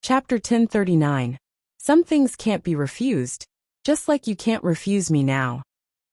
Chapter 1039. Some things can't be refused, just like you can't refuse me now.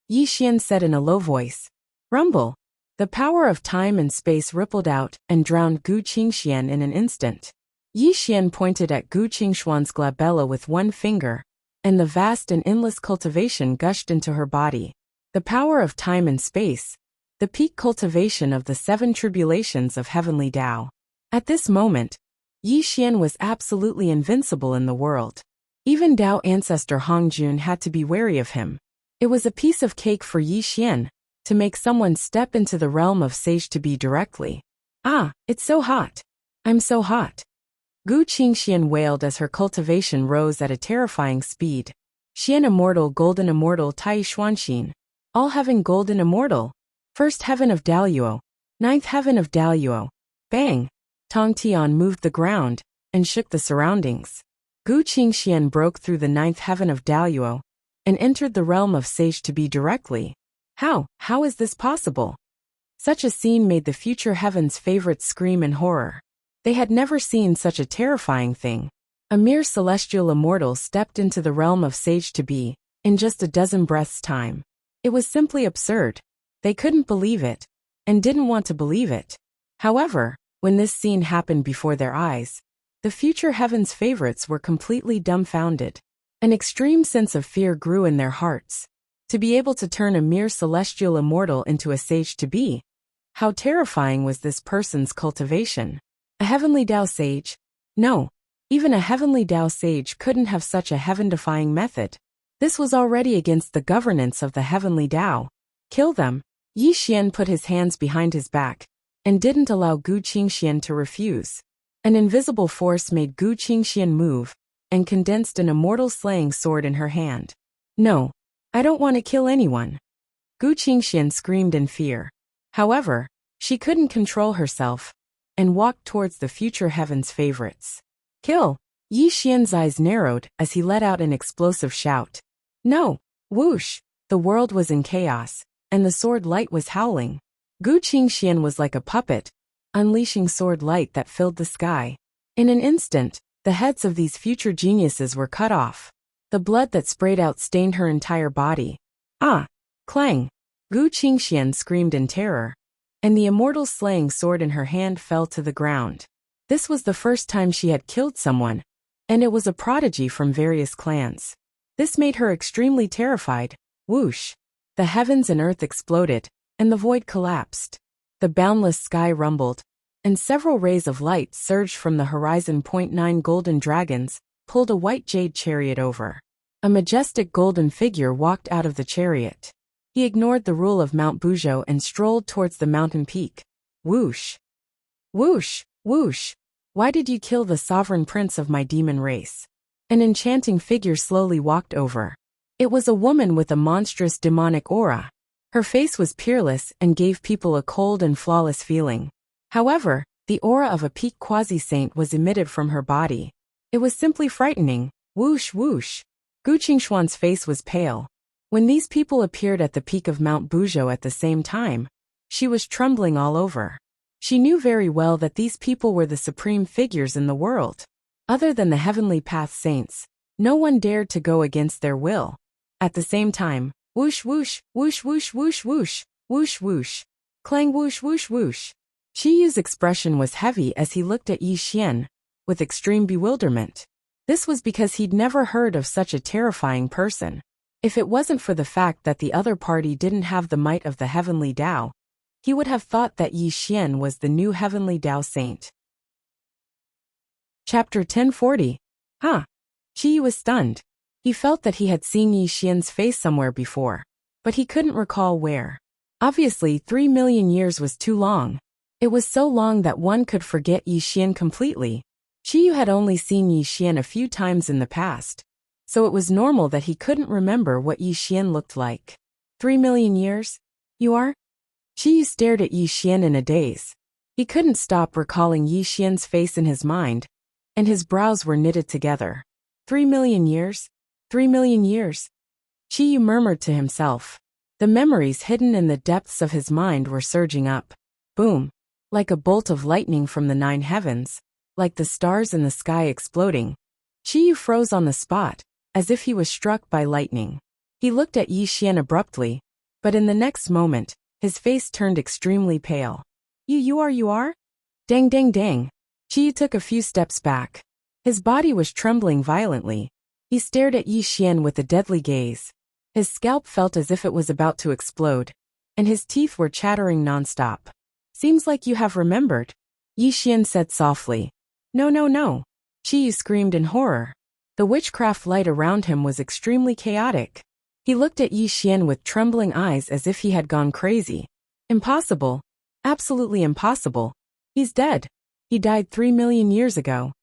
Yi Xian said in a low voice. Rumble. The power of time and space rippled out and drowned Gu Qingxian in an instant. Yi Xian pointed at Gu Qingshuan's glabella with one finger, and the vast and endless cultivation gushed into her body. The power of time and space, the peak cultivation of the 7 tribulations of heavenly Tao. At this moment, Yi Xian was absolutely invincible in the world. Even Tao ancestor Hongjun had to be wary of him. It was a piece of cake for Yi Xian to make someone step into the realm of sage to be directly. Ah, it's so hot. I'm so hot. Gu Qingxian wailed as her cultivation rose at a terrifying speed. Xian Immortal, Golden Immortal, Tai Xuanxin. All Heaven, Golden Immortal. First Heaven of Daluo. Ninth Heaven of Daluo. Bang! Tong Tian moved the ground and shook the surroundings. Gu Qingxian broke through the 9th Heaven of Daluo and entered the realm of sage to be directly. How is this possible? Such a scene made the future heaven's favorites scream in horror. They had never seen such a terrifying thing. A mere celestial immortal stepped into the realm of sage to be, in just a dozen breaths' time. It was simply absurd. They couldn't believe it, and didn't want to believe it. However, when this scene happened before their eyes, the future heaven's favorites were completely dumbfounded. An extreme sense of fear grew in their hearts. To be able to turn a mere celestial immortal into a sage to be. How terrifying was this person's cultivation? A heavenly Tao sage? No, even a heavenly Tao sage couldn't have such a heaven-defying method. This was already against the governance of the heavenly Tao. Kill them. Yi Xian put his hands behind his back and didn't allow Gu Qingxian to refuse. An invisible force made Gu Qingxian move and condensed an immortal slaying sword in her hand. No, I don't want to kill anyone. Gu Qingxian screamed in fear. However, she couldn't control herself and walked towards the future heaven's favorites. Kill! Yi Xian's eyes narrowed as he let out an explosive shout. No! Whoosh! The world was in chaos, and the sword light was howling. Gu Qingxian was like a puppet, unleashing sword light that filled the sky. In an instant, the heads of these future geniuses were cut off. The blood that sprayed out stained her entire body. Ah! Clang! Gu Qingxian screamed in terror, and the immortal slaying sword in her hand fell to the ground. This was the first time she had killed someone, and it was a prodigy from various clans. This made her extremely terrified. Whoosh! The heavens and earth exploded, and the void collapsed. The boundless sky rumbled, and several rays of light surged from the horizon. 9 golden dragons pulled a white jade chariot over. A majestic golden figure walked out of the chariot. He ignored the rule of Mount Buzhou and strolled towards the mountain peak. Whoosh! Whoosh! Whoosh! Why did you kill the sovereign prince of my demon race? An enchanting figure slowly walked over. It was a woman with a monstrous demonic aura. Her face was peerless and gave people a cold and flawless feeling. However, the aura of a peak quasi-saint was emitted from her body. It was simply frightening. Whoosh whoosh. Gu Qingshuan's face was pale. When these people appeared at the peak of Mount Buzhou at the same time, she was trembling all over. She knew very well that these people were the supreme figures in the world. Other than the heavenly path saints, no one dared to go against their will. At the same time, whoosh whoosh, whoosh whoosh whoosh whoosh, whoosh whoosh, clang whoosh whoosh whoosh. Shi Yu's expression was heavy as he looked at Yi Xian, with extreme bewilderment. This was because he'd never heard of such a terrifying person. If it wasn't for the fact that the other party didn't have the might of the heavenly Tao, he would have thought that Yi Xian was the new heavenly Tao saint. Chapter 1040. Shi Yu was stunned. He felt that he had seen Yi Xian's face somewhere before, but he couldn't recall where. Obviously, 3 million years was too long. It was so long that one could forget Yi Xian completely. Shi Yu had only seen Yi Xian a few times in the past, so it was normal that he couldn't remember what Yi Xian looked like. 3 million years? You are? Shi Yu stared at Yi Xian in a daze. He couldn't stop recalling Yi Xian's face in his mind, and his brows were knitted together. 3 million years? 3 million years? Shi Yu murmured to himself. The memories hidden in the depths of his mind were surging up. Boom! Like a bolt of lightning from the 9 heavens, like the stars in the sky exploding. Qiyu froze on the spot, as if he was struck by lightning. He looked at Yi Xian abruptly, but in the next moment, his face turned extremely pale. You are? Dang dang dang. Qiyu took a few steps back. His body was trembling violently. He stared at Yi Xian with a deadly gaze. His scalp felt as if it was about to explode, and his teeth were chattering nonstop. Seems like you have remembered, Yi Xian said softly. No. Qiyu screamed in horror. The witchcraft light around him was extremely chaotic. He looked at Yi Xian with trembling eyes as if he had gone crazy. Impossible. Absolutely impossible. He's dead. He died 3 million years ago.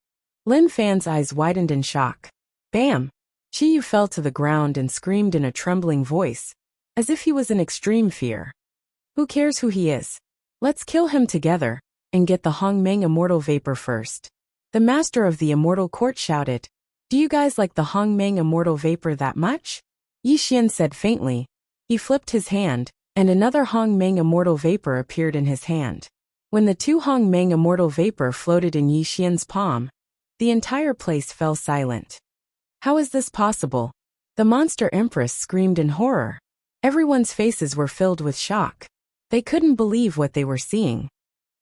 Lin Fan's eyes widened in shock. Bam! Qiyu fell to the ground and screamed in a trembling voice, as if he was in extreme fear. Who cares who he is? Let's kill him together, and get the Hongmeng immortal vapor first. The master of the immortal court shouted. Do you guys like the Hongmeng immortal vapor that much? Yi Xian said faintly. He flipped his hand, and another Hongmeng immortal vapor appeared in his hand. When the two Hongmeng immortal vapor floated in Yi Xian's palm, the entire place fell silent. How is this possible? The monster empress screamed in horror. Everyone's faces were filled with shock. They couldn't believe what they were seeing.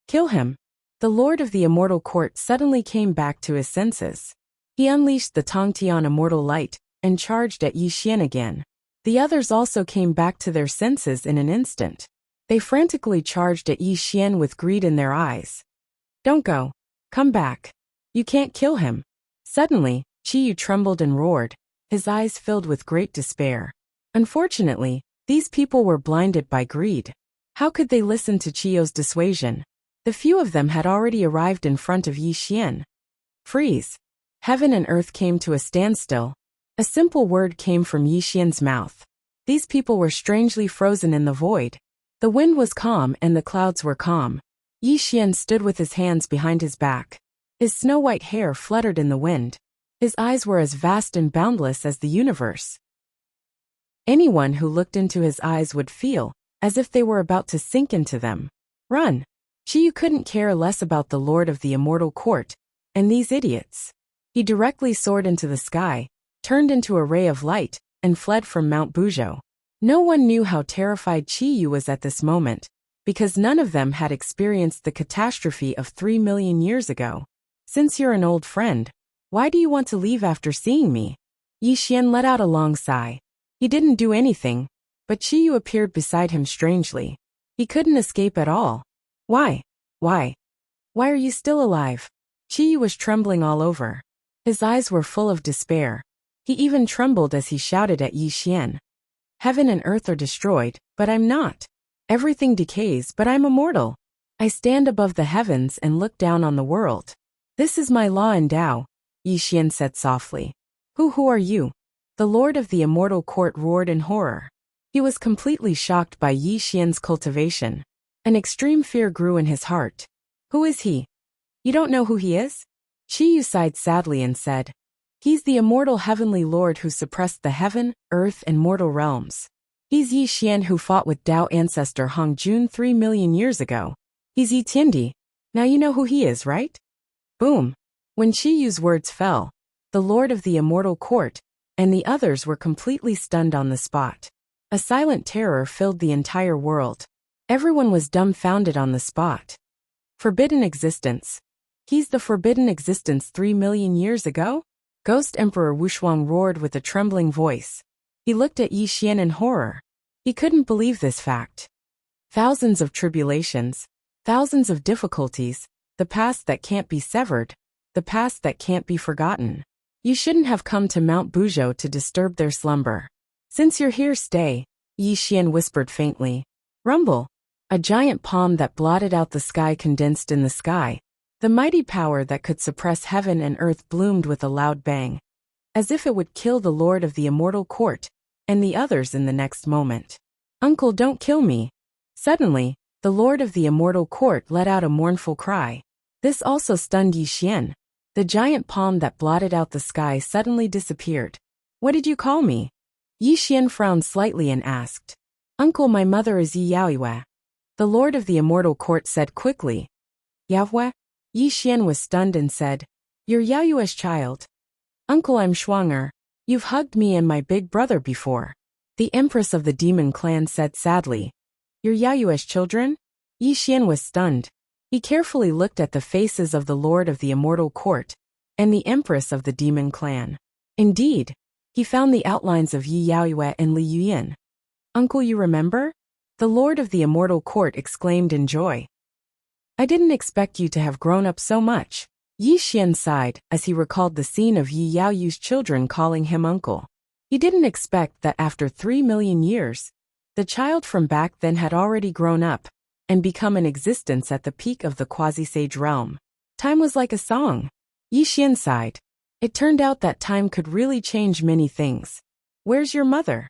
Kill him. The lord of the immortal court suddenly came back to his senses. He unleashed the Tongtian immortal light and charged at Yi Xian again. The others also came back to their senses in an instant. They frantically charged at Yi Xian with greed in their eyes. Don't go. Come back. You can't kill him. Suddenly, Qiyu trembled and roared, his eyes filled with great despair. Unfortunately, these people were blinded by greed. How could they listen to Qiyu's dissuasion? The few of them had already arrived in front of Yi Xian. Freeze. Heaven and earth came to a standstill. A simple word came from Yi Xian's mouth. These people were strangely frozen in the void. The wind was calm and the clouds were calm. Yi Xian stood with his hands behind his back. His snow-white hair fluttered in the wind. His eyes were as vast and boundless as the universe. Anyone who looked into his eyes would feel as if they were about to sink into them. Run! Qiyu couldn't care less about the lord of the immortal court and these idiots. He directly soared into the sky, turned into a ray of light, and fled from Mount Buzhou. No one knew how terrified Qiyu was at this moment, because none of them had experienced the catastrophe of 3 million years ago. Since you're an old friend, why do you want to leave after seeing me? Yi Xian let out a long sigh. He didn't do anything, but Qiyu appeared beside him strangely. He couldn't escape at all. Why? Why are you still alive? Qiyu was trembling all over. His eyes were full of despair. He even trembled as he shouted at Yi Xian. Heaven and earth are destroyed, but I'm not. Everything decays, but I'm immortal. I stand above the heavens and look down on the world. This is my law and Tao, Yi Xian said softly. Who are you? The lord of the immortal court roared in horror. He was completely shocked by Yi Xian's cultivation. An extreme fear grew in his heart. Who is he? You don't know who he is? Qiyu sighed sadly and said, He's the immortal heavenly lord who suppressed the heaven, earth, and mortal realms. He's Yi Xian who fought with Tao ancestor Hong Jun 3 million years ago. He's Yi Tiandi. Now you know who he is, right? Boom. When Qiyu's words fell, the lord of the immortal court and the others were completely stunned on the spot. A silent terror filled the entire world. Everyone was dumbfounded on the spot. Forbidden existence. He's the forbidden existence 3 million years ago? Ghost Emperor Wushuang roared with a trembling voice. He looked at Yi Xian in horror. He couldn't believe this fact. Thousands of tribulations, thousands of difficulties, the past that can't be severed, the past that can't be forgotten. You shouldn't have come to Mount Buzhou to disturb their slumber. Since you're here, stay, Yi Xian whispered faintly. Rumble. A giant palm that blotted out the sky condensed in the sky. The mighty power that could suppress heaven and earth bloomed with a loud bang, as if it would kill the lord of the immortal court and the others in the next moment. Uncle, don't kill me. Suddenly, the lord of the immortal court let out a mournful cry. This also stunned Yi Xian. The giant palm that blotted out the sky suddenly disappeared. What did you call me? Yi Xian frowned slightly and asked. Uncle, my mother is Yi Yaoyue. The lord of the immortal court said quickly. Yaoyue? Yi Xian was stunned and said, "You're Yaoyue's child." "Uncle, I'm Schwanger. You've hugged me and my big brother before." The empress of the demon clan said sadly. "You're Yaoyue's children?" Yi Xian was stunned. He carefully looked at the faces of the lord of the immortal court and the empress of the demon clan. Indeed, he found the outlines of Yi Yaoyue and Li Yuyan. "Uncle, you remember?" The lord of the immortal court exclaimed in joy. "I didn't expect you to have grown up so much." Yi Xian sighed as he recalled the scene of Yi Yaoyu's children calling him uncle. He didn't expect that after 3 million years, the child from back then had already grown up and become an existence at the peak of the quasi-sage realm. Time was like a song. Yi Xian sighed. It turned out that time could really change many things. "Where's your mother?"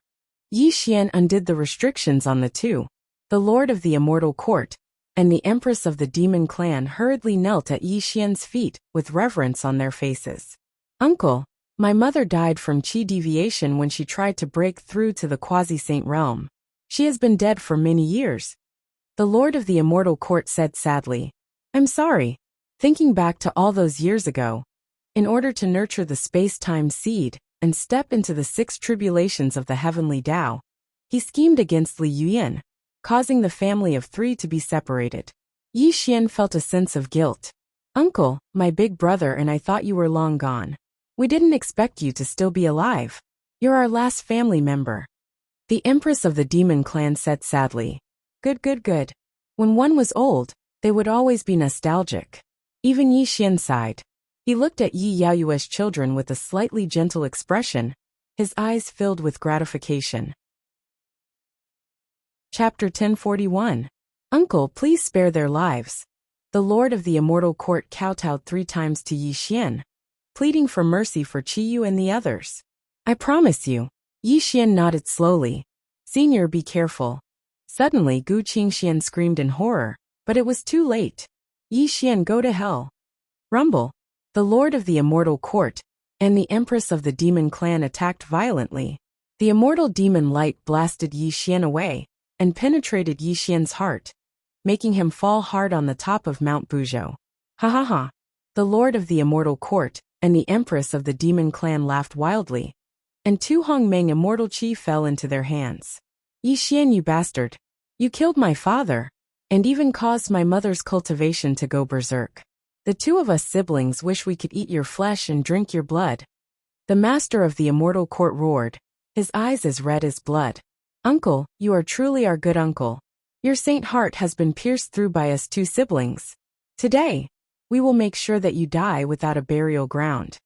Yi Xian undid the restrictions on the two. The lord of the immortal court and the empress of the demon clan hurriedly knelt at Yi Xian's feet with reverence on their faces. "Uncle, my mother died from qi deviation when she tried to break through to the quasi-saint realm. She has been dead for many years." The lord of the immortal court said sadly, "I'm sorry." Thinking back to all those years ago, in order to nurture the space-time seed and step into the 6 tribulations of the heavenly Tao, he schemed against Li Yuyan, causing the family of 3 to be separated. Yi Xian felt a sense of guilt. "Uncle, my big brother and I thought you were long gone. We didn't expect you to still be alive. You're our last family member." The empress of the demon clan said sadly, Good. When one was old, they would always be nostalgic." Even Yi Xian sighed. He looked at Yi Yaoyue's children with a slightly gentle expression, his eyes filled with gratification. Chapter 1041. "Uncle, please spare their lives." The lord of the immortal court kowtowed 3 times to Yi Xian, pleading for mercy for Qiyu and the others. "I promise you." Yi Xian nodded slowly. "Senior, be careful." Suddenly Gu Qingxian screamed in horror, but it was too late. "Yi Xian, go to hell." Rumble. The lord of the immortal court and the empress of the demon clan attacked violently. The immortal demon light blasted Yi Xian away and penetrated Yi Xian's heart, making him fall hard on the top of Mount Buzhou. "Ha ha ha." The lord of the immortal court and the empress of the demon clan laughed wildly, and 2 Hongmeng immortal chi fell into their hands. "Yi Xian, you bastard. You killed my father, and even caused my mother's cultivation to go berserk. The 2 of us siblings wish we could eat your flesh and drink your blood." The master of the immortal court roared, his eyes as red as blood. "Uncle, you are truly our good uncle. Your saint heart has been pierced through by us 2 siblings. Today, we will make sure that you die without a burial ground."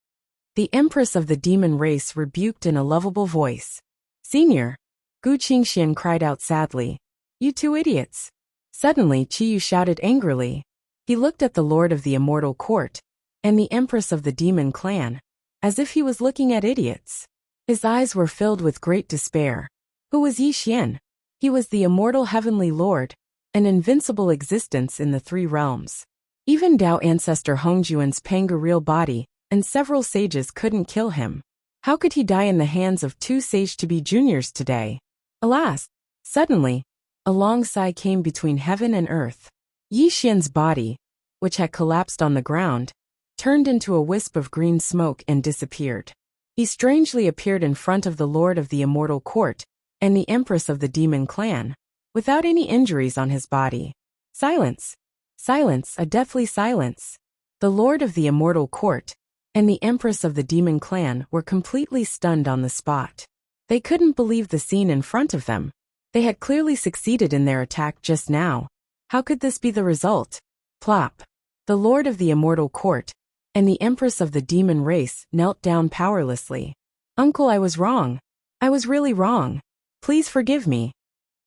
The empress of the demon race rebuked in a lovable voice. "Senior," Gu Qingxian cried out sadly, "you 2 idiots." Suddenly Qiyu shouted angrily. He looked at the lord of the immortal court and the empress of the demon clan, as if he was looking at idiots. His eyes were filled with great despair. Who was Yi Xian? He was the immortal heavenly lord, an invincible existence in the 3 realms. Even Tao ancestor Hongjuan's Pangaril body and several sages couldn't kill him. How could he die in the hands of 2 sage-to-be juniors today? Alas! Suddenly, a long sigh came between heaven and earth. Yi Xian's body, which had collapsed on the ground, turned into a wisp of green smoke and disappeared. He strangely appeared in front of the lord of the immortal court and the empress of the demon clan, without any injuries on his body. Silence! Silence, a deathly silence. The lord of the immortal court and the empress of the demon clan were completely stunned on the spot. They couldn't believe the scene in front of them. They had clearly succeeded in their attack just now. How could this be the result? Plop. The lord of the immortal court and the empress of the demon race knelt down powerlessly. "Uncle, I was wrong. I was really wrong. Please forgive me."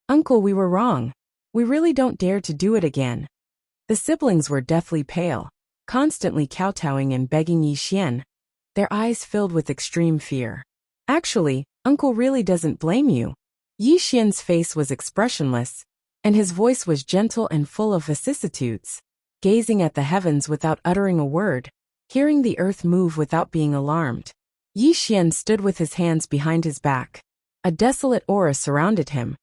"Uncle, we were wrong. We really don't dare to do it again." The siblings were deathly pale, constantly kowtowing and begging Yi Xian, their eyes filled with extreme fear. "Actually, Uncle really doesn't blame you." Yi Xian's face was expressionless, and his voice was gentle and full of vicissitudes. Gazing at the heavens without uttering a word, hearing the earth move without being alarmed, Yi Xian stood with his hands behind his back. A desolate aura surrounded him,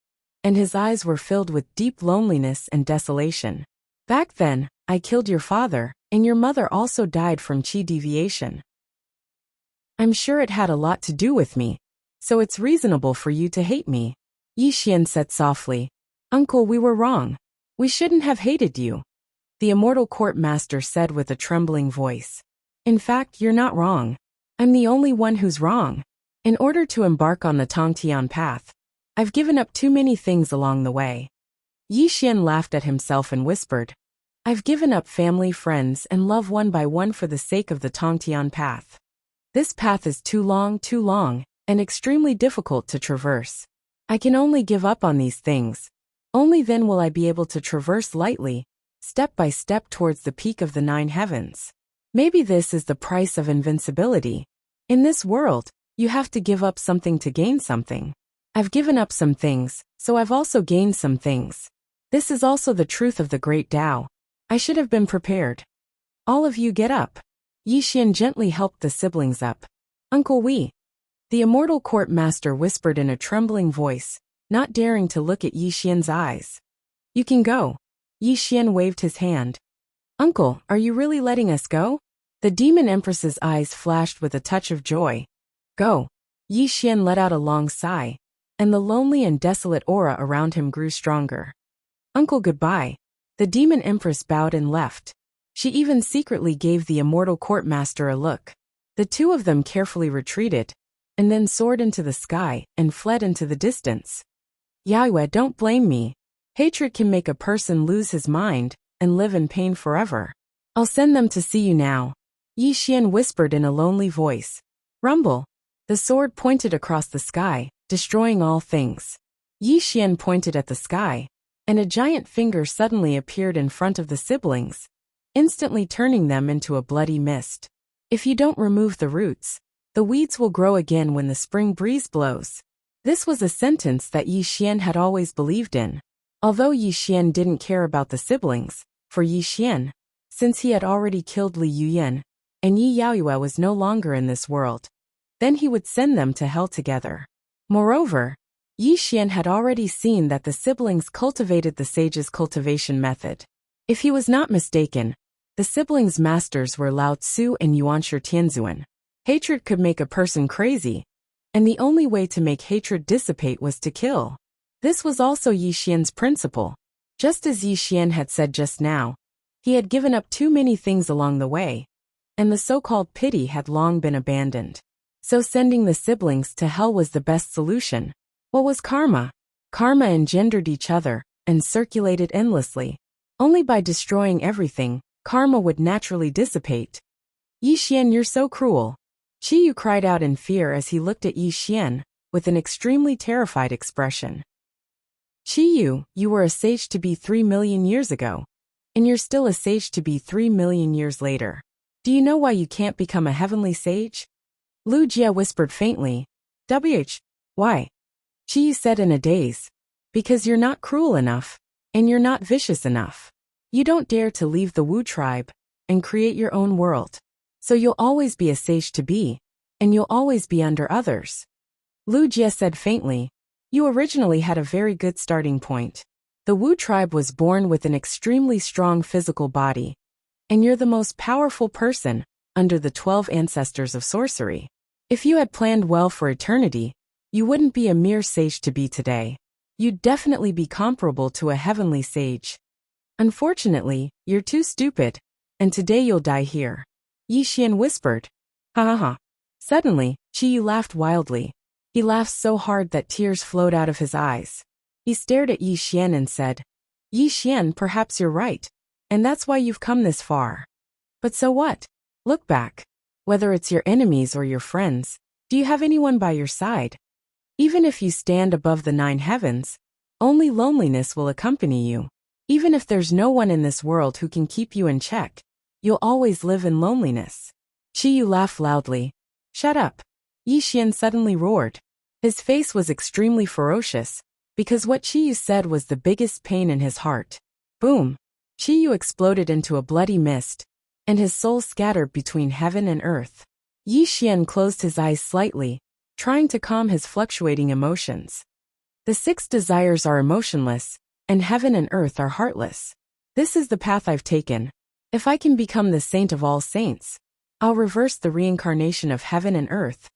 and his eyes were filled with deep loneliness and desolation. "Back then, I killed your father, And your mother also died from qi deviation. I'm sure it had a lot to do with me, so it's reasonable for you to hate me. Yi Xian said softly. Uncle, we were wrong. We shouldn't have hated you. The immortal court master said with a trembling voice. In fact, you're not wrong. I'm the only one who's wrong. In order to embark on the Tongtian path, I've given up too many things along the way. Yi Xian laughed at himself and whispered, I've given up family, friends, and love one by one for the sake of the Tongtian path. This path is too long, and extremely difficult to traverse. I can only give up on these things. Only then will I be able to traverse lightly, step by step towards the peak of the 9 heavens. Maybe this is the price of invincibility. In this world, you have to give up something to gain something. I've given up some things, so I've also gained some things. This is also the truth of the great Tao. I should have been prepared. All of you get up. Yi Xian gently helped the siblings up. Uncle Wei. The immortal court master whispered in a trembling voice, not daring to look at Yi Xian's eyes. You can go. Yi Xian waved his hand. Uncle, are you really letting us go? The demon empress's eyes flashed with a touch of joy. Go. Yi Xian let out a long sigh, and the lonely and desolate aura around him grew stronger. Uncle, goodbye. The demon empress bowed and left. She even secretly gave the immortal court master a look. The two of them carefully retreated, and then soared into the sky and fled into the distance. Yaoyue, don't blame me. Hatred can make a person lose his mind and live in pain forever. I'll send them to see you now. Yi Xian whispered in a lonely voice. Rumble. The sword pointed across the sky, destroying all things. Yi Xian pointed at the sky, and a giant finger suddenly appeared in front of the siblings, instantly turning them into a bloody mist. If you don't remove the roots, the weeds will grow again when the spring breeze blows. This was a sentence that Yi Xian had always believed in. Although Yi Xian didn't care about the siblings, for Yi Xian, since he had already killed Li Yuyan, and Yi Yaoyue was no longer in this world, then he would send them to hell together. Moreover, Yi Xian had already seen that the siblings cultivated the sage's cultivation method. If he was not mistaken, the siblings' masters were Lao Tzu and Yuanshi Tianzuan. Hatred could make a person crazy, and the only way to make hatred dissipate was to kill. This was also Yi Xian's principle. Just as Yi Xian had said just now, he had given up too many things along the way, and the so-called pity had long been abandoned. So sending the siblings to hell was the best solution. What was karma? Karma engendered each other and circulated endlessly. Only by destroying everything, karma would naturally dissipate. Yi Xian, you're so cruel. Qiyu cried out in fear as he looked at Yi Xian with an extremely terrified expression. Qiyu, you were a sage to be 3 million years ago, and you're still a sage to be 3 million years later. Do you know why you can't become a heavenly sage? Lu Jie whispered faintly. Why? Qiyu said in a daze. Because you're not cruel enough, and you're not vicious enough. You don't dare to leave the Wu tribe and create your own world. So you'll always be a sage to be, and you'll always be under others. Lu Jie said faintly. You originally had a very good starting point. The Wu tribe was born with an extremely strong physical body, and you're the most powerful person under the 12 ancestors of sorcery. If you had planned well for eternity, you wouldn't be a mere sage to be today. You'd definitely be comparable to a heavenly sage. Unfortunately, you're too stupid, and today you'll die here. Yi Xian whispered. Ha ha ha. Suddenly, Qiyu laughed wildly. He laughed so hard that tears flowed out of his eyes. He stared at Yi Xian and said, Yi Xian, perhaps you're right, and that's why you've come this far. But so what? Look back. Whether it's your enemies or your friends, do you have anyone by your side? Even if you stand above the 9 heavens, only loneliness will accompany you. Even if there's no one in this world who can keep you in check, you'll always live in loneliness. Qiyu laughed loudly. Shut up. Yi Xian suddenly roared. His face was extremely ferocious, because what Qiyu said was the biggest pain in his heart. Boom! Qiyu exploded into a bloody mist, and his soul scattered between heaven and earth. Yi Xian closed his eyes slightly, trying to calm his fluctuating emotions. The 6 desires are emotionless, and heaven and earth are heartless. This is the path I've taken. If I can become the saint of all saints, I'll reverse the reincarnation of heaven and earth,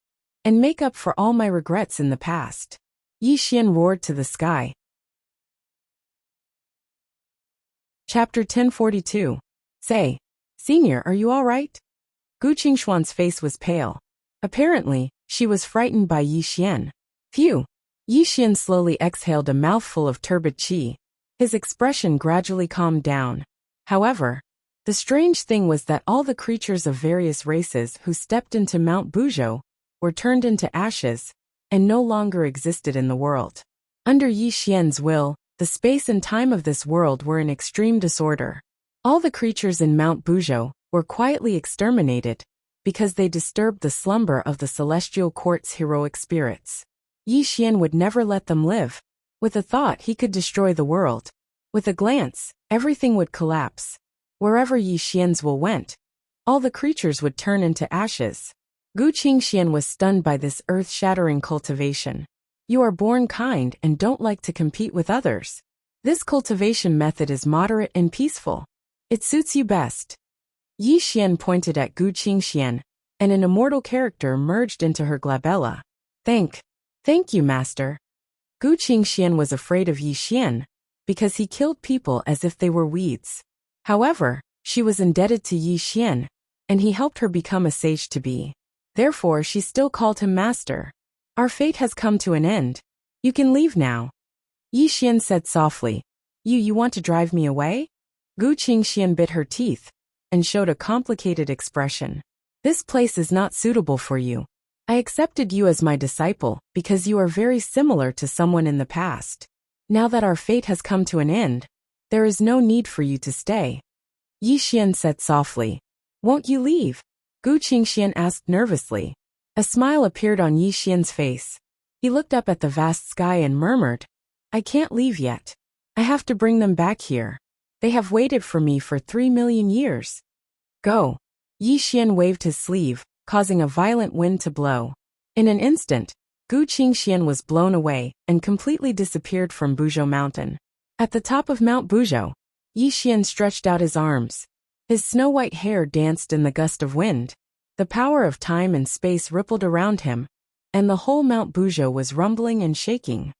and make up for all my regrets in the past. Yi Xian roared to the sky. Chapter 1042. Say, Senior, are you all right? Gu Qingshuan's face was pale. Apparently, she was frightened by Yi Xian. Phew! Yi Xian slowly exhaled a mouthful of turbid qi. His expression gradually calmed down. However, the strange thing was that all the creatures of various races who stepped into Mount Buzhou were turned into ashes, and no longer existed in the world. Under Yi Xian's will, the space and time of this world were in extreme disorder. All the creatures in Mount Buzhou were quietly exterminated, because they disturbed the slumber of the celestial court's heroic spirits. Yi Xian would never let them live. With a thought he could destroy the world. With a glance, everything would collapse. Wherever Yi Xian's will went, all the creatures would turn into ashes. Gu Qingxian was stunned by this earth-shattering cultivation. You are born kind and don't like to compete with others. This cultivation method is moderate and peaceful. It suits you best. Yi Xian pointed at Gu Qingxian, and an immortal character merged into her glabella. Thank you, master. Gu Qingxian was afraid of Yi Xian, because he killed people as if they were weeds. However, she was indebted to Yi Xian, and he helped her become a sage-to-be. Therefore, she still called him master. Our fate has come to an end. You can leave now. Yi Xian said softly. You want to drive me away? Gu Qingxian bit her teeth and showed a complicated expression. This place is not suitable for you. I accepted you as my disciple because you are very similar to someone in the past. Now that our fate has come to an end, there is no need for you to stay. Yi Xian said softly. Won't you leave? Gu Qingxian asked nervously. A smile appeared on Yi Xian's face. He looked up at the vast sky and murmured, I can't leave yet. I have to bring them back here. They have waited for me for 3 million years. Go. Yi Xian waved his sleeve, causing a violent wind to blow. In an instant, Gu Qingxian was blown away and completely disappeared from Buzhou Mountain. At the top of Mount Buzhou, Yi Xian stretched out his arms. His snow-white hair danced in the gust of wind. The power of time and space rippled around him, and the whole Mount Buzhou was rumbling and shaking.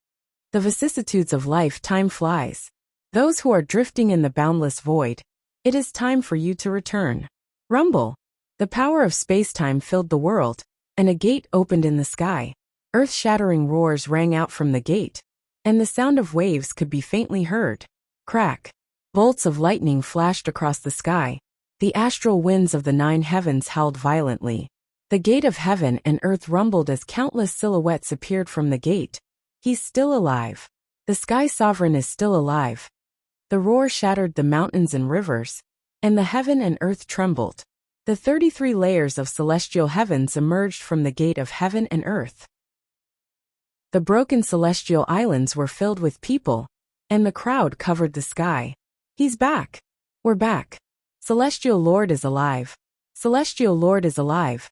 The vicissitudes of life, time flies. Those who are drifting in the boundless void, it is time for you to return. Rumble. The power of space-time filled the world, and a gate opened in the sky. Earth-shattering roars rang out from the gate, and the sound of waves could be faintly heard. Crack. Bolts of lightning flashed across the sky. The astral winds of the 9 heavens howled violently. The gate of heaven and earth rumbled as countless silhouettes appeared from the gate. He's still alive. The sky sovereign is still alive. The roar shattered the mountains and rivers, and the heaven and earth trembled. The 33 layers of celestial heavens emerged from the gate of heaven and earth. The broken celestial islands were filled with people, and the crowd covered the sky. He's back. We're back. Celestial Lord is alive. Celestial Lord is alive.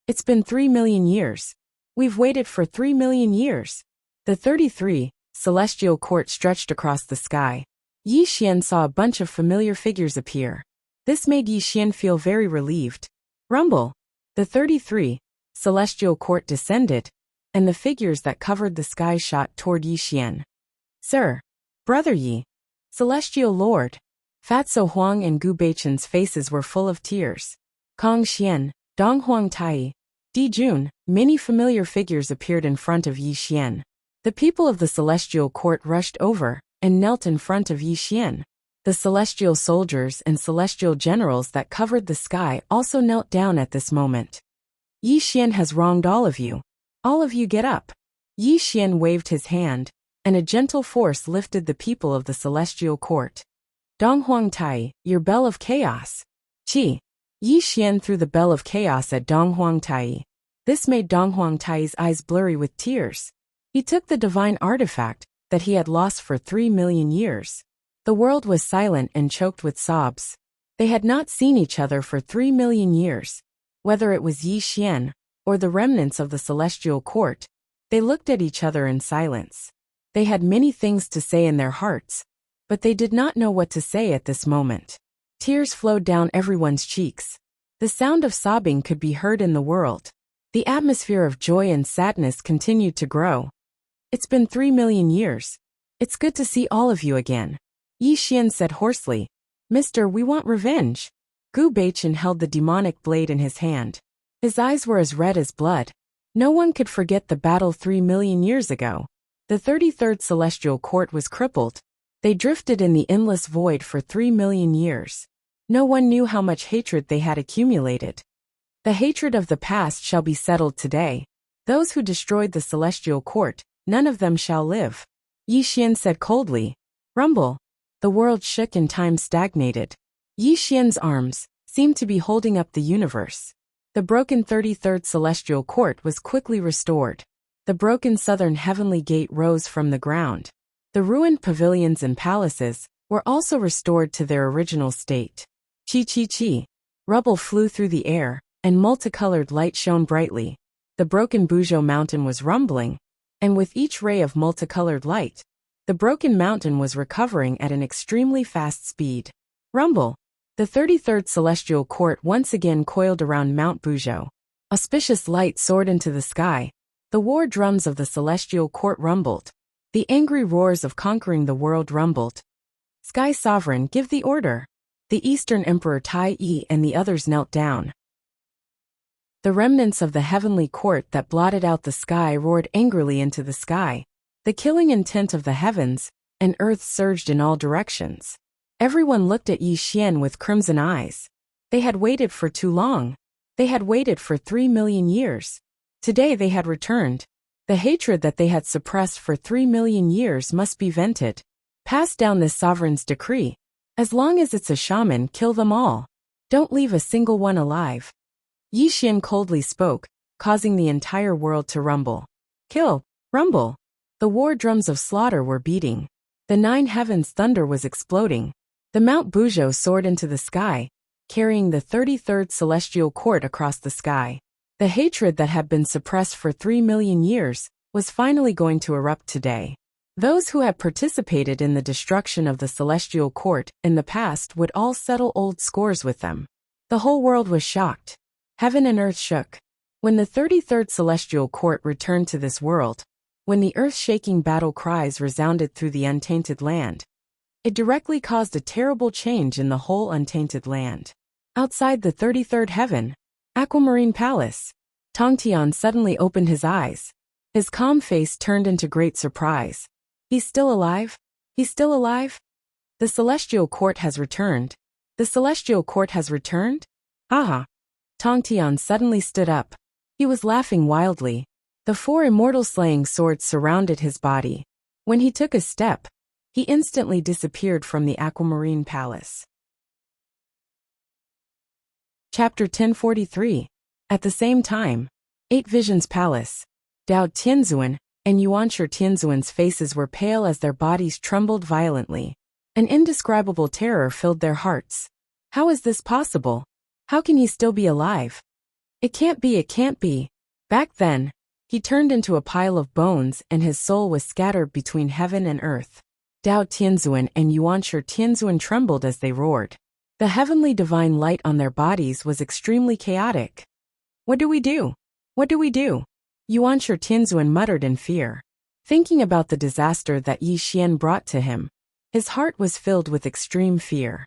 It's been 3 million years. We've waited for 3 million years. The 33 celestial court stretched across the sky. Yi Xian saw a bunch of familiar figures appear. This made Yi Xian feel very relieved. Rumble. The 33 celestial court descended, and the figures that covered the sky shot toward Yi Xian. Sir. Brother Yi. Celestial Lord. Fatso Huang and Gu Beichen's faces were full of tears. Kong Xian, Dong Huang Tai, Di Jun, many familiar figures appeared in front of Yi Xian. The people of the celestial court rushed over and knelt in front of Yi Xian. The celestial soldiers and celestial generals that covered the sky also knelt down at this moment. Yi Xian has wronged all of you. All of you get up. Yi Xian waved his hand, and a gentle force lifted the people of the celestial court. Dong Huang Tai, your bell of chaos. Qi. Yi Xian threw the bell of chaos at Dong Huang Tai. This made Dong Huang Tai's eyes blurry with tears. He took the divine artifact that he had lost for 3 million years. The world was silent and choked with sobs. They had not seen each other for 3 million years. Whether it was Yi Xian or the remnants of the celestial court, they looked at each other in silence. They had many things to say in their hearts, but they did not know what to say at this moment. Tears flowed down everyone's cheeks. The sound of sobbing could be heard in the world. The atmosphere of joy and sadness continued to grow. It's been 3 million years. It's good to see all of you again. Yi Xian said hoarsely. Mister, we want revenge. Gu Baichen held the demonic blade in his hand. His eyes were as red as blood. No one could forget the battle 3 million years ago. The 33rd Celestial Court was crippled. They drifted in the endless void for 3 million years. No one knew how much hatred they had accumulated. The hatred of the past shall be settled today. Those who destroyed the Celestial Court, none of them shall live. Yi Xian said coldly. Rumble. The world shook and time stagnated. Yi Xian's arms seemed to be holding up the universe. The broken 33rd Celestial Court was quickly restored. The broken southern heavenly gate rose from the ground. The ruined pavilions and palaces were also restored to their original state. Chi chi chi. Rubble flew through the air, and multicolored light shone brightly. The broken Buzhou mountain was rumbling, and with each ray of multicolored light, the broken mountain was recovering at an extremely fast speed. Rumble. The 33rd Celestial Court once again coiled around Mount Buzhou. Auspicious light soared into the sky. The war drums of the Celestial Court rumbled. The angry roars of conquering the world rumbled. Sky Sovereign, give the order. The Eastern Emperor Tai Yi and the others knelt down. The remnants of the heavenly court that blotted out the sky roared angrily into the sky. The killing intent of the heavens and earth surged in all directions. Everyone looked at Yi Xian with crimson eyes. They had waited for too long. They had waited for 3 million years. Today they had returned. The hatred that they had suppressed for 3 million years must be vented. Pass down this sovereign's decree. As long as it's a shaman, kill them all. Don't leave a single one alive. Yi Xian coldly spoke, causing the entire world to rumble. Kill, rumble. The war drums of slaughter were beating. The 9 heavens' thunder was exploding. The Mount Buzhou soared into the sky, carrying the 33rd Celestial Court across the sky. The hatred that had been suppressed for 3 million years was finally going to erupt today. Those who had participated in the destruction of the Celestial Court in the past would all settle old scores with them. The whole world was shocked. Heaven and earth shook. When the 33rd Celestial Court returned to this world, when the earth-shaking battle cries resounded through the untainted land, it directly caused a terrible change in the whole untainted land. Outside the 33rd heaven, Aquamarine Palace, Tong Tian suddenly opened his eyes. His calm face turned into great surprise. He's still alive? He's still alive? The Celestial Court has returned. The Celestial Court has returned? Aha! Tong Tian suddenly stood up. He was laughing wildly. The 4 immortal slaying swords surrounded his body. When he took a step, he instantly disappeared from the Aquamarine Palace. Chapter 1043. At the same time, 8 Visions Palace. Dao Tianzuan and Yuanshi Tianzuan's faces were pale as their bodies trembled violently. An indescribable terror filled their hearts. How is this possible? How can he still be alive? It can't be, it can't be. Back then, he turned into a pile of bones and his soul was scattered between heaven and earth. Dao Tianzuan and Yuanshi Tianzuan trembled as they roared. The heavenly divine light on their bodies was extremely chaotic. What do we do? What do we do? Yuanshi Tianzuan muttered in fear. Thinking about the disaster that Yi Xian brought to him, his heart was filled with extreme fear.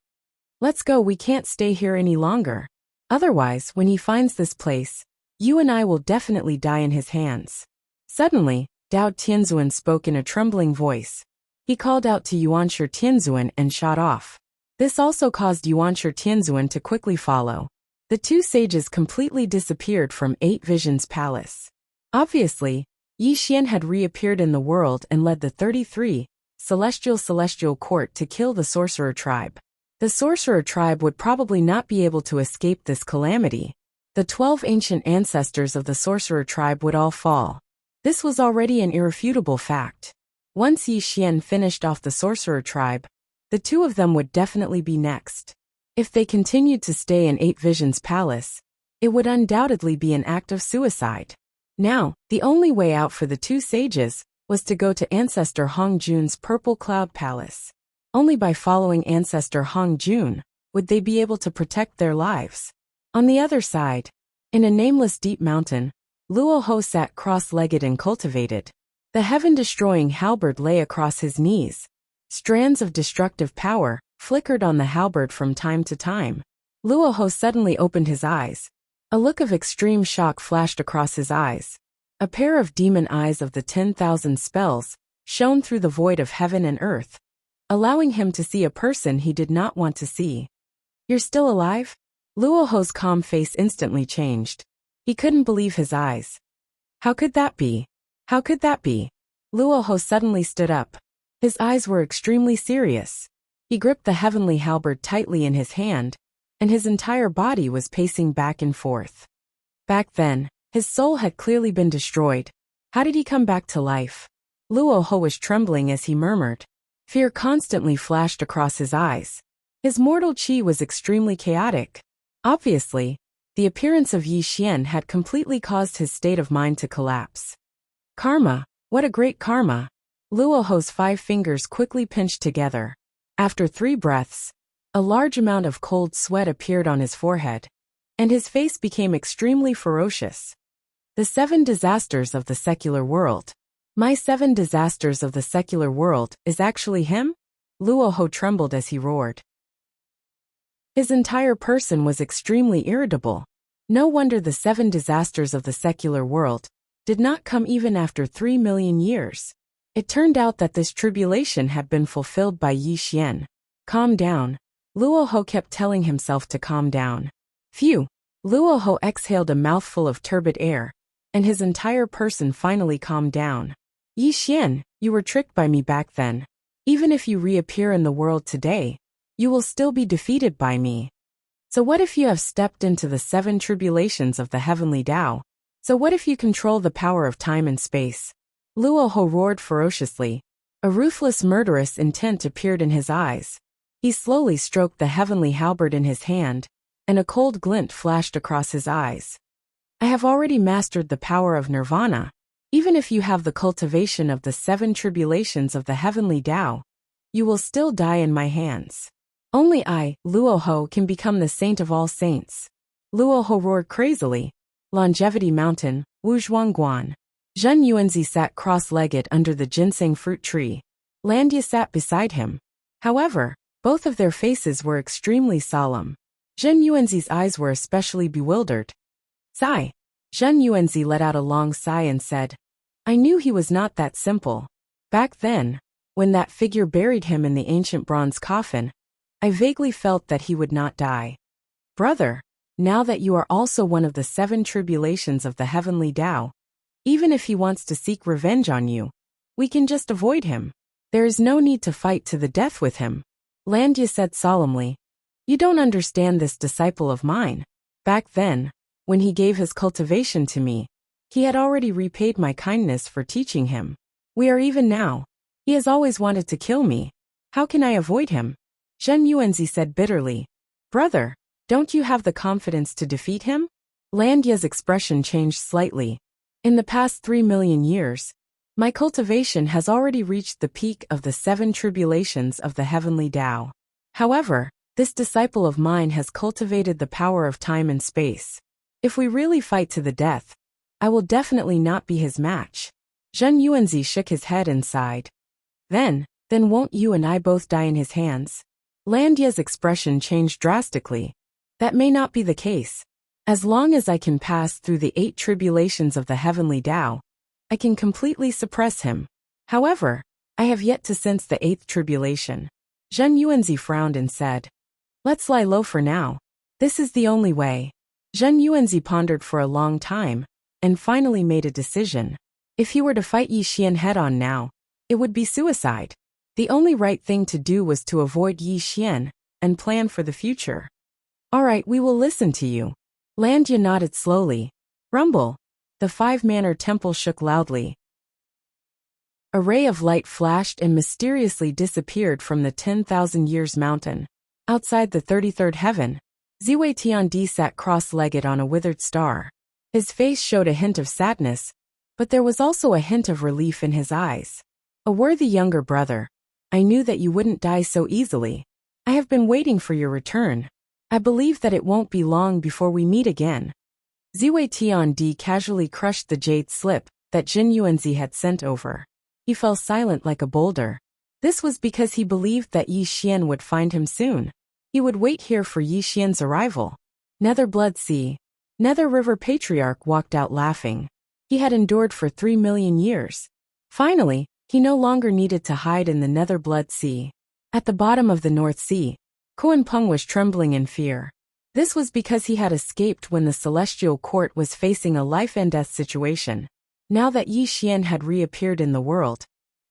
Let's go, we can't stay here any longer. Otherwise, when he finds this place, you and I will definitely die in his hands. Suddenly, Dao Tianzuan spoke in a trembling voice. He called out to Yuanshi Tianzuan and shot off. This also caused Yuanshi Tianzuan to quickly follow. The 2 sages completely disappeared from 8 Visions Palace. Obviously, Yi Xian had reappeared in the world and led the 33 Celestial Court to kill the sorcerer tribe. The sorcerer tribe would probably not be able to escape this calamity. The 12 ancient ancestors of the sorcerer tribe would all fall. This was already an irrefutable fact. Once Yi Xian finished off the sorcerer tribe, the 2 of them would definitely be next. If they continued to stay in 8 Visions Palace, it would undoubtedly be an act of suicide. Now, the only way out for the 2 sages was to go to Ancestor Hong Jun's Purple Cloud Palace. Only by following Ancestor Hong Jun Would they be able to protect their lives? On the other side, in a nameless deep mountain, Luo Ho sat cross-legged and cultivated. The heaven-destroying halberd lay across his knees. Strands of destructive power flickered on the halberd from time to time. Luo Ho suddenly opened his eyes. A look of extreme shock flashed across his eyes. A pair of demon eyes of the 10,000 spells shone through the void of heaven and earth, allowing him to see a person he did not want to see. "You're still alive?" Luo Ho's calm face instantly changed. He couldn't believe his eyes. "How could that be? How could that be?" Luo Ho suddenly stood up. His eyes were extremely serious. He gripped the heavenly halberd tightly in his hand, and his entire body was pacing back and forth. Back then, his soul had clearly been destroyed. How did he come back to life? Luo Ho was trembling as he murmured. Fear constantly flashed across his eyes. His mortal chi was extremely chaotic. Obviously, the appearance of Yi Xian had completely caused his state of mind to collapse. Karma, what a great karma! Luo Ho's 5 fingers quickly pinched together. After 3 breaths, a large amount of cold sweat appeared on his forehead, and his face became extremely ferocious. The 7 disasters of the secular world. My 7 disasters of the secular world is actually him? Luo Ho trembled as he roared. His entire person was extremely irritable. No wonder the 7 disasters of the secular world did not come even after 3 million years. It turned out that this tribulation had been fulfilled by Yi Xian. Calm down. Luo Ho kept telling himself to calm down. Phew! Luo Ho exhaled a mouthful of turbid air, and his entire person finally calmed down. Yi Xian, you were tricked by me back then. Even if you reappear in the world today, you will still be defeated by me. So what if you have stepped into the 7 tribulations of the heavenly Tao? So what if you control the power of time and space? Luo Ho roared ferociously. A ruthless murderous intent appeared in his eyes. He slowly stroked the heavenly halberd in his hand, and a cold glint flashed across his eyes. I have already mastered the power of nirvana. Even if you have the cultivation of the 7 tribulations of the heavenly Tao, you will still die in my hands. Only I, Luo Ho, can become the saint of all saints. Luo Ho roared crazily. Longevity Mountain, Wuzhuangguan. Zhen Yuanzi sat cross-legged under the ginseng fruit tree. Landia sat beside him. However, both of their faces were extremely solemn. Zhen Yuanzi's eyes were especially bewildered. Sigh. Zhen Yuanzi let out a long sigh and said, I knew he was not that simple. Back then, when that figure buried him in the ancient bronze coffin, I vaguely felt that he would not die. Brother, now that you are also one of the 7 tribulations of the heavenly Tao, even if he wants to seek revenge on you, we can just avoid him. There is no need to fight to the death with him. Landia said solemnly. You don't understand this disciple of mine. Back then, when he gave his cultivation to me, he had already repaid my kindness for teaching him. We are even now. He has always wanted to kill me. How can I avoid him? Zhen Yuanzi said bitterly. Brother, don't you have the confidence to defeat him? Landia's expression changed slightly. In the past 3 million years, my cultivation has already reached the peak of the 7 tribulations of the heavenly Tao. However, this disciple of mine has cultivated the power of time and space. If we really fight to the death, I will definitely not be his match. Zhen Yuanzi shook his head and sighed. Then won't you and I both die in his hands? Landia's expression changed drastically. That may not be the case. As long as I can pass through the 8 tribulations of the heavenly Tao, I can completely suppress him. However, I have yet to sense the 8th tribulation. Zhen Yuanzi frowned and said, Let's lie low for now. This is the only way. Zhen Yuanzi pondered for a long time, and finally made a decision. If he were to fight Yi Xian head-on now, it would be suicide. The only right thing to do was to avoid Yi Xian, and plan for the future. All right, we will listen to you. Landia nodded slowly. Rumble. The 5-manor temple shook loudly. A ray of light flashed and mysteriously disappeared from the 10,000 years mountain. Outside the 33rd heaven, Ziwei Tiandi sat cross-legged on a withered star. His face showed a hint of sadness, but there was also a hint of relief in his eyes. A worthy younger brother, I knew that you wouldn't die so easily. I have been waiting for your return. I believe that it won't be long before we meet again. Ziwei Tiandi casually crushed the jade slip that Jin Yuanzi had sent over. He fell silent like a boulder. This was because he believed that Yi Xian would find him soon. He would wait here for Yi Xian's arrival. Nether Blood Sea. Nether River Patriarch walked out laughing. He had endured for 3 million years. Finally, he no longer needed to hide in the Nether Blood Sea. At the bottom of the North Sea, Kuan Peng was trembling in fear. This was because he had escaped when the Celestial Court was facing a life-and-death situation. Now that Yi Xian had reappeared in the world,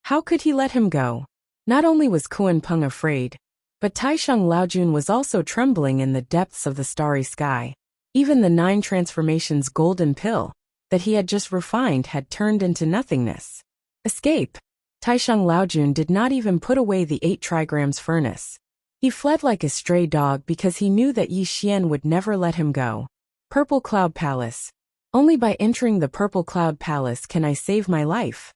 how could he let him go? Not only was Kuan Peng afraid, but Taisheng Laojun was also trembling in the depths of the starry sky. Even the 9 transformations golden pill that he had just refined had turned into nothingness. Escape. Taisheng Laojun did not even put away the 8 trigrams furnace. He fled like a stray dog because he knew that Yi Xian would never let him go. Purple Cloud Palace. Only by entering the Purple Cloud Palace can I save my life.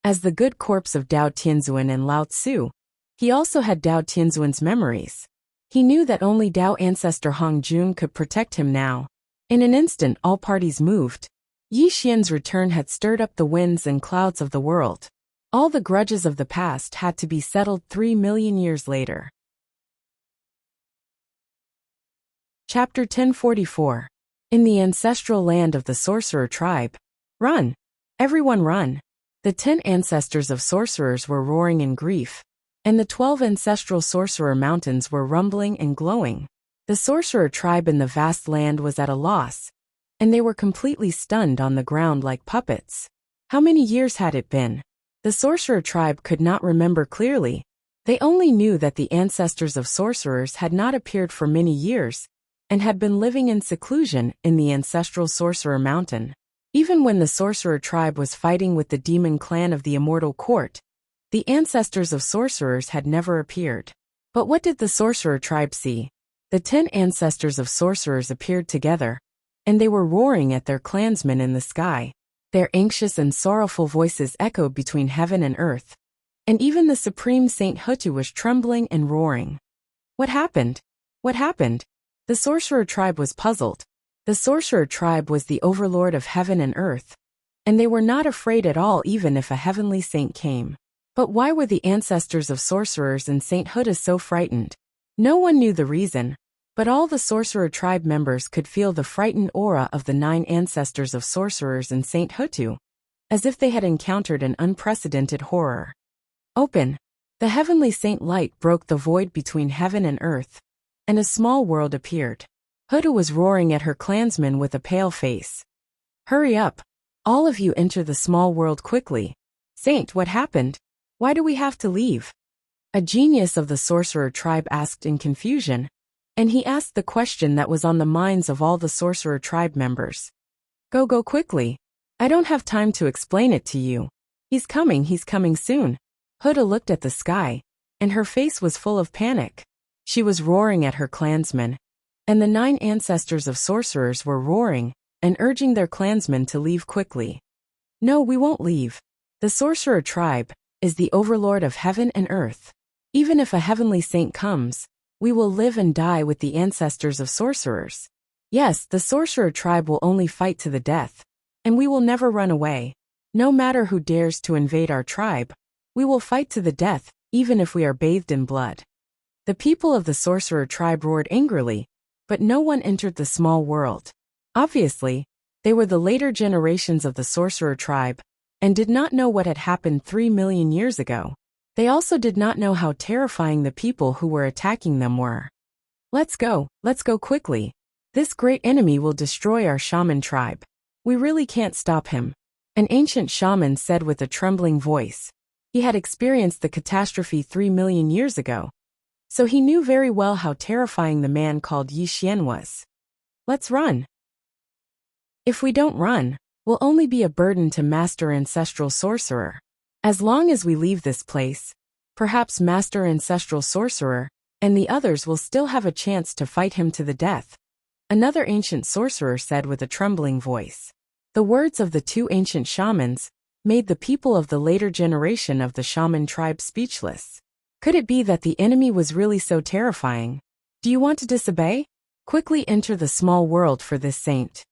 As the good corpse of Dao Tianzuan and Lao Tzu, he also had Dao Tianzuan's memories. He knew that only Dao ancestor Hong Jun could protect him now. In an instant all parties moved. Yi Xian's return had stirred up the winds and clouds of the world. All the grudges of the past had to be settled 3 million years later. Chapter 1044. In the ancestral land of the sorcerer tribe. Run! Everyone run! The 10 ancestors of sorcerers were roaring in grief, and the 12 ancestral sorcerer mountains were rumbling and glowing. The sorcerer tribe in the vast land was at a loss, and they were completely stunned on the ground like puppets. How many years had it been? The sorcerer tribe could not remember clearly. They only knew that the ancestors of sorcerers had not appeared for many years, and had been living in seclusion in the ancestral sorcerer mountain. Even when the sorcerer tribe was fighting with the demon clan of the Immortal Court, the ancestors of sorcerers had never appeared. But what did the sorcerer tribe see? The 10 ancestors of sorcerers appeared together, and they were roaring at their clansmen in the sky. Their anxious and sorrowful voices echoed between heaven and earth. And even the supreme Saint Hutu was trembling and roaring. What happened? What happened? The sorcerer tribe was puzzled. The sorcerer tribe was the overlord of heaven and earth, and they were not afraid at all even if a heavenly saint came. But why were the ancestors of sorcerers and Saint Hutu so frightened? No one knew the reason, but all the sorcerer tribe members could feel the frightened aura of the 9 ancestors of sorcerers and Saint Hutu, as if they had encountered an unprecedented horror. Open! The heavenly saint light broke the void between heaven and earth, and a small world appeared. Hutu was roaring at her clansmen with a pale face. Hurry up! All of you enter the small world quickly. Saint, what happened? Why do we have to leave? A genius of the sorcerer tribe asked in confusion, and he asked the question that was on the minds of all the sorcerer tribe members. Go quickly. I don't have time to explain it to you. He's coming soon. Hutu looked at the sky, and her face was full of panic. She was roaring at her clansmen, and the 9 ancestors of sorcerers were roaring and urging their clansmen to leave quickly. No, we won't leave. The sorcerer tribe is the overlord of heaven and earth. Even if a heavenly saint comes, we will live and die with the ancestors of sorcerers. Yes, the sorcerer tribe will only fight to the death, and we will never run away. No matter who dares to invade our tribe, we will fight to the death, even if we are bathed in blood. The people of the sorcerer tribe roared angrily, but no one entered the small world. Obviously, they were the later generations of the sorcerer tribe, and did not know what had happened 3 million years ago. They also did not know how terrifying the people who were attacking them were. Let's go quickly. This great enemy will destroy our shaman tribe. We really can't stop him. An ancient shaman said with a trembling voice. He had experienced the catastrophe 3 million years ago, so he knew very well how terrifying the man called Yi Xian was. Let's run. If we don't run, we'll only be a burden to Master Ancestral Sorcerer. As long as we leave this place, perhaps Master Ancestral Sorcerer and the others will still have a chance to fight him to the death. Another ancient sorcerer said with a trembling voice. The words of the 2 ancient shamans made the people of the later generation of the shaman tribe speechless. Could it be that the enemy was really so terrifying? Do you want to disobey? Quickly enter the small world for this saint.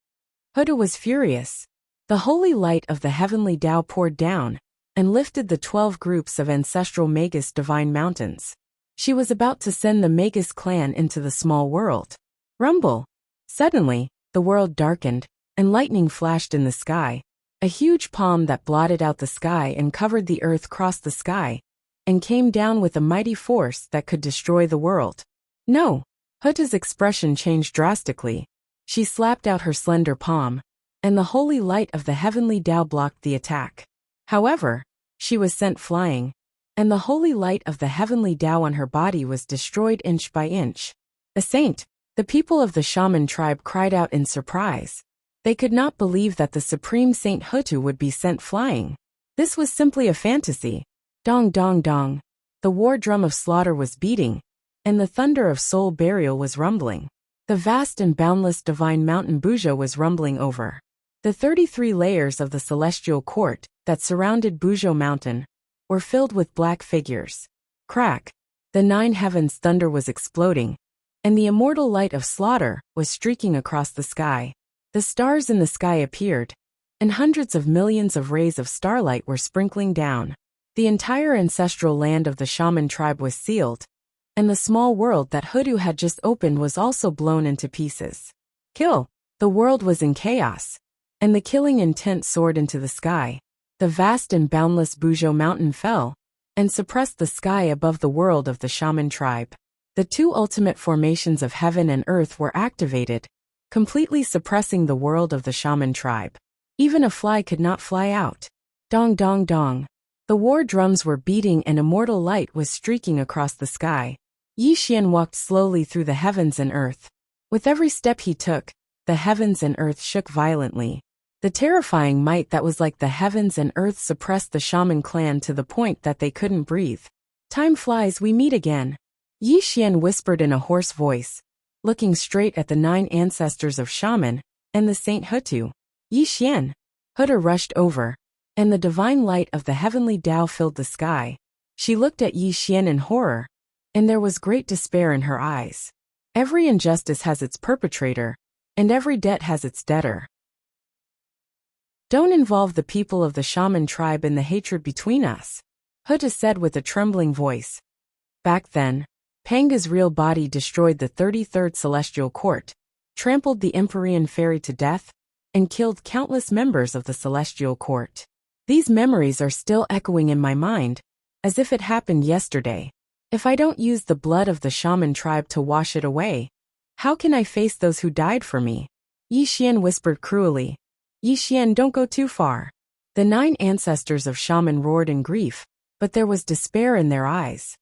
Huda was furious. The holy light of the heavenly Tao poured down and lifted the 12 groups of ancestral Magus divine mountains. She was about to send the Magus clan into the small world. Rumble! Suddenly, the world darkened, and lightning flashed in the sky. A huge palm that blotted out the sky and covered the earth crossed the sky, and came down with a mighty force that could destroy the world. No! Huta's expression changed drastically. She slapped out her slender palm, and the holy light of the heavenly Tao blocked the attack. However, she was sent flying, and the holy light of the heavenly Tao on her body was destroyed inch by inch. A saint! The people of the shaman tribe cried out in surprise. They could not believe that the supreme Saint Hutu would be sent flying. This was simply a fantasy. Dong dong dong. The war drum of slaughter was beating, and the thunder of soul burial was rumbling. The vast and boundless divine mountain Buja was rumbling over. The 33 layers of the celestial court that surrounded Bujo Mountain were filled with black figures. Crack! The 9 heavens thunder was exploding, and the immortal light of slaughter was streaking across the sky. The stars in the sky appeared, and hundreds of millions of rays of starlight were sprinkling down. The entire ancestral land of the shaman tribe was sealed, and the small world that Hudu had just opened was also blown into pieces. Kill! The world was in chaos, and the killing intent soared into the sky. The vast and boundless Bujo Mountain fell, and suppressed the sky above the world of the shaman tribe. The 2 ultimate formations of heaven and earth were activated, completely suppressing the world of the shaman tribe. Even a fly could not fly out. Dong dong dong. The war drums were beating and immortal light was streaking across the sky. Yi Xian walked slowly through the heavens and earth. With every step he took, the heavens and earth shook violently. The terrifying might that was like the heavens and earth suppressed the shaman clan to the point that they couldn't breathe. Time flies, we meet again. Yi Xian whispered in a hoarse voice, looking straight at the 9 ancestors of shaman and the Saint Hutu. Yi Xian. Huda rushed over, and the divine light of the heavenly Tao filled the sky. She looked at Yi Xian in horror, and there was great despair in her eyes. Every injustice has its perpetrator, and every debt has its debtor. Don't involve the people of the shaman tribe in the hatred between us, Huda said with a trembling voice. Back then, Panga's real body destroyed the 33rd Celestial Court, trampled the Empyrean Fairy to death, and killed countless members of the Celestial Court. These memories are still echoing in my mind, as if it happened yesterday. If I don't use the blood of the shaman tribe to wash it away, how can I face those who died for me? Yi Xian whispered cruelly. Yi Xian, don't go too far. The 9 ancestors of shaman roared in grief, but there was despair in their eyes.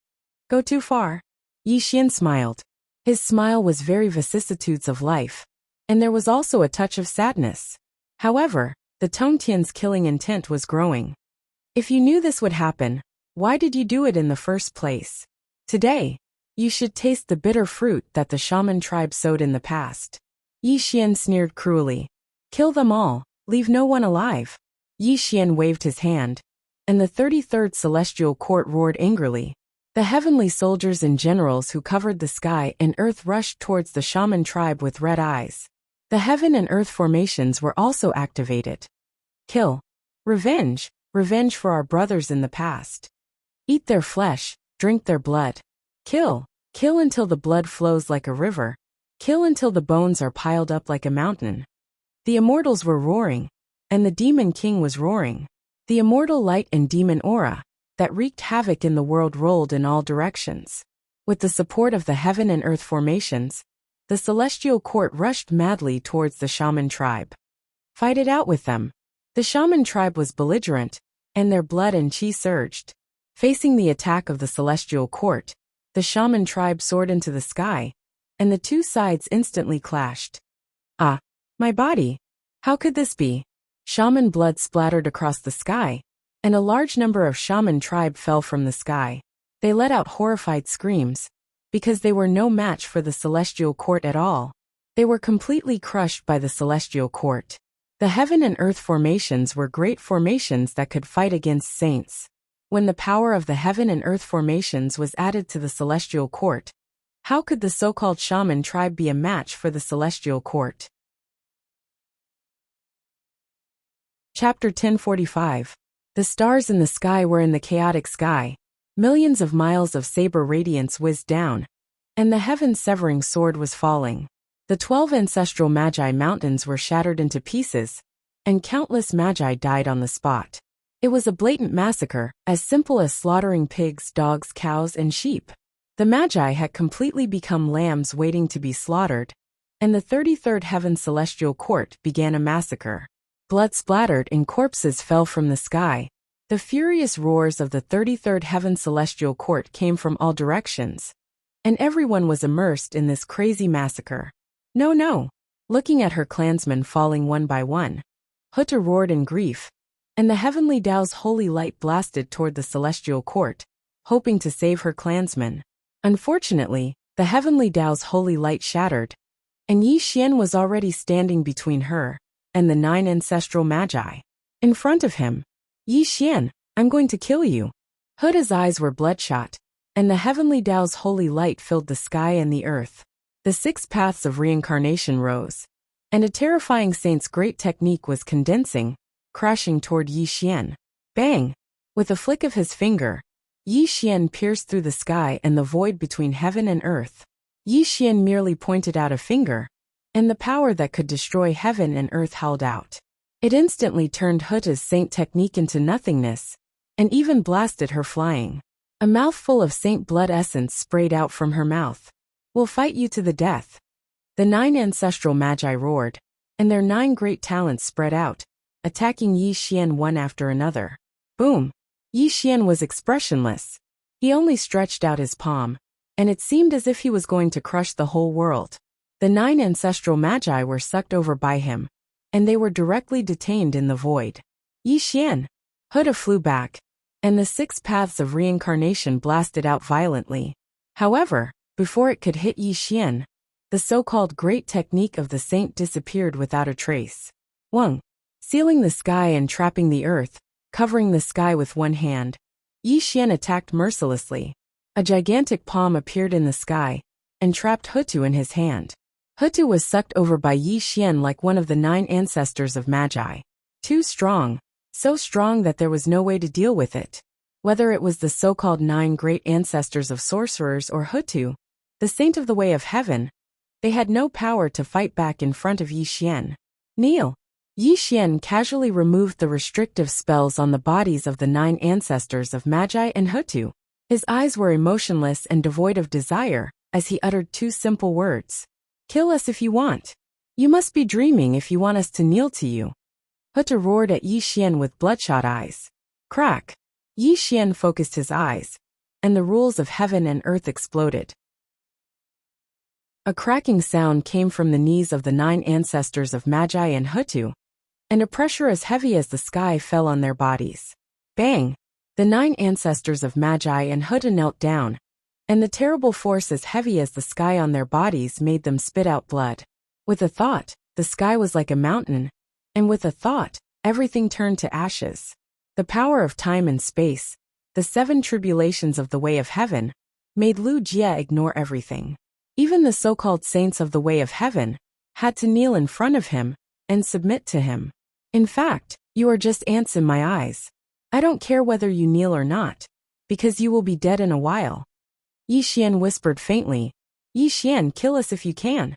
Go too far? Yi Xian smiled. His smile was very vicissitudes of life, and there was also a touch of sadness. However, the Tongtian's killing intent was growing. If you knew this would happen, why did you do it in the first place? Today, you should taste the bitter fruit that the shaman tribe sowed in the past. Yi Xian sneered cruelly. Kill them all, leave no one alive. Yi Xian waved his hand, and the 33rd Celestial Court roared angrily. The heavenly soldiers and generals who covered the sky and earth rushed towards the shaman tribe with red eyes. The heaven and earth formations were also activated. Kill. Revenge. Revenge for our brothers in the past. Eat their flesh, drink their blood. Kill. Kill until the blood flows like a river. Kill until the bones are piled up like a mountain. The immortals were roaring, and the demon king was roaring. The immortal light and demon aura that wreaked havoc in the world rolled in all directions. With the support of the heaven and earth formations, the celestial court rushed madly towards the shaman tribe. Fight it out with them. The shaman tribe was belligerent, and their blood and chi surged. Facing the attack of the celestial court, the shaman tribe soared into the sky, and the 2 sides instantly clashed. Ah, my body! How could this be? Shaman blood splattered across the sky, and a large number of shaman tribe fell from the sky. They let out horrified screams, because they were no match for the celestial court at all. They were completely crushed by the celestial court. The heaven and earth formations were great formations that could fight against saints. When the power of the heaven and earth formations was added to the celestial court, how could the so-called shaman tribe be a match for the celestial court? Chapter 1045. The stars in the sky were in the chaotic sky. Millions of miles of saber radiance whizzed down, and the heaven-severing sword was falling. The 12 ancestral Magi mountains were shattered into pieces, and countless Magi died on the spot. It was a blatant massacre, as simple as slaughtering pigs, dogs, cows, and sheep. The Magi had completely become lambs waiting to be slaughtered, and the 33rd heaven celestial court began a massacre. Blood splattered and corpses fell from the sky. The furious roars of the 33rd heaven celestial court came from all directions, and everyone was immersed in this crazy massacre. No, no! Looking at her clansmen falling one by one, Hutta roared in grief, and the heavenly Tao's holy light blasted toward the celestial court, hoping to save her clansmen. Unfortunately, the heavenly Tao's holy light shattered, and Yi Xian was already standing between her and the 9 ancestral Magi. In front of him, Yi Xian, I'm going to kill you. Hutta's eyes were bloodshot, and the heavenly Tao's holy light filled the sky and the earth. The 6 paths of reincarnation rose, and a terrifying saint's great technique was condensing, crashing toward Yi Xian. Bang! With a flick of his finger, Yi Xian pierced through the sky and the void between heaven and earth. Yi Xian merely pointed out a finger, and the power that could destroy heaven and earth howled out. It instantly turned Hutta's saint technique into nothingness, and even blasted her flying. A mouthful of saint blood essence sprayed out from her mouth. We'll fight you to the death. The 9 ancestral Magi roared, and their 9 great talents spread out, attacking Yi Xian one after another. Boom! Yi Xian was expressionless. He only stretched out his palm, and it seemed as if he was going to crush the whole world. The 9 ancestral Magi were sucked over by him, and they were directly detained in the void. Yi Xian! Hutta flew back, and the 6 paths of reincarnation blasted out violently. However, before it could hit Yi Xian, the so-called great technique of the saint disappeared without a trace. Wang! Sealing the sky and trapping the earth, covering the sky with one hand, Yi Xian attacked mercilessly. A gigantic palm appeared in the sky, and trapped Hutta in his hand. Hutta was sucked over by Yi Xian like one of the 9 ancestors of Magi. Too strong, so strong that there was no way to deal with it. Whether it was the so-called 9 great ancestors of sorcerers or Hutta, the saint of the way of heaven, they had no power to fight back in front of Yi Xian. Kneel! Yi Xian casually removed the restrictive spells on the bodies of the 9 ancestors of Magi and Hutta. His eyes were emotionless and devoid of desire, as he uttered 2 simple words. Kill us if you want. You must be dreaming if you want us to kneel to you. Hutta roared at Yi Xian with bloodshot eyes. Crack! Yi Xian focused his eyes, and the rules of heaven and earth exploded. A cracking sound came from the knees of the 9 ancestors of Magi and Hutta, and a pressure as heavy as the sky fell on their bodies. Bang! The 9 ancestors of Magi and Hutta knelt down, and the terrible force as heavy as the sky on their bodies made them spit out blood. With a thought, the sky was like a mountain, and with a thought, everything turned to ashes. The power of time and space, the 7 tribulations of the way of heaven, made Lu Jie ignore everything. Even the so-called saints of the way of heaven had to kneel in front of him and submit to him. In fact, you are just ants in my eyes. I don't care whether you kneel or not, because you will be dead in a while. Yi Xian whispered faintly, Yi Xian, kill us if you can.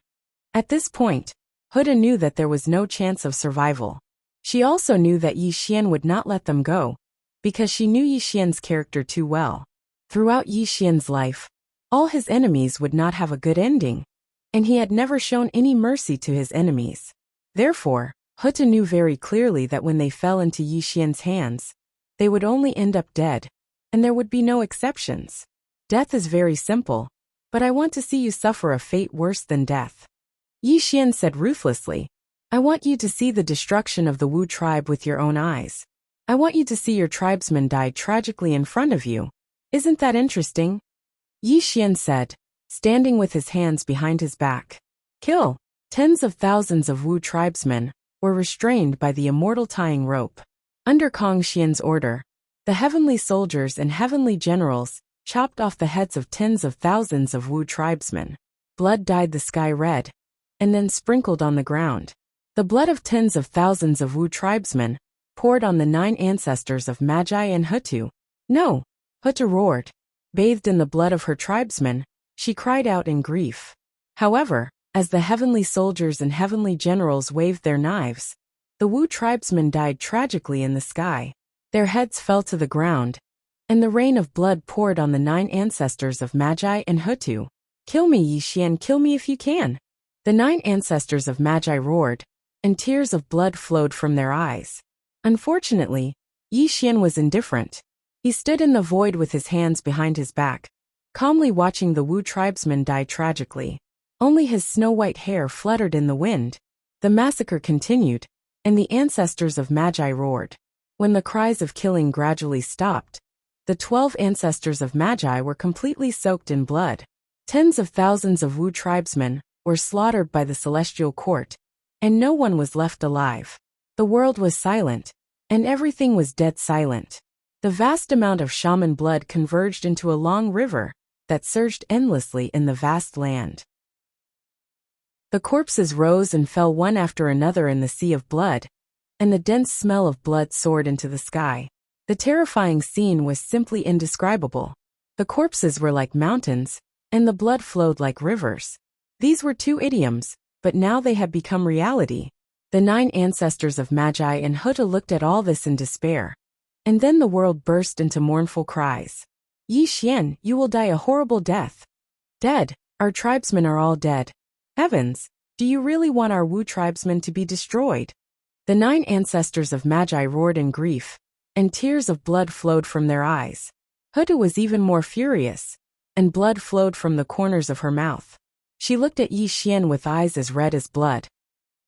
At this point, Hutta knew that there was no chance of survival. She also knew that Yi Xian would not let them go, because she knew Yi Xian's character too well. Throughout Yi Xian's life, all his enemies would not have a good ending, and he had never shown any mercy to his enemies. Therefore, Hutta knew very clearly that when they fell into Yi Xian's hands, they would only end up dead, and there would be no exceptions. Death is very simple, but I want to see you suffer a fate worse than death. Yi Xian said ruthlessly, I want you to see the destruction of the Wu tribe with your own eyes. I want you to see your tribesmen die tragically in front of you. Isn't that interesting? Yi Xian said, standing with his hands behind his back. Kill! Tens of thousands of Wu tribesmen were restrained by the immortal tying rope. Under Kong Xian's order, The heavenly soldiers and heavenly generals chopped off the heads of tens of thousands of Wu tribesmen. Blood dyed the sky red, and then sprinkled on the ground. The blood of tens of thousands of Wu tribesmen poured on the 9 ancestors of Magi and Hutu. No! Hutu roared. Bathed in the blood of her tribesmen, she cried out in grief. However, as the heavenly soldiers and heavenly generals waved their knives, the Wu tribesmen died tragically in the sky. Their heads fell to the ground, and the rain of blood poured on the 9 ancestors of Magi and Hutu. Kill me, Yi Xian, kill me if you can. The 9 ancestors of Magi roared, and tears of blood flowed from their eyes. Unfortunately, Yi Xian was indifferent. He stood in the void with his hands behind his back, calmly watching the Wu tribesmen die tragically. Only his snow-white hair fluttered in the wind. The massacre continued, and the ancestors of Magi roared. When the cries of killing gradually stopped, the 12 ancestors of Magi were completely soaked in blood. Tens of thousands of Wu tribesmen were slaughtered by the celestial court, and no one was left alive. The world was silent, and everything was dead silent. The vast amount of shaman blood converged into a long river that surged endlessly in the vast land. The corpses rose and fell one after another in the sea of blood, and the dense smell of blood soared into the sky. The terrifying scene was simply indescribable. The corpses were like mountains, and the blood flowed like rivers. These were 2 idioms, but now they had become reality. The 9 ancestors of Magi and Hutu looked at all this in despair. And then the world burst into mournful cries. Yi Xian, you will die a horrible death. Dead, our tribesmen are all dead. Heavens, do you really want our Wu tribesmen to be destroyed? The 9 ancestors of Magi roared in grief, and tears of blood flowed from their eyes. Hutu was even more furious, and blood flowed from the corners of her mouth. She looked at Yi Xian with eyes as red as blood.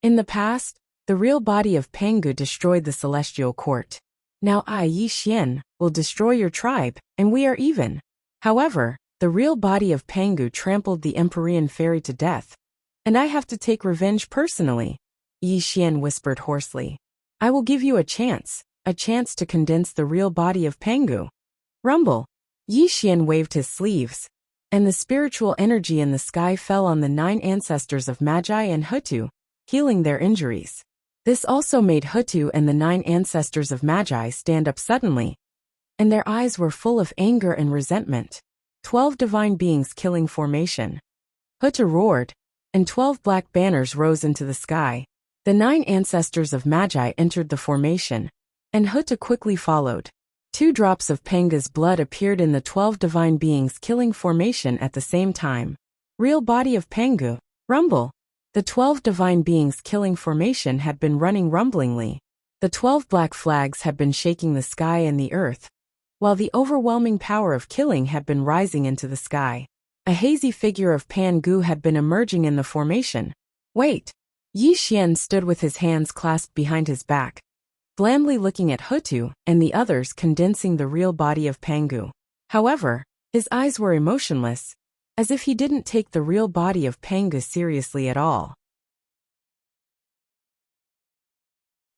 In the past, the real body of Pengu destroyed the celestial court. Now I, Yi Xian, will destroy your tribe, and we are even. However, the real body of Pengu trampled the Empyrean fairy to death, and I have to take revenge personally, Yi Xian whispered hoarsely. I will give you a chance to condense the real body of Pengu. Rumble. Yi Xian waved his sleeves, and the spiritual energy in the sky fell on the 9 ancestors of Magi and Hutu, healing their injuries. This also made Hutu and the 9 ancestors of Magi stand up suddenly, and their eyes were full of anger and resentment. 12 divine beings killing formation. Hutu roared, and 12 black banners rose into the sky. The 9 ancestors of Magi entered the formation, and Hutu quickly followed. 2 drops of Pengu's blood appeared in the 12 divine beings killing formation at the same time. Real body of Pengu. Rumble. The 12 divine beings killing formation had been running rumblingly. The 12 black flags had been shaking the sky and the earth, while the overwhelming power of killing had been rising into the sky. A hazy figure of Pangu had been emerging in the formation. Wait! Yi Xian stood with his hands clasped behind his back, blandly looking at Hutu and the others condensing the real body of Pangu. However, his eyes were emotionless, as if he didn't take the real body of Pangu seriously at all.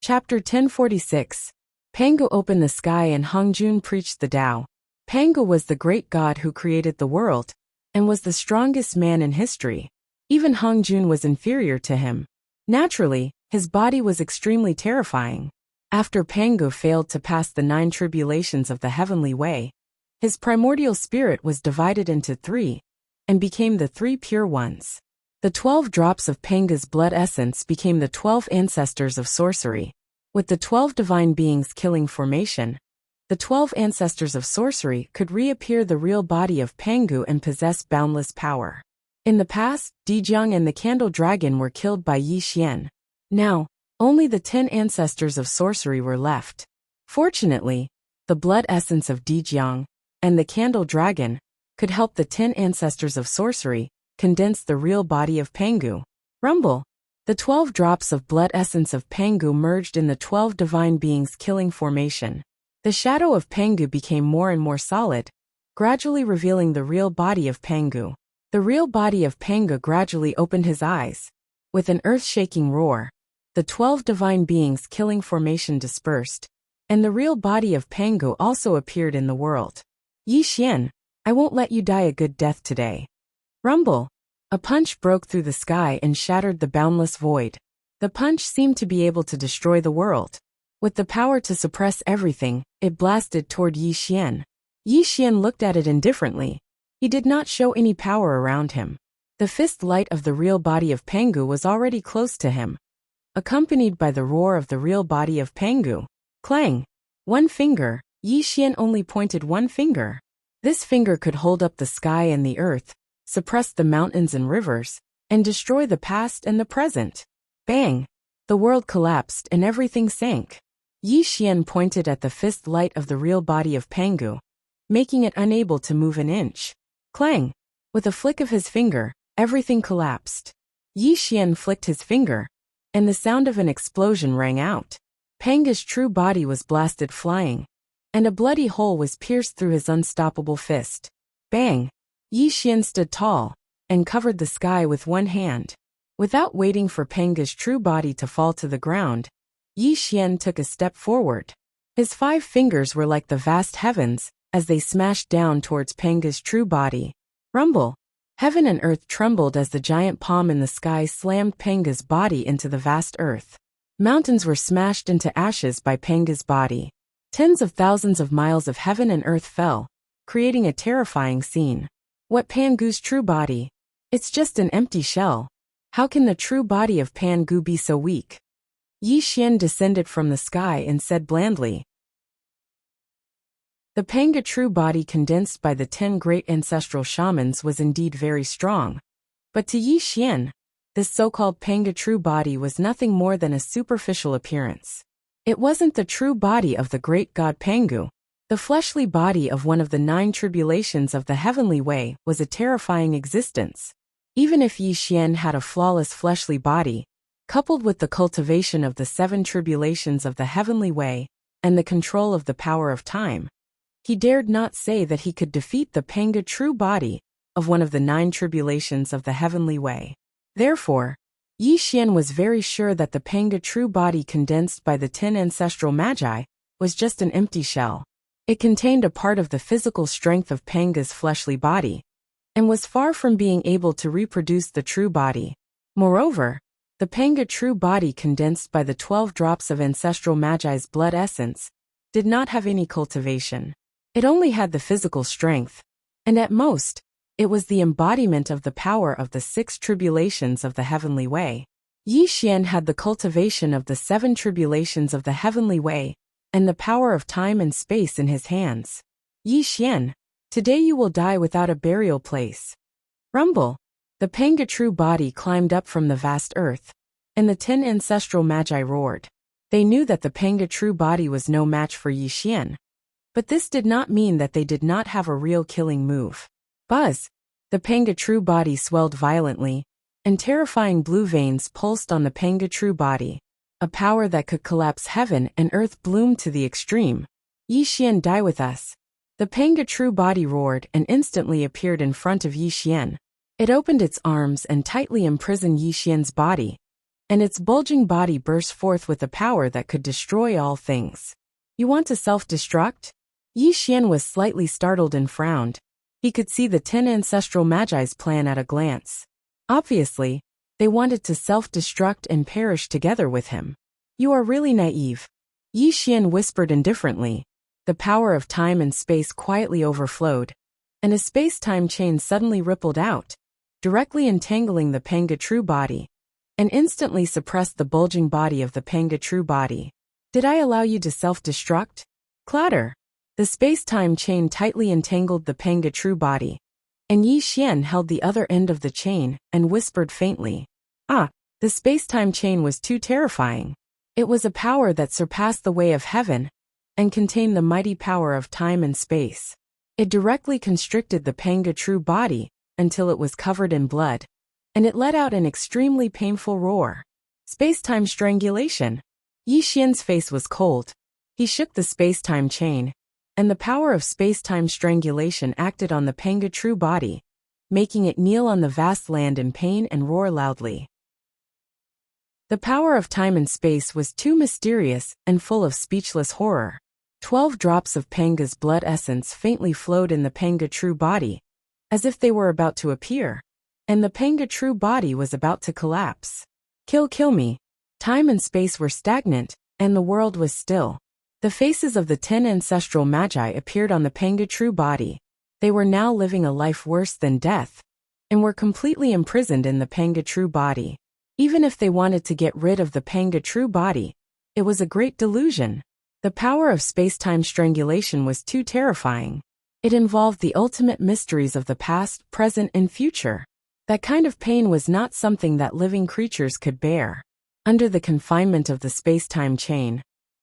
Chapter 1046. Pangu opened the sky and Hongjun preached the Tao. Pangu was the great god who created the world, and was the strongest man in history. Even Hongjun was inferior to him. Naturally, his body was extremely terrifying. After Pangu failed to pass the 9 tribulations of the heavenly way, his primordial spirit was divided into 3, and became the 3 pure ones. The 12 drops of Pangu's blood essence became the 12 ancestors of sorcery. With the 12 divine beings killing formation, the 12 ancestors of sorcery could reappear the real body of Pangu and possess boundless power. In the past, Dijiang and the Candle Dragon were killed by Yi Xian. Now, only the 10 ancestors of sorcery were left. Fortunately, the blood essence of Dijiang and the Candle Dragon could help the 10 ancestors of sorcery condense the real body of Pangu. Rumble. The 12 drops of blood essence of Pangu merged in the 12 divine beings killing formation. The shadow of Pangu became more and more solid, gradually revealing the real body of Pangu. The real body of Pangu gradually opened his eyes. With an earth-shaking roar, the 12 divine beings killing formation dispersed, and the real body of Pangu also appeared in the world. Yi Xian, I won't let you die a good death today. Rumble. A punch broke through the sky and shattered the boundless void. The punch seemed to be able to destroy the world. With the power to suppress everything, it blasted toward Yi Xian. Yi Xian looked at it indifferently. He did not show any power around him. The fist light of the real body of Pangu was already close to him, accompanied by the roar of the real body of Pangu. Clang! One finger. Yi Xian only pointed one finger. This finger could hold up the sky and the earth, suppress the mountains and rivers, and destroy the past and the present. Bang! The world collapsed and everything sank. Yi Xian pointed at the fist light of the real body of Pangu, making it unable to move an inch. Clang! With a flick of his finger, everything collapsed. Yi Xian flicked his finger, and the sound of an explosion rang out. Pangu's true body was blasted flying, and a bloody hole was pierced through his unstoppable fist. Bang! Yi Xian stood tall, and covered the sky with one hand. Without waiting for Pangu's true body to fall to the ground, Yi Xian took a step forward. His 5 fingers were like the vast heavens, as they smashed down towards Pangu's true body. Rumble! Heaven and earth trembled as the giant palm in the sky slammed Pangu's body into the vast earth. Mountains were smashed into ashes by Pangu's body. Tens of thousands of miles of heaven and earth fell, creating a terrifying scene. What Pangu's true body? It's just an empty shell. How can the true body of Pangu be so weak? Yi Xian descended from the sky and said blandly. The Pangu true body condensed by the 10 great ancestral shamans was indeed very strong. But to Yi Xian, this so-called Pangu true body was nothing more than a superficial appearance. It wasn't the true body of the great god Pangu. The fleshly body of one of the 9 tribulations of the heavenly way was a terrifying existence. Even if Yi Xian had a flawless fleshly body, coupled with the cultivation of the 7 tribulations of the heavenly way, and the control of the power of time, he dared not say that he could defeat the Pangu true body of one of the 9 tribulations of the heavenly way. Therefore, Yi Xian was very sure that the Pangu true body condensed by the 10 ancestral magi was just an empty shell. It contained a part of the physical strength of Pangu's fleshly body, and was far from being able to reproduce the true body. Moreover, the Pangu true body condensed by the 12 drops of ancestral magi's blood essence did not have any cultivation. It only had the physical strength, and at most, it was the embodiment of the power of the 6 tribulations of the heavenly way. Yi Xian had the cultivation of the 7 tribulations of the heavenly way, and the power of time and space in his hands. Yi Xian, today you will die without a burial place. Rumble! The Pangu true body climbed up from the vast earth, and the 10 ancestral magi roared. They knew that the Pangu true body was no match for Yi Xian. But this did not mean that they did not have a real killing move. Buzz! The Pangu true body swelled violently, and terrifying blue veins pulsed on the Pangu true body. A power that could collapse heaven and earth bloomed to the extreme. Yi Xian, die with us. The Pangu true body roared and instantly appeared in front of Yi Xian. It opened its arms and tightly imprisoned Yi Xian's body, and its bulging body burst forth with a power that could destroy all things. You want to self-destruct? Yi Xian was slightly startled and frowned. He could see the 10 ancestral magi's plan at a glance. Obviously, they wanted to self-destruct and perish together with him. You are really naive. Yi Xian whispered indifferently. The power of time and space quietly overflowed, and a space-time chain suddenly rippled out, directly entangling the Pangu true body, and instantly suppressed the bulging body of the Pangu true body. Did I allow you to self-destruct? Clatter! The space-time chain tightly entangled the Pangu true body, and Yi Xian held the other end of the chain and whispered faintly. Ah, the space-time chain was too terrifying. It was a power that surpassed the way of heaven, and contained the mighty power of time and space. It directly constricted the Pangu true body until it was covered in blood, and it let out an extremely painful roar. Space-time strangulation. Yi Xian's face was cold. He shook the space-time chain, and the power of space-time strangulation acted on the Pangu true body, making it kneel on the vast land in pain and roar loudly. The power of time and space was too mysterious and full of speechless horror. 12 drops of Panga's blood essence faintly flowed in the Panga true body, as if they were about to appear, and the Panga true body was about to collapse. Kill me. Time and space were stagnant, and the world was still. The faces of the 10 ancestral magi appeared on the Panga true body. They were now living a life worse than death, and were completely imprisoned in the Panga true body. Even if they wanted to get rid of the Panga true body, it was a great delusion. The power of space-time strangulation was too terrifying. It involved the ultimate mysteries of the past, present, and future. That kind of pain was not something that living creatures could bear. Under the confinement of the space-time chain,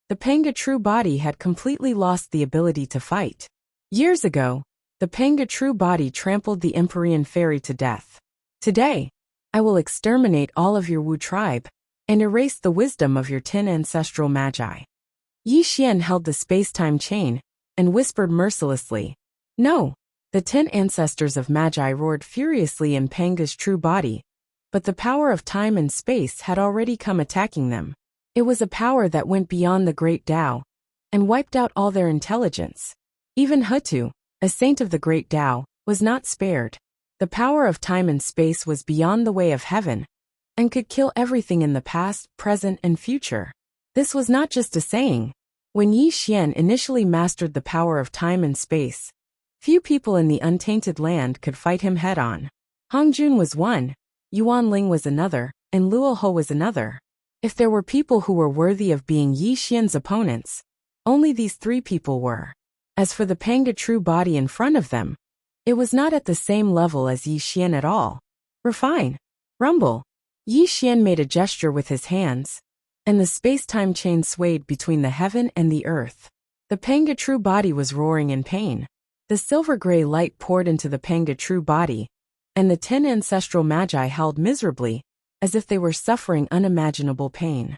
the Panga true body had completely lost the ability to fight. Years ago, the Panga true body trampled the Empyrean fairy to death. Today, I will exterminate all of your Wu tribe and erase the wisdom of your 10 ancestral magi. Yi Xian held the space-time chain and whispered mercilessly, "No!" The 10 ancestors of magi roared furiously in Panga's true body, but the power of time and space had already come attacking them. It was a power that went beyond the Great Tao and wiped out all their intelligence. Even Hutu, a saint of the Great Tao, was not spared. The power of time and space was beyond the way of heaven and could kill everything in the past, present, and future. This was not just a saying. When Yi Xian initially mastered the power of time and space, few people in the untainted land could fight him head-on. Hongjun was one, Yuan Ling was another, and Luo Ho was another. If there were people who were worthy of being Yi Xian's opponents, only these 3 people were. As for the Panga true body in front of them, it was not at the same level as Yi Xian at all. Refine. Rumble. Yi Xian made a gesture with his hands, and the space-time chain swayed between the heaven and the earth. The Panga true body was roaring in pain. The silver-gray light poured into the Panga true body, and the 10 ancestral magi howled miserably, as if they were suffering unimaginable pain.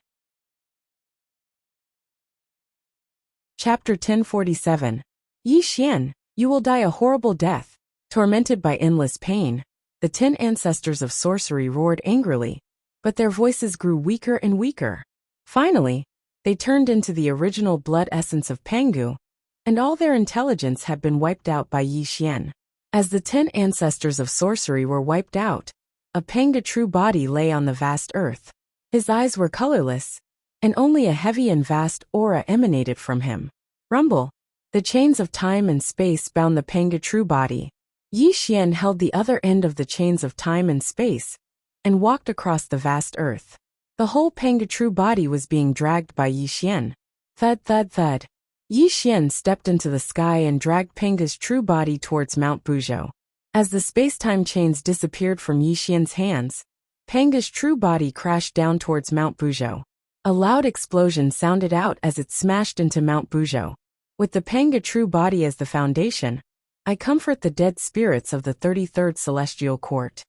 Chapter 1047. Yi Xian, you will die a horrible death. Tormented by endless pain, the 10 ancestors of sorcery roared angrily, but their voices grew weaker and weaker. Finally, they turned into the original blood essence of Pangu, and all their intelligence had been wiped out by Yi Xian. As the 10 ancestors of sorcery were wiped out, a Panga true body lay on the vast earth. His eyes were colorless, and only a heavy and vast aura emanated from him. Rumble. The chains of time and space bound the Panga true body. Yi Xian held the other end of the chains of time and space, and walked across the vast earth. The whole Panga true body was being dragged by Yi Xian. Thud thud thud. Yi Xian stepped into the sky and dragged Panga's true body towards Mount Buzhou. As the space-time chains disappeared from Yi Xian's hands, Panga's true body crashed down towards Mount Buzhou. A loud explosion sounded out as it smashed into Mount Buzhou. With the Panga true body as the foundation, I comfort the dead spirits of the 33rd Celestial Court.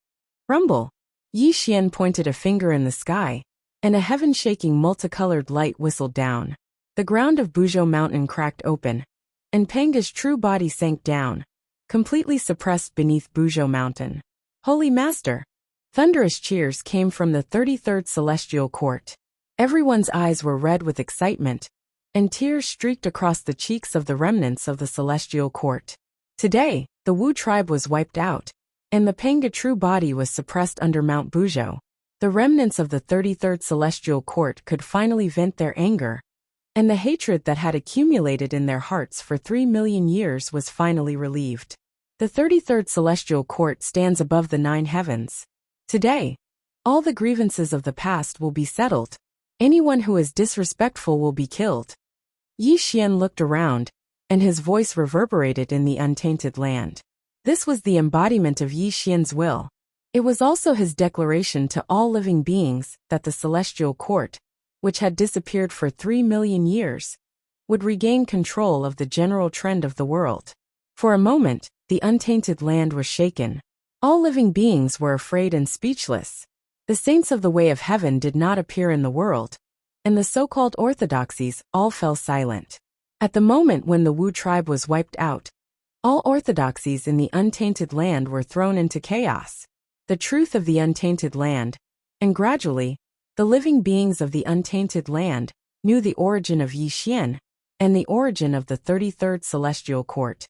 Rumble. Yi Xian pointed a finger in the sky, and a heaven-shaking multicolored light whistled down. The ground of Buzhou Mountain cracked open, and Panga's true body sank down, completely suppressed beneath Buzhou Mountain. Holy Master! Thunderous cheers came from the 33rd Celestial Court. Everyone's eyes were red with excitement, and tears streaked across the cheeks of the remnants of the Celestial Court. Today, the Wu tribe was wiped out, and the Panga true body was suppressed under Mount Buzhou. The remnants of the 33rd Celestial Court could finally vent their anger, and the hatred that had accumulated in their hearts for 3 million years was finally relieved. The 33rd Celestial Court stands above the 9 heavens. Today, all the grievances of the past will be settled. Anyone who is disrespectful will be killed. Yi Xian looked around, and his voice reverberated in the untainted land. This was the embodiment of Yi Xian's will. It was also his declaration to all living beings that the Celestial Court, which had disappeared for 3 million years, would regain control of the general trend of the world. For a moment, the untainted land was shaken. All living beings were afraid and speechless. The saints of the way of heaven did not appear in the world, and the so-called orthodoxies all fell silent. At the moment when the Wu tribe was wiped out, all orthodoxies in the untainted land were thrown into chaos. The truth of the untainted land, and gradually, The living beings of the untainted land knew the origin of Yi Xian and the origin of the 33rd Celestial Court.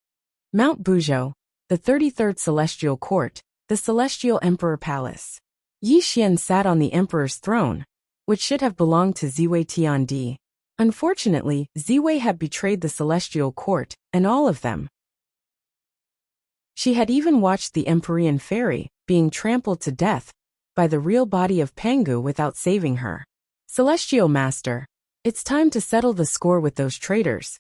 Mount Buzhou, the 33rd Celestial Court, the Celestial Emperor Palace. Yi Xian sat on the emperor's throne, which should have belonged to Ziwei Tiandi. Unfortunately, Ziwei had betrayed the Celestial Court and all of them. She had even watched the Empyrean fairy being trampled to death by the real body of Pangu without saving her. Celestial Master, it's time to settle the score with those traitors,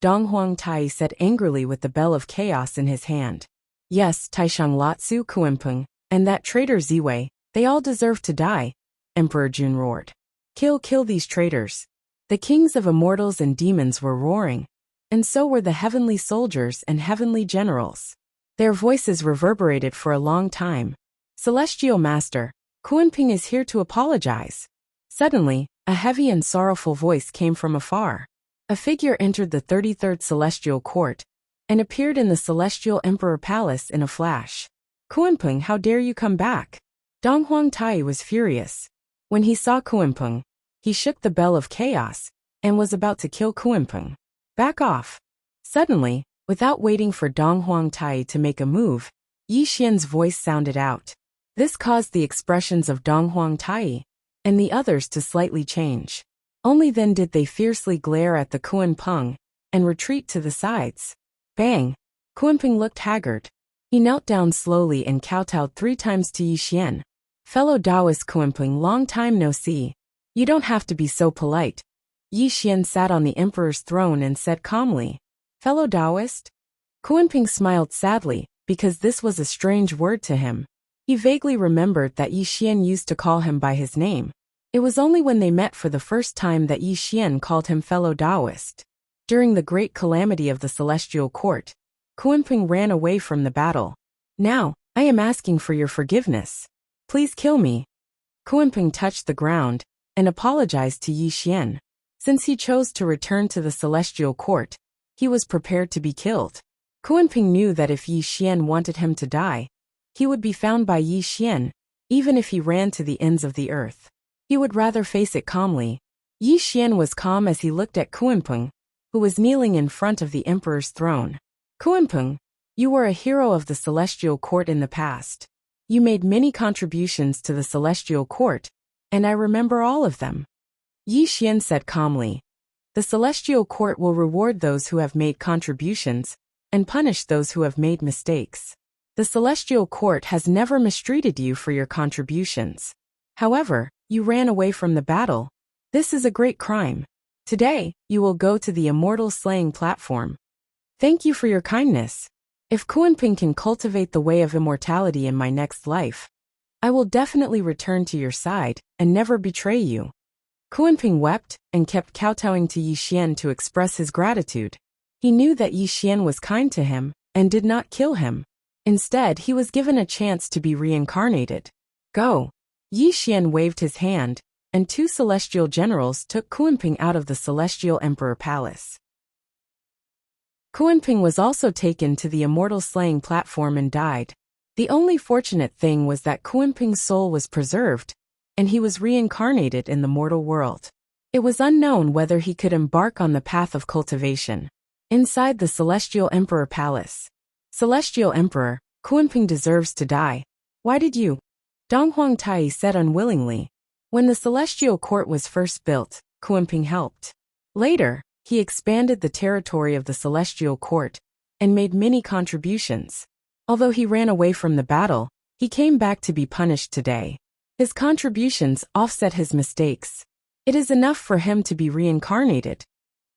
Dong Huangtai said angrily with the bell of chaos in his hand. Yes, Taishang Latsu Kuimpeng, and that traitor Ziwei, they all deserve to die, Emperor Jun roared. Kill these traitors. The kings of immortals and demons were roaring, and so were the heavenly soldiers and heavenly generals. Their voices reverberated for a long time. Celestial Master, Kuimpeng is here to apologize. Suddenly, a heavy and sorrowful voice came from afar. A figure entered the 33rd Celestial Court and appeared in the Celestial Emperor Palace in a flash. Kuimpeng, how dare you come back? Dong Huangtai was furious. When he saw Kuimpeng, he shook the bell of chaos and was about to kill Kuimpeng. Back off. Suddenly, without waiting for Dong Huangtai to make a move, Yi Xian's voice sounded out. This caused the expressions of Dong Huangtai and the others to slightly change. Only then did they fiercely glare at the Kuimpeng and retreat to the sides. Bang! Kuimpeng looked haggard. He knelt down slowly and kowtowed 3 times to Yi Xian. Fellow Taoist Kuimpeng, long time no see. You don't have to be so polite. Yi Xian sat on the emperor's throne and said calmly. Fellow Taoist? Kuimpeng smiled sadly, because this was a strange word to him. He vaguely remembered that Yi Xian used to call him by his name. It was only when they met for the first time that Yi Xian called him fellow Taoist. During the great calamity of the Celestial Court, Kuimpeng ran away from the battle. Now, I am asking for your forgiveness. Please kill me. Kuimpeng touched the ground and apologized to Yi Xian. Since he chose to return to the Celestial Court, he was prepared to be killed. Kuimpeng knew that if Yi Xian wanted him to die, he would be found by Yi Xian, even if he ran to the ends of the earth. He would rather face it calmly. Yi Xian was calm as he looked at Kuimpeng, who was kneeling in front of the emperor's throne. Kuimpeng, you were a hero of the Celestial Court in the past. You made many contributions to the Celestial Court, and I remember all of them. Yi Xian said calmly. The Celestial Court will reward those who have made contributions and punish those who have made mistakes. The Celestial Court has never mistreated you for your contributions. However, you ran away from the battle. This is a great crime. Today, you will go to the Immortal slaying platform. Thank you for your kindness. If Kuimpeng can cultivate the way of immortality in my next life, I will definitely return to your side and never betray you. Kuimpeng wept and kept kowtowing to Yi Xian to express his gratitude. He knew that Yi Xian was kind to him and did not kill him. Instead, he was given a chance to be reincarnated. Go. Yi Xian waved his hand, and 2 celestial generals took Kuimpeng out of the Celestial Emperor Palace. Kuimpeng was also taken to the Immortal slaying platform and died. The only fortunate thing was that Kuimpeng's soul was preserved, and he was reincarnated in the mortal world. It was unknown whether he could embark on the path of cultivation. Inside the Celestial Emperor Palace. Celestial Emperor, Kuimpeng deserves to die. Why did you? Dong Huangtai said unwillingly. When the Celestial Court was first built, Kuimpeng helped. Later, he expanded the territory of the Celestial Court and made many contributions. Although he ran away from the battle, he came back to be punished today. His contributions offset his mistakes. It is enough for him to be reincarnated.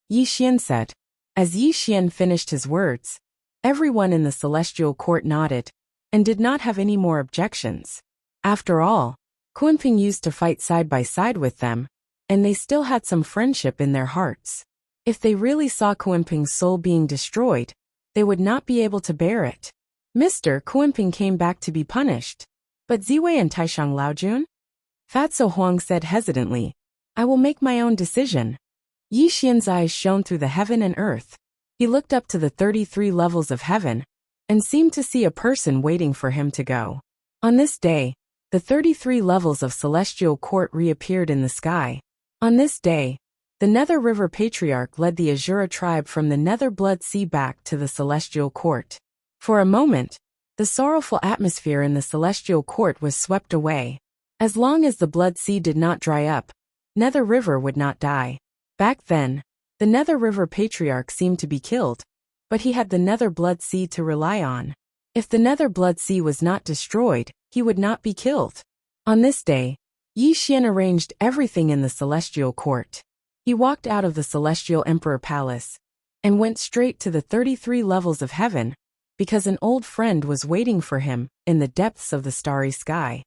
Yi Xian said. As Yi Xian finished his words, everyone in the Celestial Court nodded and did not have any more objections. After all, Kuimpeng used to fight side by side with them, and they still had some friendship in their hearts. If they really saw Kuimpeng's soul being destroyed, they would not be able to bear it. Mr. Kuimpeng came back to be punished. But Ziwei and Taishang Laojun? Fatso Huang said hesitantly. I will make my own decision. Yi Xian's eyes shone through the heaven and earth. He looked up to the 33 levels of heaven and seemed to see a person waiting for him to go. On this day, the 33 levels of celestial court reappeared in the sky. On this day, the Nether River Patriarch led the Azura tribe from the Nether Blood Sea back to the celestial court. For a moment, the sorrowful atmosphere in the celestial court was swept away. As long as the Blood Sea did not dry up, Nether River would not die. Back then, the Nether River Patriarch seemed to be killed, but he had the Nether Blood Sea to rely on. If the Nether Blood Sea was not destroyed, he would not be killed. On this day, Yi Xian arranged everything in the celestial court. He walked out of the Celestial Emperor Palace and went straight to the 33 levels of heaven because an old friend was waiting for him in the depths of the starry sky.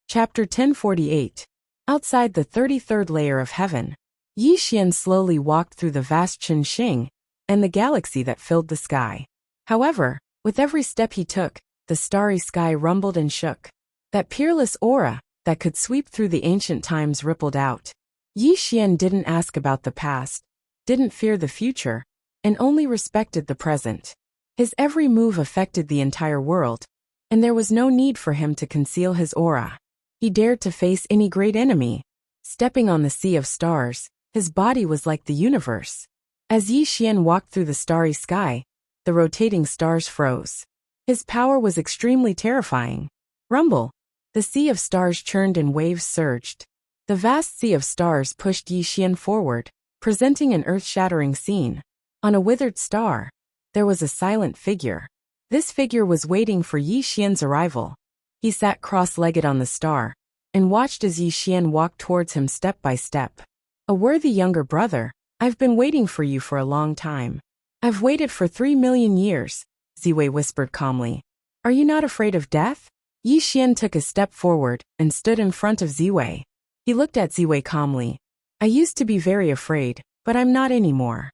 Chapter 1048. Outside the 33rd layer of heaven, Yi Xian slowly walked through the vast Qinxing and the galaxy that filled the sky. However, with every step he took, the starry sky rumbled and shook. That peerless aura that could sweep through the ancient times rippled out. Yi Xian didn't ask about the past, didn't fear the future, and only respected the present. His every move affected the entire world, and there was no need for him to conceal his aura. He dared to face any great enemy. Stepping on the sea of stars, his body was like the universe. As Yi Xian walked through the starry sky, the rotating stars froze. His power was extremely terrifying. Rumble. The sea of stars churned and waves surged. The vast sea of stars pushed Yi Xian forward, presenting an earth-shattering scene. On a withered star, there was a silent figure. This figure was waiting for Yi Xian's arrival. He sat cross-legged on the star and watched as Yi Xian walked towards him step by step. A worthy younger brother, I've been waiting for you for a long time. I've waited for 3 million years, Ziwei whispered calmly. Are you not afraid of death? Yi Xian took a step forward and stood in front of Ziwei. He looked at Ziwei calmly. I used to be very afraid, but I'm not anymore.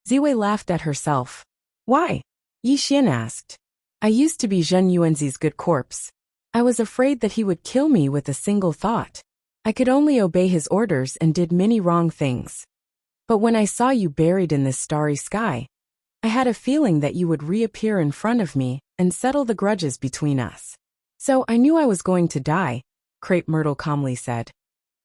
Ziwei laughed at herself. Why? Yi Xian asked. I used to be Zhen Yuanzi's good corpse. I was afraid that he would kill me with a single thought. I could only obey his orders and did many wrong things. But when I saw you buried in this starry sky, I had a feeling that you would reappear in front of me and settle the grudges between us. So I knew I was going to die, Crepe Myrtle calmly said.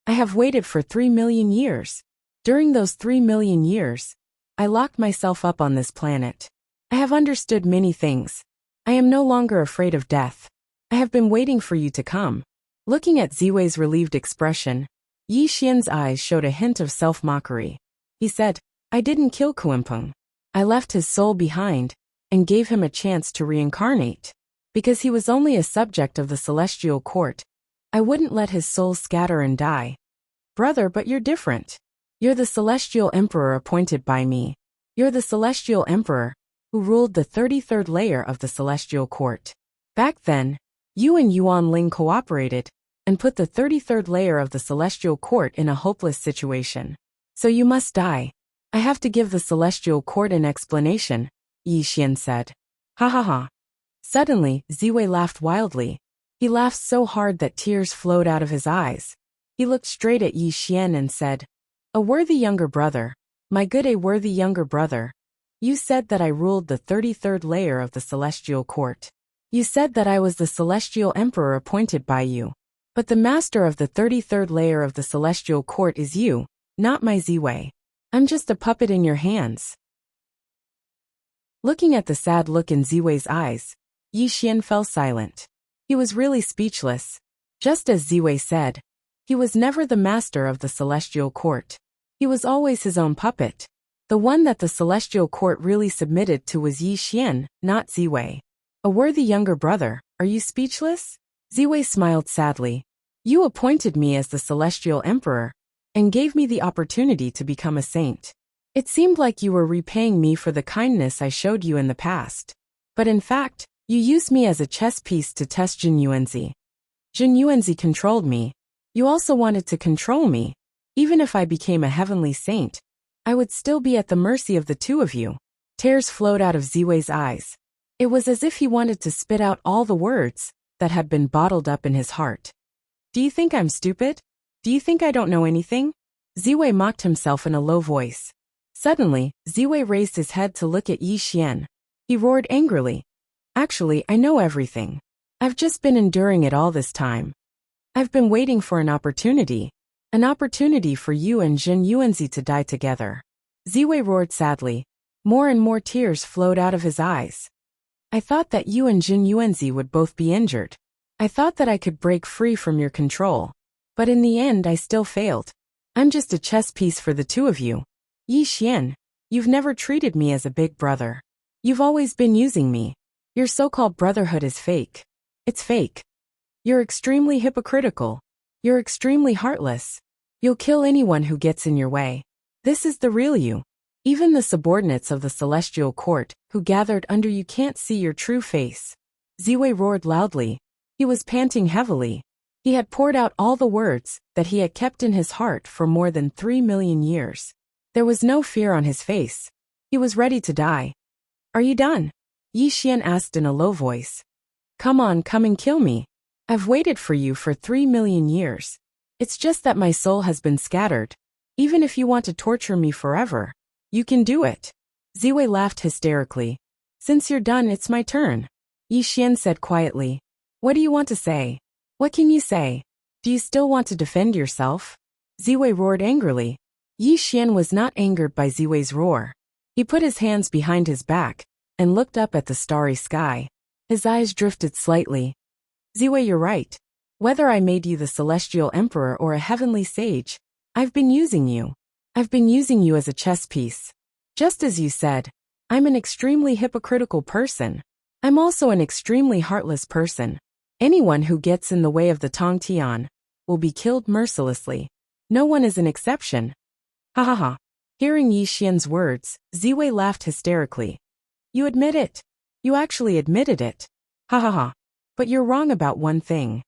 I have waited for 3 million years. During those 3 million years, I locked myself up on this planet. I have understood many things. I am no longer afraid of death. I have been waiting for you to come. Looking at Ziwei's relieved expression, Yi Xian's eyes showed a hint of self-mockery. He said, I didn't kill Kuimpeng. I left his soul behind and gave him a chance to reincarnate. Because he was only a subject of the celestial court, I wouldn't let his soul scatter and die. Brother, but you're different. You're the celestial emperor appointed by me. You're the celestial emperor who ruled the 33rd layer of the celestial court. Back then, you and Yuan Ling cooperated and put the 33rd layer of the celestial court in a hopeless situation. So you must die. I have to give the celestial court an explanation, Yi Xian said. Ha ha ha. Suddenly, Ziwei laughed wildly. He laughed so hard that tears flowed out of his eyes. He looked straight at Yi Xian and said, A worthy younger brother, my good a worthy younger brother. You said that I ruled the 33rd layer of the celestial court. You said that I was the celestial emperor appointed by you. But the master of the 33rd layer of the celestial court is you, not my Ziwei. I'm just a puppet in your hands. Looking at the sad look in Ziwei's eyes, Yi Xian fell silent. He was really speechless. Just as Ziwei said, he was never the master of the celestial court. He was always his own puppet. The one that the celestial court really submitted to was Yi Xian, not Ziwei. A worthy younger brother, are you speechless? Ziwei smiled sadly. You appointed me as the celestial emperor and gave me the opportunity to become a saint. It seemed like you were repaying me for the kindness I showed you in the past. But in fact, you used me as a chess piece to test Zhen Yuanzi. Zhen Yuanzi controlled me. You also wanted to control me. Even if I became a heavenly saint, I would still be at the mercy of the two of you. Tears flowed out of Ziwei's eyes. It was as if he wanted to spit out all the words that had been bottled up in his heart. Do you think I'm stupid? Do you think I don't know anything? Ziwei mocked himself in a low voice. Suddenly, Ziwei raised his head to look at Yi Xian. He roared angrily. Actually, I know everything. I've just been enduring it all this time. I've been waiting for an opportunity for you and Jin Yuanzi to die together. Ziwei roared sadly. More and more tears flowed out of his eyes. I thought that you and Jin Yuanzi would both be injured. I thought that I could break free from your control. But in the end I still failed. I'm just a chess piece for the two of you. Yi Xian, you've never treated me as a big brother. You've always been using me. Your so-called brotherhood is fake. It's fake. You're extremely hypocritical. You're extremely heartless. You'll kill anyone who gets in your way. This is the real you. Even the subordinates of the celestial court, who gathered under you, can't see your true face. Ziwei roared loudly. He was panting heavily. He had poured out all the words that he had kept in his heart for more than 3 million years. There was no fear on his face. He was ready to die. Are you done? Yi Xian asked in a low voice. Come on, come and kill me. I've waited for you for 3 million years. It's just that my soul has been scattered. Even if you want to torture me forever, you can do it. Ziwei laughed hysterically. Since you're done, it's my turn. Yi Xian said quietly. What do you want to say? What can you say? Do you still want to defend yourself? Ziwei roared angrily. Yi Xian was not angered by Ziwei's roar. He put his hands behind his back and looked up at the starry sky. His eyes drifted slightly. Ziwei, you're right. Whether I made you the celestial emperor or a heavenly sage, I've been using you. I've been using you as a chess piece. Just as you said, I'm an extremely hypocritical person. I'm also an extremely heartless person. Anyone who gets in the way of the Tong Tian will be killed mercilessly. No one is an exception. Ha ha ha. Hearing Yi Xian's words, Ziwei laughed hysterically. You admit it. You actually admitted it. Ha ha ha. But you're wrong about one thing.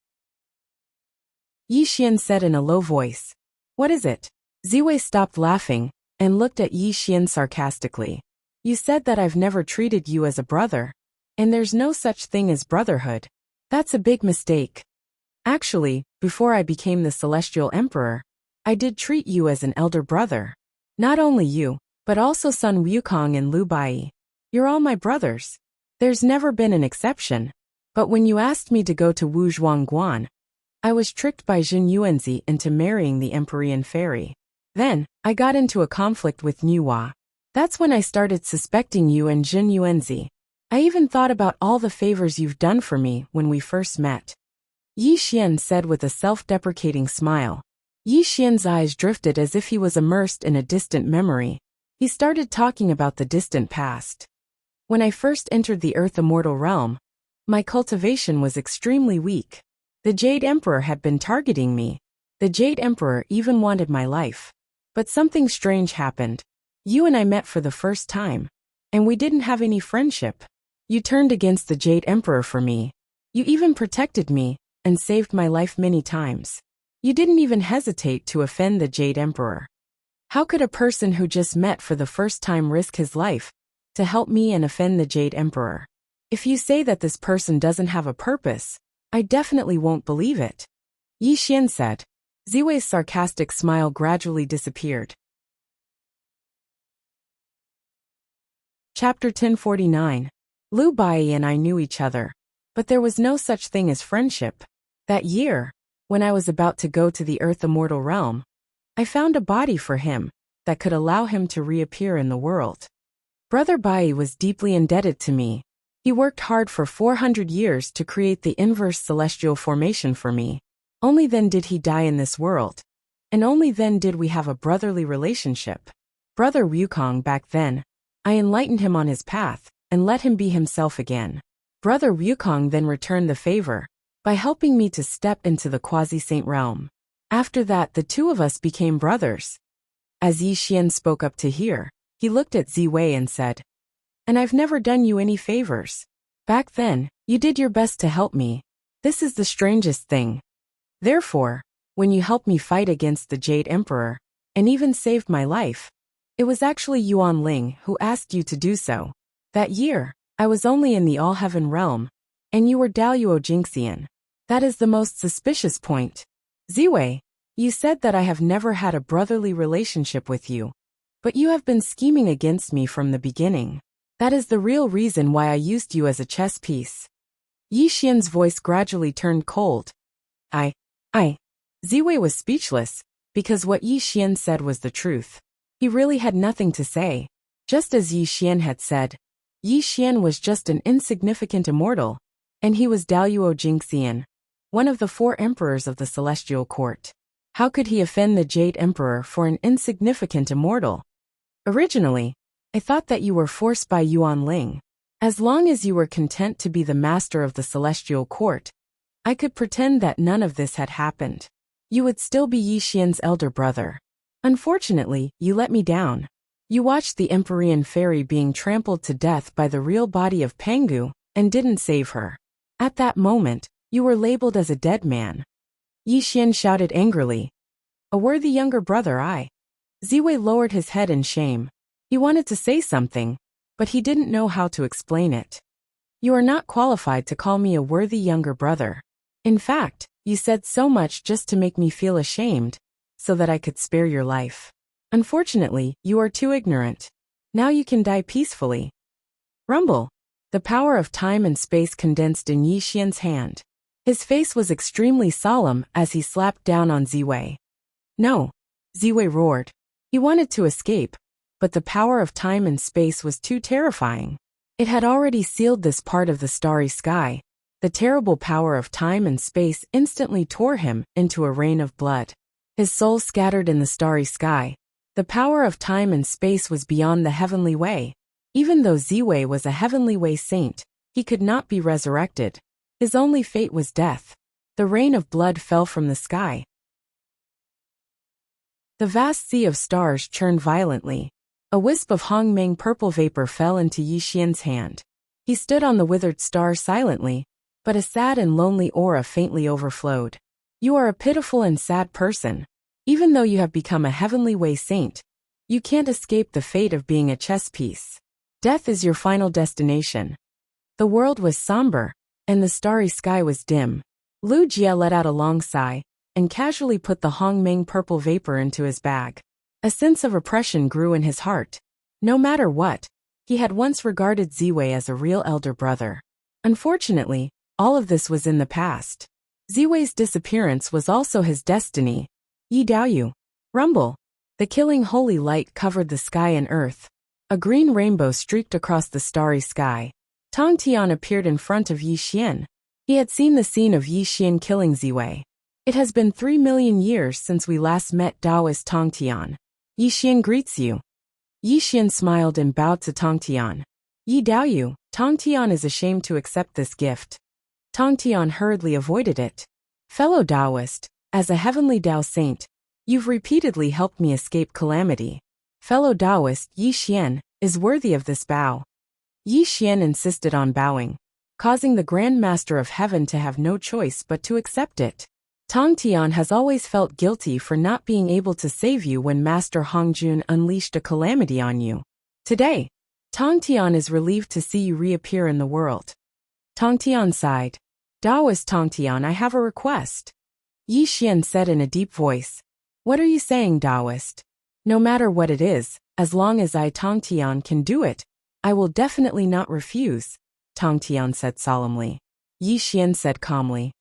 Yi Xian said in a low voice. What is it? Ziwei stopped laughing and looked at Yi Xian sarcastically. You said that I've never treated you as a brother. And there's no such thing as brotherhood. That's a big mistake. Actually, before I became the Celestial Emperor, I did treat you as an elder brother. Not only you, but also Sun Wukong and Liu Bai. You're all my brothers. There's never been an exception. But when you asked me to go to Wu Zhuangguan, I was tricked by Jin Yuanzi into marrying the Empyrean fairy. Then, I got into a conflict with Nuwa. That's when I started suspecting you and Jin Yuanzi. I even thought about all the favors you've done for me when we first met. Yi Xian said with a self-deprecating smile. Yi Xian's eyes drifted as if he was immersed in a distant memory. He started talking about the distant past. When I first entered the Earth Immortal realm, my cultivation was extremely weak. The Jade Emperor had been targeting me. The Jade Emperor even wanted my life. But something strange happened. You and I met for the first time. And we didn't have any friendship. You turned against the Jade Emperor for me. You even protected me and saved my life many times. You didn't even hesitate to offend the Jade Emperor. How could a person who just met for the first time risk his life to help me and offend the Jade Emperor? If you say that this person doesn't have a purpose, I definitely won't believe it. Yi Xian said. Ziwei's sarcastic smile gradually disappeared. Chapter 1049. Liu Bai and I knew each other, but there was no such thing as friendship. That year, when I was about to go to the Earth Immortal realm, I found a body for him that could allow him to reappear in the world. Brother Bai was deeply indebted to me. He worked hard for 400 years to create the inverse celestial formation for me. Only then did he die in this world. And only then did we have a brotherly relationship. Brother Wukong back then, I enlightened him on his path and let him be himself again. Brother Wukong then returned the favor by helping me to step into the quasi-saint realm. After that, the two of us became brothers. As Yi Xian spoke up to hear, he looked at Ziwei and said, And I've never done you any favors. Back then, you did your best to help me. This is the strangest thing. Therefore, when you helped me fight against the Jade Emperor, and even saved my life, it was actually Yuan Ling who asked you to do so. That year, I was only in the All-Heaven realm, and you were Daluo Jingxian. That is the most suspicious point. Ziwei, you said that I have never had a brotherly relationship with you, but you have been scheming against me from the beginning. That is the real reason why I used you as a chess piece. Yi Xian's voice gradually turned cold. I. Ziwei was speechless, because what Yi Xian said was the truth. He really had nothing to say. Just as Yi Xian had said, Yi Xian was just an insignificant immortal, and he was Daoyuo Jingxian, one of the 4 emperors of the celestial court. How could he offend the Jade Emperor for an insignificant immortal? Originally, I thought that you were forced by Yuan Ling. As long as you were content to be the master of the celestial court, I could pretend that none of this had happened. You would still be Yi Xian's elder brother. Unfortunately, you let me down. You watched the Empyrean fairy being trampled to death by the real body of Pengu, and didn't save her. At that moment, you were labeled as a dead man. Yi Xian shouted angrily. A worthy younger brother, I. Ziwei lowered his head in shame. He wanted to say something, but he didn't know how to explain it. You are not qualified to call me a worthy younger brother. In fact, you said so much just to make me feel ashamed, so that I could spare your life. Unfortunately, you are too ignorant. Now you can die peacefully. Rumble. The power of time and space condensed in Yi Xian's hand. His face was extremely solemn as he slapped down on Ziwei. No. Ziwei roared. He wanted to escape, but the power of time and space was too terrifying. It had already sealed this part of the starry sky. The terrible power of time and space instantly tore him into a rain of blood. His soul scattered in the starry sky. The power of time and space was beyond the heavenly way. Even though Ziwei was a heavenly way saint, he could not be resurrected. His only fate was death. The rain of blood fell from the sky. The vast sea of stars churned violently. A wisp of Hongmeng purple vapor fell into Yi Xian's hand. He stood on the withered star silently, but a sad and lonely aura faintly overflowed. You are a pitiful and sad person. Even though you have become a heavenly way saint, you can't escape the fate of being a chess piece. Death is your final destination. The world was somber, and the starry sky was dim. Lu Jia let out a long sigh, and casually put the Hongmeng purple vapor into his bag. A sense of oppression grew in his heart. No matter what, he had once regarded Ziwei as a real elder brother. Unfortunately, all of this was in the past. Ziwei's disappearance was also his destiny. Yi Daoyu. Rumble. The killing holy light covered the sky and earth. A green rainbow streaked across the starry sky. Tong Tian appeared in front of Yi Xian. He had seen the scene of Yi Xian killing Ziwei. It has been 3 million years since we last met Taoist Tong Tian. Yi Xian greets you. Yi Xian smiled and bowed to Tong Tian. Yi Daoyu, Tong Tian is ashamed to accept this gift. Tong Tian hurriedly avoided it. Fellow Taoist, as a heavenly Tao saint, you've repeatedly helped me escape calamity. Fellow Taoist Yi Xian is worthy of this bow. Yi Xian insisted on bowing, causing the Grand Master of Heaven to have no choice but to accept it. Tong Tian has always felt guilty for not being able to save you when Master Hongjun unleashed a calamity on you. Today, Tong Tian is relieved to see you reappear in the world. Tong Tian sighed. Taoist Tong Tian, I have a request. Yi Xian said in a deep voice. What are you saying, Taoist? No matter what it is, as long as I Tong Tian can do it, I will definitely not refuse, Tong Tian said solemnly. Yi Xian said calmly.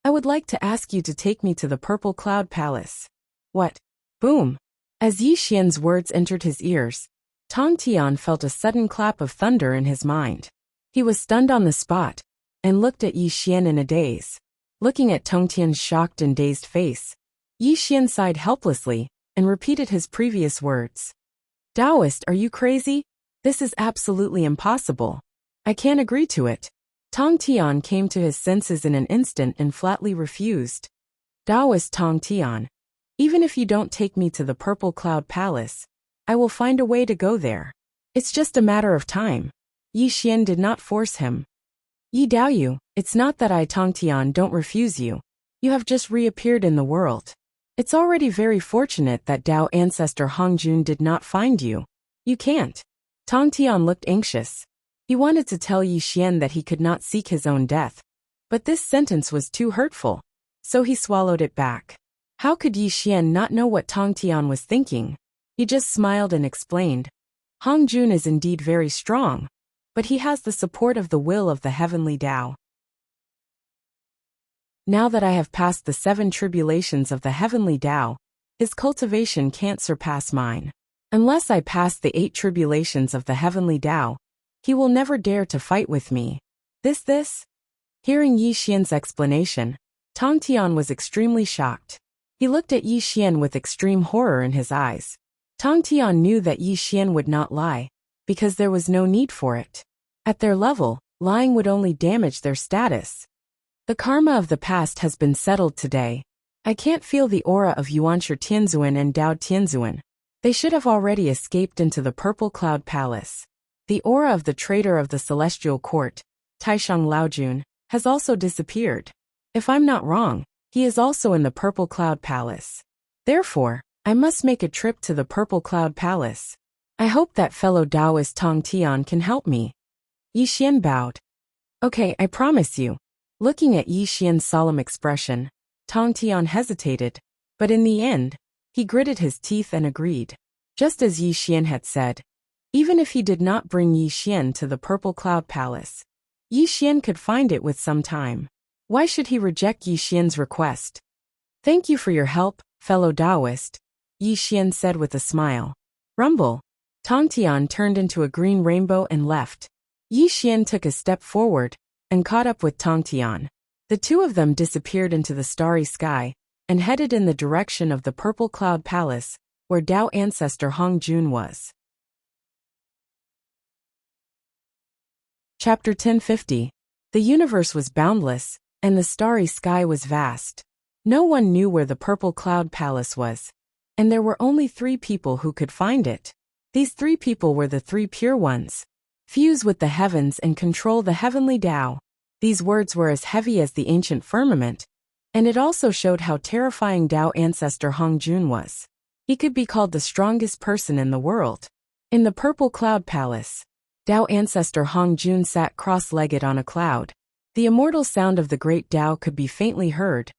I would like to ask you to take me to the Purple Cloud Palace. What? Boom! As Yi Xian's words entered his ears, Tong Tian felt a sudden clap of thunder in his mind. He was stunned on the spot, and looked at Yi Xian in a daze. Looking at Tong Tian's shocked and dazed face, Yi Xian sighed helplessly, and repeated his previous words. Taoist, are you crazy? This is absolutely impossible. I can't agree to it. Tong Tian came to his senses in an instant and flatly refused. Taoist Tong Tian, even if you don't take me to the Purple Cloud Palace, I will find a way to go there. It's just a matter of time. Yi Xian did not force him. Yi Daoyu, it's not that I Tong Tian don't refuse you. You have just reappeared in the world. It's already very fortunate that Tao ancestor Hongjun did not find you. You can't. Tong Tian looked anxious. He wanted to tell Yi Xian that he could not seek his own death, but this sentence was too hurtful, so he swallowed it back. How could Yi Xian not know what Tong Tian was thinking? He just smiled and explained. Hongjun is indeed very strong, but he has the support of the will of the heavenly Tao. Now that I have passed the 7 tribulations of the heavenly Tao, his cultivation can't surpass mine. Unless I pass the 8 tribulations of the heavenly Tao, he will never dare to fight with me. This? Hearing Yi Xian's explanation, Tong Tian was extremely shocked. He looked at Yi Xian with extreme horror in his eyes. Tong Tian knew that Yi Xian would not lie, because there was no need for it. At their level, lying would only damage their status. The karma of the past has been settled today. I can't feel the aura of Yuanshi Tianzuan and Dao Tianzuan. They should have already escaped into the Purple Cloud Palace. The aura of the traitor of the Celestial Court, Taishang Laojun, has also disappeared. If I'm not wrong, he is also in the Purple Cloud Palace. Therefore, I must make a trip to the Purple Cloud Palace. I hope that fellow Taoist Tong Tian can help me. Yi Xian bowed. Okay, I promise you. Looking at Yi Xian's solemn expression, Tong Tian hesitated, but in the end, he gritted his teeth and agreed. Just as Yi Xian had said, even if he did not bring Yi Xian to the Purple Cloud Palace, Yi Xian could find it with some time. Why should he reject Yi Xian's request? Thank you for your help, fellow Taoist, Yi Xian said with a smile. Rumble. Tong Tian turned into a green rainbow and left. Yi Xian took a step forward and caught up with Tong Tian. The two of them disappeared into the starry sky and headed in the direction of the Purple Cloud Palace, where Tao ancestor Hong Jun was. Chapter 1050. The universe was boundless, and the starry sky was vast. No one knew where the Purple Cloud Palace was, and there were only 3 people who could find it. These 3 people were the 3 pure ones. Fuse with the heavens and control the heavenly Tao. These words were as heavy as the ancient firmament, and it also showed how terrifying Tao ancestor Hong Jun was. He could be called the strongest person in the world. In the Purple Cloud Palace, Tao ancestor Hong Jun sat cross-legged on a cloud. The immortal sound of the great Tao could be faintly heard,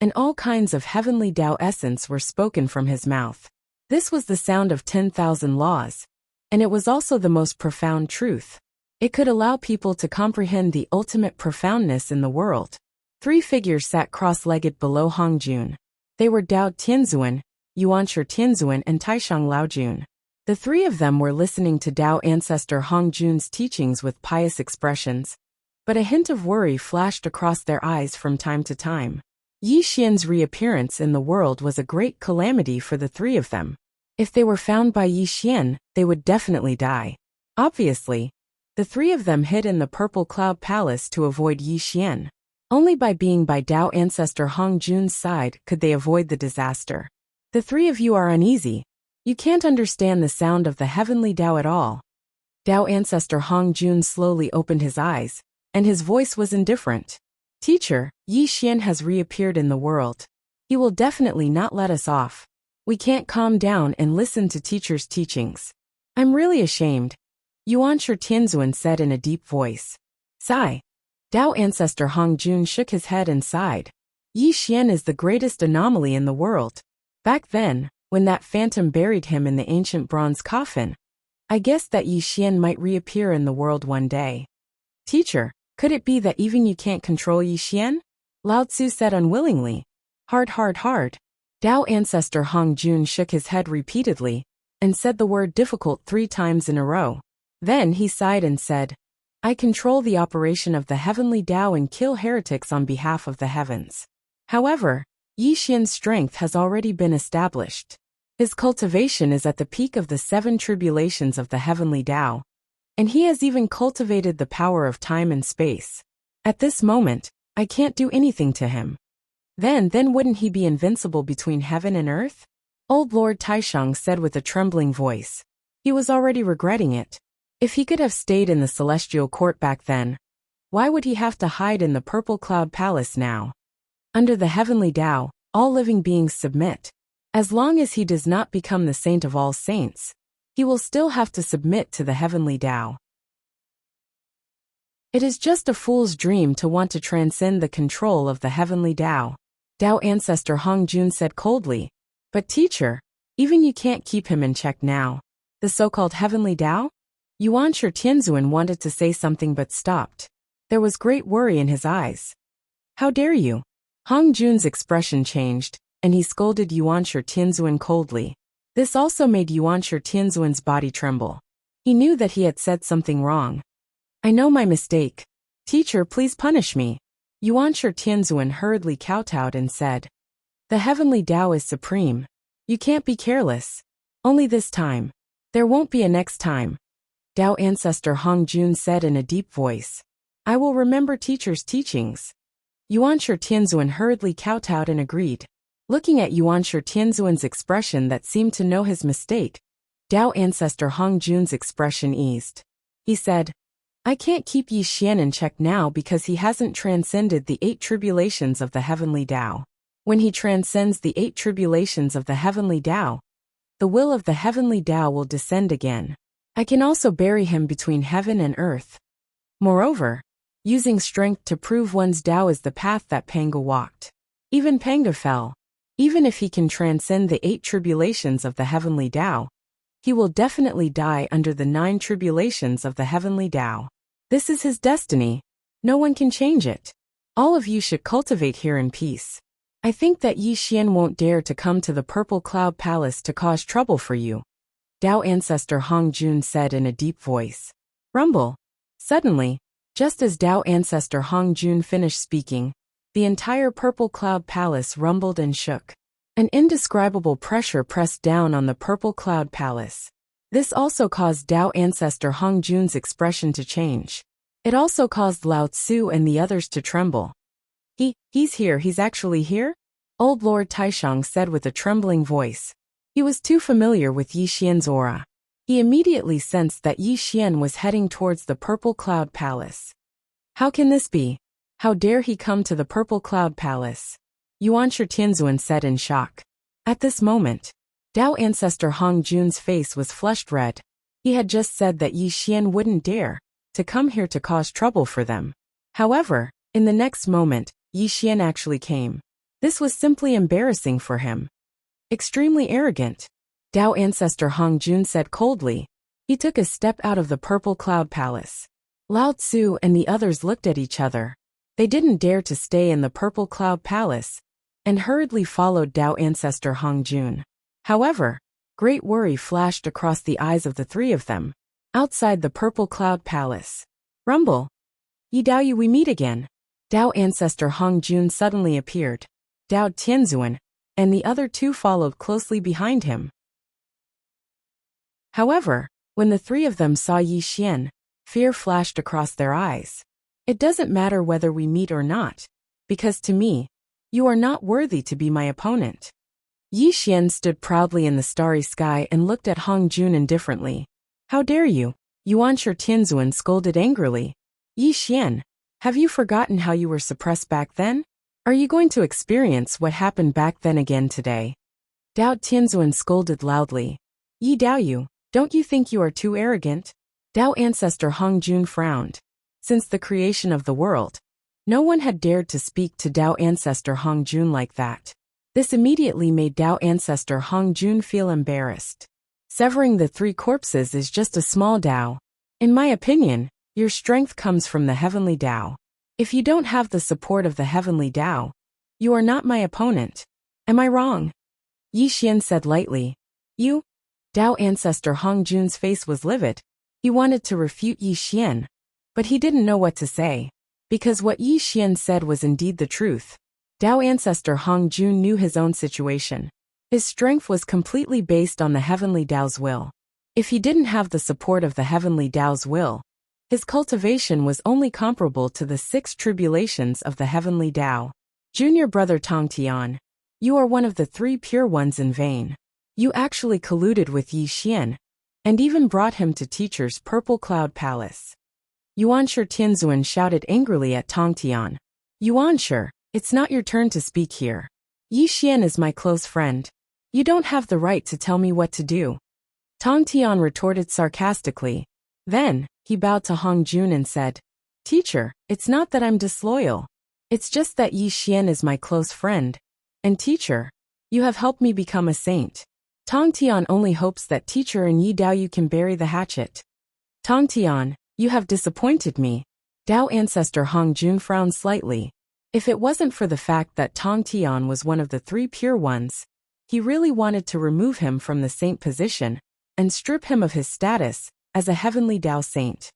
and all kinds of heavenly Tao essence were spoken from his mouth. This was the sound of 10,000 laws, and it was also the most profound truth. It could allow people to comprehend the ultimate profoundness in the world. 3 figures sat cross-legged below Hong Jun. They were Dao Tianzuan, Yuanshi Tianzuan and Taishang Laojun. The 3 of them were listening to Tao ancestor Hong Jun's teachings with pious expressions, but a hint of worry flashed across their eyes from time to time. Yi Xian's reappearance in the world was a great calamity for the 3 of them. If they were found by Yi Xian, they would definitely die. Obviously, the 3 of them hid in the Purple Cloud Palace to avoid Yi Xian. Only by being by Tao ancestor Hong Jun's side could they avoid the disaster. The 3 of you are uneasy. You can't understand the sound of the heavenly Tao at all. Tao ancestor Hong Jun slowly opened his eyes, and his voice was indifferent. Teacher, Yi Xian has reappeared in the world. He will definitely not let us off. We can't calm down and listen to teacher's teachings. I'm really ashamed, Yuanshi Tianzuan said in a deep voice. Sigh. Tao ancestor Hong Jun shook his head and sighed. Yi Xian is the greatest anomaly in the world. Back then, when that phantom buried him in the ancient bronze coffin, I guessed that Yi Xian might reappear in the world one day. Teacher, could it be that even you can't control Yi Xian? Lao Tzu said unwillingly. Hard. Tao ancestor Hong Jun shook his head repeatedly, and said the word difficult 3 times in a row. Then he sighed and said, I control the operation of the heavenly Tao and kill heretics on behalf of the heavens. However, Yi Xian's strength has already been established. His cultivation is at the peak of the 7 tribulations of the heavenly Tao, and he has even cultivated the power of time and space. At this moment, I can't do anything to him. Then wouldn't he be invincible between heaven and earth? Old Lord Taishang said with a trembling voice. He was already regretting it. If he could have stayed in the celestial court back then, why would he have to hide in the Purple Cloud Palace now? Under the heavenly Tao, all living beings submit. As long as he does not become the saint of all saints, he will still have to submit to the heavenly Tao. It is just a fool's dream to want to transcend the control of the heavenly Tao. Tao ancestor Hong Jun said coldly. But teacher, even you can't keep him in check now. The so-called heavenly Tao? Yuan Tianzuan wanted to say something but stopped. There was great worry in his eyes. How dare you? Hong Jun's expression changed, and he scolded Yuan Tianzuan coldly. This also made Yuan Tianzuan's body tremble. He knew that he had said something wrong. I know my mistake. Teacher, please punish me. Yuan Tianzuan hurriedly kowtowed and said, the heavenly Tao is supreme. You can't be careless. Only this time. There won't be a next time. Tao ancestor Hong Jun said in a deep voice. I will remember teacher's teachings. Yuan Tianzuan hurriedly kowtowed and agreed. Looking at Yuan Tianzuan's expression that seemed to know his mistake, Tao ancestor Hong Jun's expression eased. He said, I can't keep Yi Xian in check now because he hasn't transcended the 8 tribulations of the heavenly Tao. When he transcends the 8 tribulations of the heavenly Tao, the will of the heavenly Tao will descend again. I can also bury him between heaven and earth. Moreover, using strength to prove one's Tao is the path that Panga walked. Even Panga fell. Even if he can transcend the 8 tribulations of the heavenly Tao, he will definitely die under the 9 tribulations of the heavenly Tao. This is his destiny. No one can change it. All of you should cultivate here in peace. I think that Yi Xian won't dare to come to the Purple Cloud Palace to cause trouble for you. Tao ancestor Hong Jun said in a deep voice. Rumble. Suddenly, just as Tao ancestor Hong Jun finished speaking, the entire Purple Cloud Palace rumbled and shook. An indescribable pressure pressed down on the Purple Cloud Palace. This also caused Tao ancestor Hong Jun's expression to change. It also caused Lao Tzu and the others to tremble. He's here, he's actually here? Old Lord Taishang said with a trembling voice. He was too familiar with Yi Xian's aura. He immediately sensed that Yi Xian was heading towards the Purple Cloud Palace. How can this be? How dare he come to the Purple Cloud Palace? Yuan Tianzuan said in shock. At this moment, Tao ancestor Hong Jun's face was flushed red. He had just said that Yi Xian wouldn't dare to come here to cause trouble for them. However, in the next moment, Yi Xian actually came. This was simply embarrassing for him. Extremely arrogant. Tao ancestor Hong Jun said coldly. He took a step out of the Purple Cloud Palace. Lao Tzu and the others looked at each other. They didn't dare to stay in the Purple Cloud Palace, and hurriedly followed Tao ancestor Hong Jun. However, great worry flashed across the eyes of the 3 of them. Outside the Purple Cloud Palace. Rumble. Yi Dao Yu, we meet again. Tao ancestor Hong Jun suddenly appeared. Tao Tianzuan and the other 2 followed closely behind him. However, when the 3 of them saw Yi Xian, fear flashed across their eyes. It doesn't matter whether we meet or not, because to me, you are not worthy to be my opponent. Yi Xian stood proudly in the starry sky and looked at Hong Jun indifferently. How dare you? Yuan Tianzuan scolded angrily. Yi Xian, have you forgotten how you were suppressed back then? Are you going to experience what happened back then again today? Tao Tianzuan scolded loudly. Yi Daoyu, don't you think you are too arrogant? Tao ancestor Hong Jun frowned. Since the creation of the world, no one had dared to speak to Tao ancestor Hong Jun like that. This immediately made Tao ancestor Hong Jun feel embarrassed. Severing the 3 corpses is just a small Tao. In my opinion, your strength comes from the heavenly Tao. If you don't have the support of the heavenly Tao, you are not my opponent. Am I wrong? Yi Xian said lightly. You? Tao ancestor Hong Jun's face was livid. He wanted to refute Yi Xian, but he didn't know what to say, because what Yi Xian said was indeed the truth. Tao ancestor Hong Jun knew his own situation. His strength was completely based on the heavenly Tao's will. If he didn't have the support of the heavenly Tao's will, his cultivation was only comparable to the 6 tribulations of the heavenly Tao. Junior brother Tong Tian, you are one of the 3 pure ones in vain. You actually colluded with Yi Xian, and even brought him to teacher's Purple Cloud Palace. Yuan Tianzuan shouted angrily at Tong Tian. Yuan, it's not your turn to speak here. Yi Xian is my close friend. You don't have the right to tell me what to do. Tong Tian retorted sarcastically. Then, he bowed to Hong Jun and said, Teacher, it's not that I'm disloyal. It's just that Yi Xian is my close friend. And teacher, you have helped me become a saint. Tong Tian only hopes that teacher and Yi Daoyu can bury the hatchet. Tongtian, you have disappointed me. Tao ancestor Hong Jun frowned slightly. If it wasn't for the fact that Tongtian was one of the 3 pure ones, he really wanted to remove him from the saint position and strip him of his status as a heavenly Tao saint.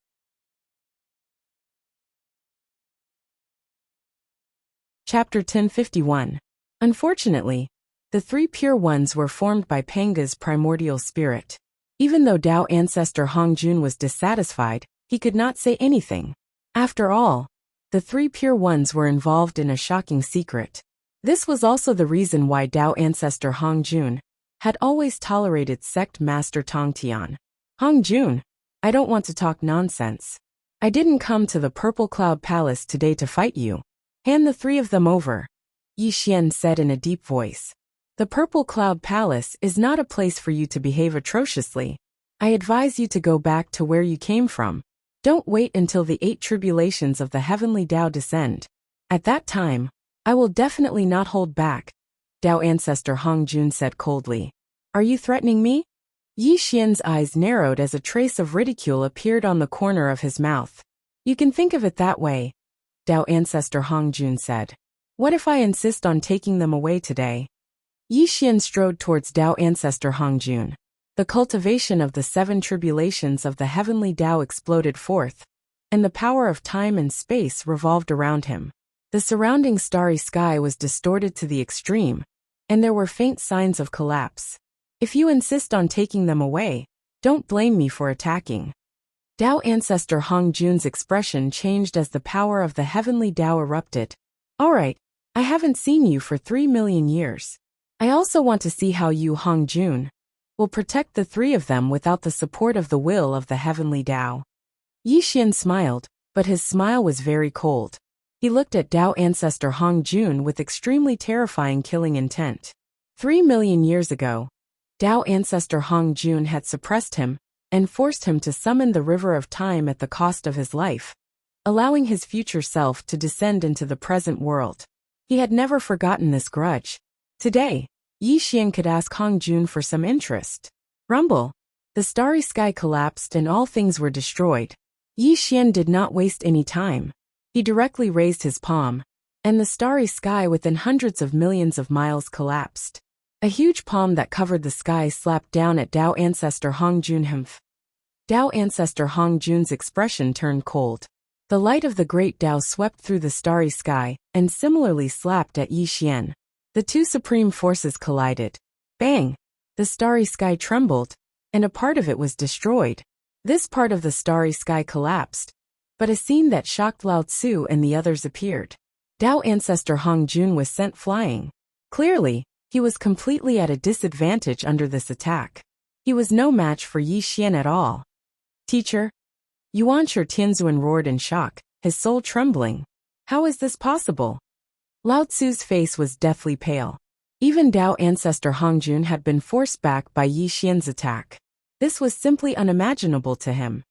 Chapter 1051. Unfortunately, the 3 pure ones were formed by Panga's primordial spirit. Even though Tao ancestor Hong Jun was dissatisfied, he could not say anything. After all, the 3 pure ones were involved in a shocking secret. This was also the reason why Tao ancestor Hong Jun had always tolerated sect master Tongtian. Hong Jun, I don't want to talk nonsense. I didn't come to the Purple Cloud Palace today to fight you. Hand the 3 of them over, Yi Xian said in a deep voice. The Purple Cloud Palace is not a place for you to behave atrociously. I advise you to go back to where you came from. Don't wait until the 8 tribulations of the heavenly Tao descend. At that time, I will definitely not hold back, Tao ancestor Hong Jun said coldly. Are you threatening me? Yi Xian's eyes narrowed as a trace of ridicule appeared on the corner of his mouth. You can think of it that way, Tao ancestor Hong Jun said. What if I insist on taking them away today? Yi Xian strode towards Tao ancestor Hong Jun. The cultivation of the 7 tribulations of the heavenly Tao exploded forth, and the power of time and space revolved around him. The surrounding starry sky was distorted to the extreme, and there were faint signs of collapse. If you insist on taking them away, don't blame me for attacking. Tao ancestor Hong Jun's expression changed as the power of the heavenly Tao erupted. All right, I haven't seen you for 3 million years. I also want to see how you, Hong Jun, will protect the 3 of them without the support of the will of the heavenly Tao. Yi Xian smiled, but his smile was very cold. He looked at Tao ancestor Hong Jun with extremely terrifying killing intent. 3 million years ago, Tao ancestor Hong Jun had suppressed him and forced him to summon the river of time at the cost of his life, allowing his future self to descend into the present world. He had never forgotten this grudge. Today, Yi Xian could ask Hong Jun for some interest. Rumble. The starry sky collapsed and all things were destroyed. Yi Xian did not waste any time. He directly raised his palm, and the starry sky within hundreds of millions of miles collapsed. A huge palm that covered the sky slapped down at Tao ancestor Hong Jun. Humph. Tao ancestor Hong Jun's expression turned cold. The light of the great Tao swept through the starry sky and similarly slapped at Yi Xian. The 2 supreme forces collided. Bang! The starry sky trembled, and a part of it was destroyed. This part of the starry sky collapsed, but a scene that shocked Lao Tzu and the others appeared. Tao ancestor Hong Jun was sent flying. Clearly, he was completely at a disadvantage under this attack. He was no match for Yi Xian at all. Teacher? Yuan Shi Tianzuan roared in shock, his soul trembling. How is this possible? Lao Tzu's face was deathly pale. Even Tao ancestor Hong Jun had been forced back by Yi Xian's attack. This was simply unimaginable to him.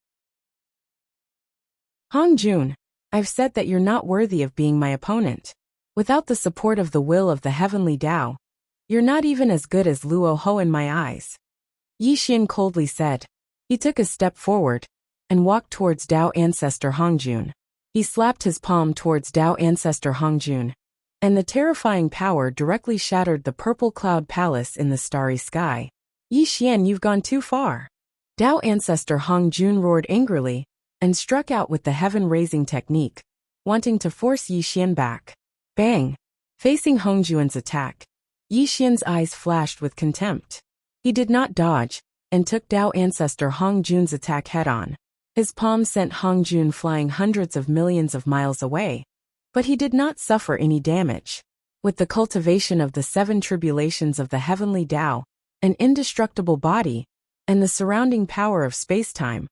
Hong Jun, I've said that you're not worthy of being my opponent. Without the support of the will of the heavenly Tao, you're not even as good as Luo Ho in my eyes. Yi Xian coldly said. He took a step forward and walked towards Tao ancestor Hong Jun. He slapped his palm towards Tao ancestor Hong Jun, and the terrifying power directly shattered the Purple Cloud Palace in the starry sky. Yi Xian, you've gone too far. Tao ancestor Hong Jun roared angrily and struck out with the heaven-raising technique, wanting to force Yi Xian back. Bang! Facing Hong Jun's attack, Yi Xian's eyes flashed with contempt. He did not dodge and took Tao ancestor Hong Jun's attack head-on. His palm sent Hong Jun flying hundreds of millions of miles away, but he did not suffer any damage. With the cultivation of the 7 tribulations of the heavenly Tao, an indestructible body, and the surrounding power of space-time,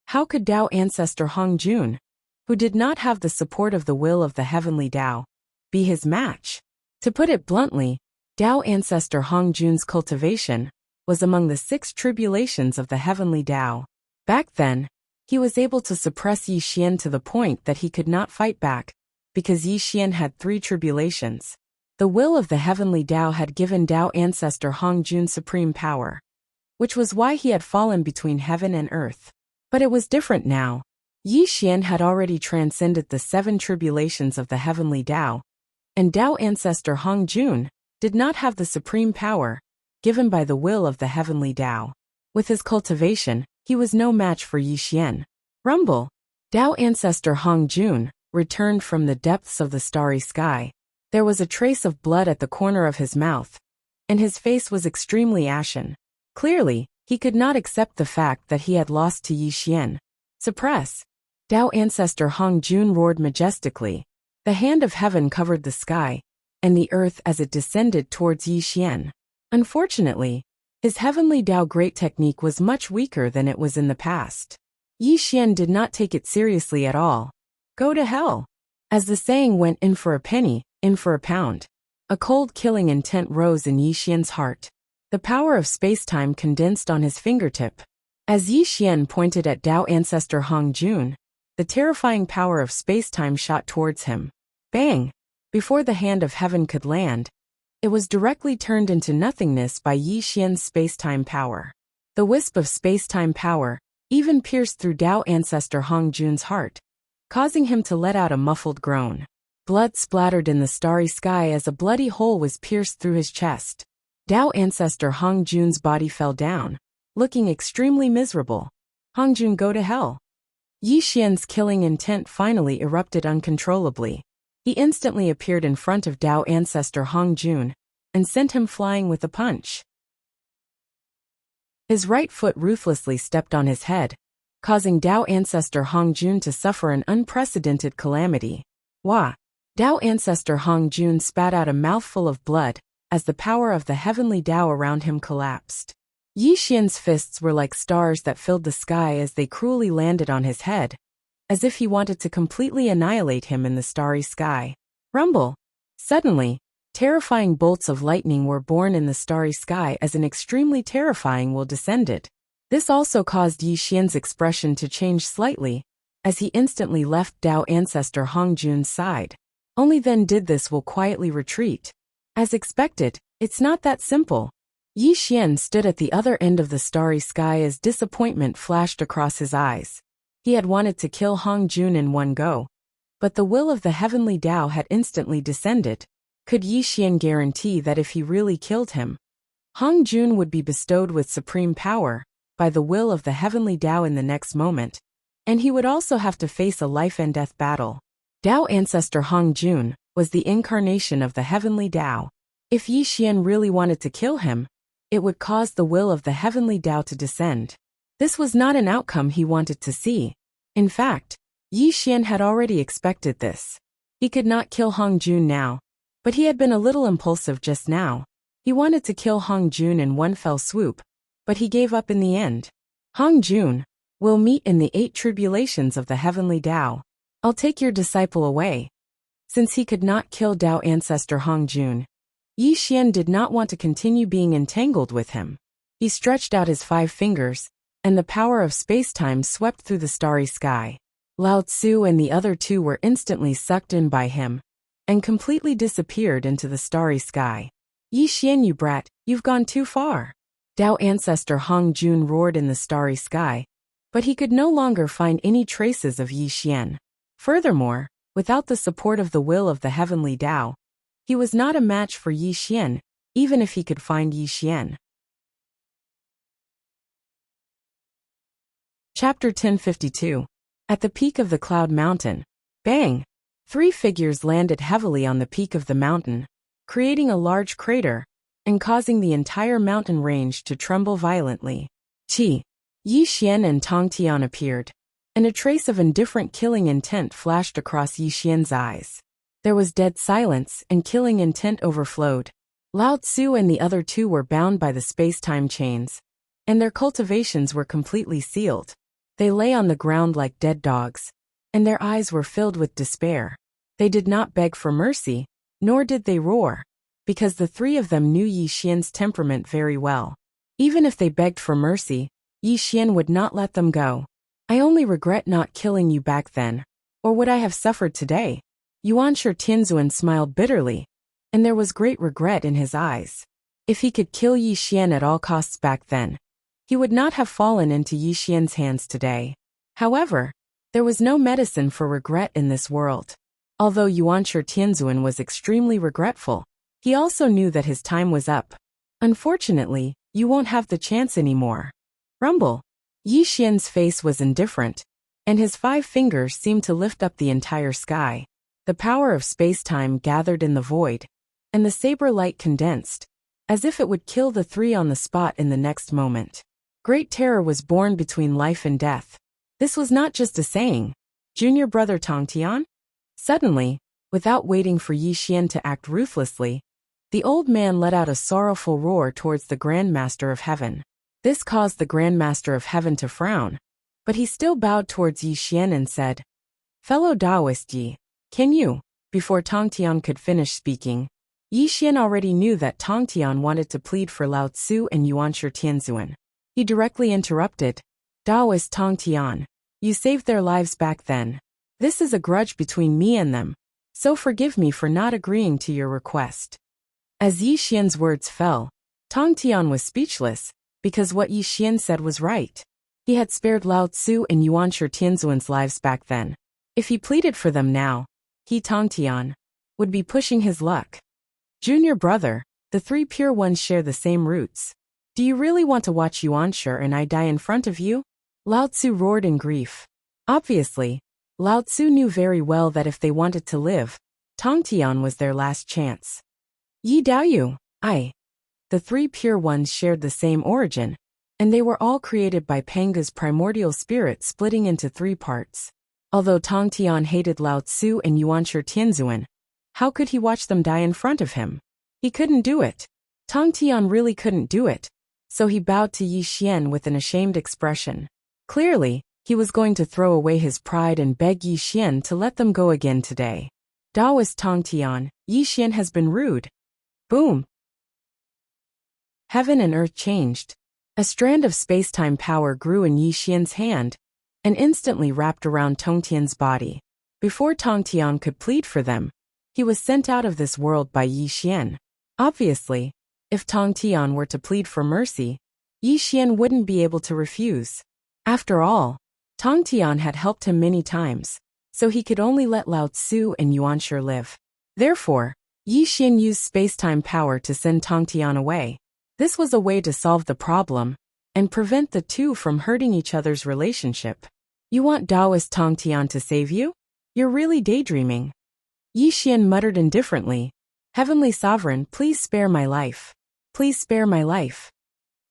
how could Tao ancestor Hong Jun, who did not have the support of the will of the heavenly Tao, be his match? To put it bluntly, Tao ancestor Hong Jun's cultivation was among the 6 tribulations of the heavenly Tao. Back then, he was able to suppress Yi Xian to the point that he could not fight back, because Yi Xian had 3 tribulations. The will of the heavenly Tao had given Tao ancestor Hong Jun supreme power, which was why he had fallen between heaven and earth. But it was different now. Yi Xian had already transcended the 7 tribulations of the heavenly Tao, and Tao ancestor Hong Jun did not have the supreme power given by the will of the heavenly Tao. With his cultivation, he was no match for Yi Xian. Rumble. Tao ancestor Hong Jun returned from the depths of the starry sky. There was a trace of blood at the corner of his mouth, and his face was extremely ashen. Clearly, he could not accept the fact that he had lost to Yi Xian. Suppress. Tao ancestor Hong Jun roared majestically. The hand of heaven covered the sky and the earth as it descended towards Yi Xian. Unfortunately, his heavenly Tao great technique was much weaker than it was in the past. Yi Xian did not take it seriously at all. Go to hell. As the saying went, in for a penny, in for a pound. A cold killing intent rose in Yi Xian's heart. The power of space-time condensed on his fingertip. As Yi Xian pointed at Tao ancestor Hong Jun, the terrifying power of space-time shot towards him. Bang! Before the hand of heaven could land, it was directly turned into nothingness by Yi Xian's space-time power. The wisp of space-time power even pierced through Tao ancestor Hong Jun's heart, causing him to let out a muffled groan. Blood splattered in the starry sky as a bloody hole was pierced through his chest. Tao ancestor Hong Jun's body fell down, looking extremely miserable. Hong Jun, go to hell. Yi Xian's killing intent finally erupted uncontrollably. He instantly appeared in front of Tao ancestor Hong Jun and sent him flying with a punch. His right foot ruthlessly stepped on his head, causing Tao ancestor Hong Jun to suffer an unprecedented calamity. Wah! Tao ancestor Hong Jun spat out a mouthful of blood as the power of the heavenly Tao around him collapsed. Yi Xian's fists were like stars that filled the sky as they cruelly landed on his head, as if he wanted to completely annihilate him in the starry sky. Rumble. Suddenly, terrifying bolts of lightning were born in the starry sky as an extremely terrifying will descended. This also caused Yi Xian's expression to change slightly, as he instantly left Tao ancestor Hong Jun's side. Only then did this will quietly retreat. As expected, it's not that simple. Yi Xian stood at the other end of the starry sky as disappointment flashed across his eyes. He had wanted to kill Hong Jun in one go, but the will of the heavenly Tao had instantly descended. Could Yi Xian guarantee that if he really killed him, Hong Jun would be bestowed with supreme power by the will of the heavenly Tao in the next moment, and he would also have to face a life-and-death battle. Tao ancestor Hong Jun was the incarnation of the heavenly Tao. If Yi Xian really wanted to kill him, it would cause the will of the heavenly Tao to descend. This was not an outcome he wanted to see. In fact, Yi Xian had already expected this. He could not kill Hong Jun now, but he had been a little impulsive just now. He wanted to kill Hong Jun in one fell swoop, but he gave up in the end. Hong Jun, we'll meet in the 8 tribulations of the heavenly Tao. I'll take your disciple away. Since he could not kill Tao ancestor Hong Jun, Yi Xian did not want to continue being entangled with him. He stretched out his 5 fingers, and the power of space-time swept through the starry sky. Lao Tzu and the other 2 were instantly sucked in by him, and completely disappeared into the starry sky. Yi Xian, you brat, you've gone too far. Tao ancestor Hong Jun roared in the starry sky, but he could no longer find any traces of Yi Xian. Furthermore, without the support of the will of the heavenly Tao, he was not a match for Yi Xian, even if he could find Yi Xian. Chapter 1052. At the peak of the cloud mountain. Bang! 3 figures landed heavily on the peak of the mountain, creating a large crater, and causing the entire mountain range to tremble violently. Yi Xian and Tong Tian appeared, and a trace of indifferent killing intent flashed across Yi Xian's eyes. There was dead silence, and killing intent overflowed. Lao Tzu and the other 2 were bound by the space-time chains, and their cultivations were completely sealed. They lay on the ground like dead dogs, and their eyes were filled with despair. They did not beg for mercy, nor did they roar, because the 3 of them knew Yi Xian's temperament very well. Even if they begged for mercy, Yi Xian would not let them go. I only regret not killing you back then, or would I have suffered today? Yuanshi Tianzuan smiled bitterly, and there was great regret in his eyes. If he could kill Yi Xian at all costs back then, he would not have fallen into Yi Xian's hands today. However, there was no medicine for regret in this world. Although Yuanshi Tianzuan was extremely regretful, he also knew that his time was up. Unfortunately, you won't have the chance anymore. Rumble. Yi Xian's face was indifferent, and his 5 fingers seemed to lift up the entire sky. The power of space-time gathered in the void, and the saber light condensed, as if it would kill the 3 on the spot in the next moment. Great terror was born between life and death. This was not just a saying. Junior brother Tongtian? Suddenly, without waiting for Yi Xian to act ruthlessly, the old man let out a sorrowful roar towards the Grand Master of Heaven. This caused the Grand Master of Heaven to frown, but he still bowed towards Yi Xian and said, "Fellow Taoist Yi, can you?" Before Tongtian could finish speaking, Yi Xian already knew that Tongtian wanted to plead for Lao Tzu and Yuanshi Tianzuan. He directly interrupted, "Taoist Tongtian, you saved their lives back then. This is a grudge between me and them, so forgive me for not agreeing to your request." As Yi Xian's words fell, Tongtian was speechless, because what Yi Xian said was right. He had spared Lao Tzu and Yuanshi Tianzuan's lives back then. If he pleaded for them now, he, Tongtian, would be pushing his luck. Junior brother, the 3 pure ones share the same roots. Do you really want to watch Yuanshi and I die in front of you? Lao Tzu roared in grief. Obviously, Lao Tzu knew very well that if they wanted to live, Tongtian was their last chance. Yi Daoyu, I. The 3 pure ones shared the same origin, and they were all created by Panga's primordial spirit splitting into 3 parts. Although Tongtian hated Lao Tzu and Yuanshi Tianzuan, how could he watch them die in front of him? He couldn't do it. Tongtian really couldn't do it, so he bowed to Yi Xian with an ashamed expression. Clearly, he was going to throw away his pride and beg Yi Xian to let them go again today. Taoist Tongtian, Yi Xian has been rude. Boom. Heaven and earth changed. A strand of space-time power grew in Yi Xian's hand, and instantly wrapped around Tongtian's body. Before Tongtian could plead for them, he was sent out of this world by Yi Xian. Obviously, if Tongtian were to plead for mercy, Yi Xian wouldn't be able to refuse. After all, Tongtian had helped him many times, so he could only let Lao Tzu and Yuanshi live. Therefore, Yi Xian used space-time power to send Tongtian away. This was a way to solve the problem and prevent the 2 from hurting each other's relationship. You want Taoist Tongtian to save you? You're really daydreaming. Yi Xian muttered indifferently, "Heavenly Sovereign, please spare my life. Please spare my life."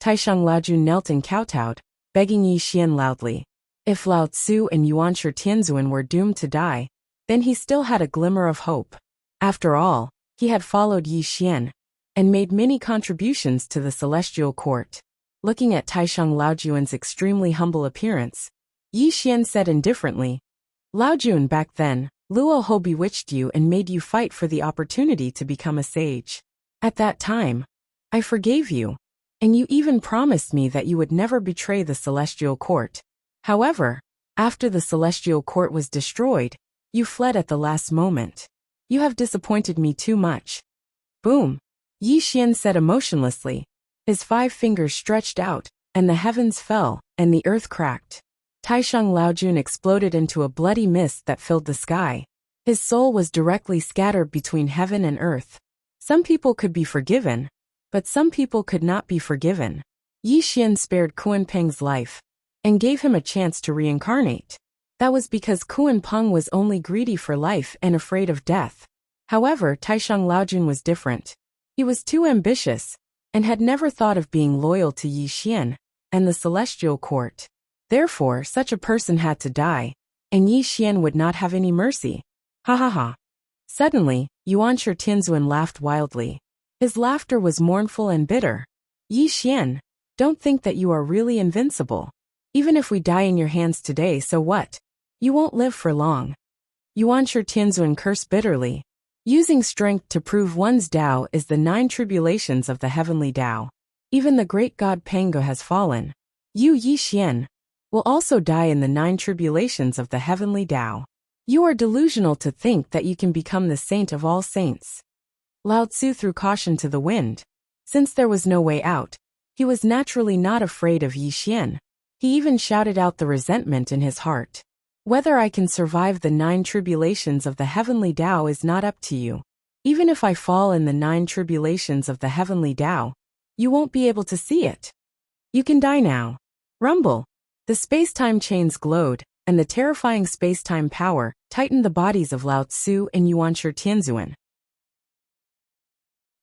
Taisheng Laojun knelt and kowtowed, begging Yi Xian loudly. If Lao Tzu and Yuanshi Tianzuan were doomed to die, then he still had a glimmer of hope. After all, he had followed Yi Xian and made many contributions to the celestial court. Looking at Taisheng Laojun's extremely humble appearance, Yi Xian said indifferently, "Laojun, back then, Luo Ho bewitched you and made you fight for the opportunity to become a sage. At that time, I forgave you, and you even promised me that you would never betray the celestial court. However, after the celestial court was destroyed, you fled at the last moment. You have disappointed me too much." Boom. Yi Xian said emotionlessly. His 5 fingers stretched out, and the heavens fell, and the earth cracked. Taisheng Laojun exploded into a bloody mist that filled the sky. His soul was directly scattered between heaven and earth. Some people could be forgiven, but some people could not be forgiven. Yi Xian spared Kuan-Peng's life and gave him a chance to reincarnate. That was because Kuan-Peng was only greedy for life and afraid of death. However, Taisheng Laojun was different. He was too ambitious and had never thought of being loyal to Yi Xian and the celestial court. Therefore, such a person had to die, and Yi Xian would not have any mercy. Ha ha ha. Suddenly, Yuanshi Tianzuan laughed wildly. His laughter was mournful and bitter. Yi Xian, don't think that you are really invincible. Even if we die in your hands today, so what? You won't live for long. Yuanshi Tianzuan cursed bitterly. Using strength to prove one's Tao is the 9 tribulations of the heavenly Tao. Even the great god Pango has fallen. You, Yi Xian, will also die in the 9 tribulations of the heavenly Tao. You are delusional to think that you can become the saint of all saints. Lao Tzu threw caution to the wind. Since there was no way out, He was naturally not afraid of Yi Xian. He even shouted out the resentment in his heart. Whether I can survive the 9 tribulations of the heavenly Tao is not up to you. Even if I fall in the 9 tribulations of the heavenly Tao, you won't be able to see it. You can die now. Rumble. The space-time chains glowed, and the terrifying space-time power tightened the bodies of Lao Tzu and Yuanshi Tianzuan.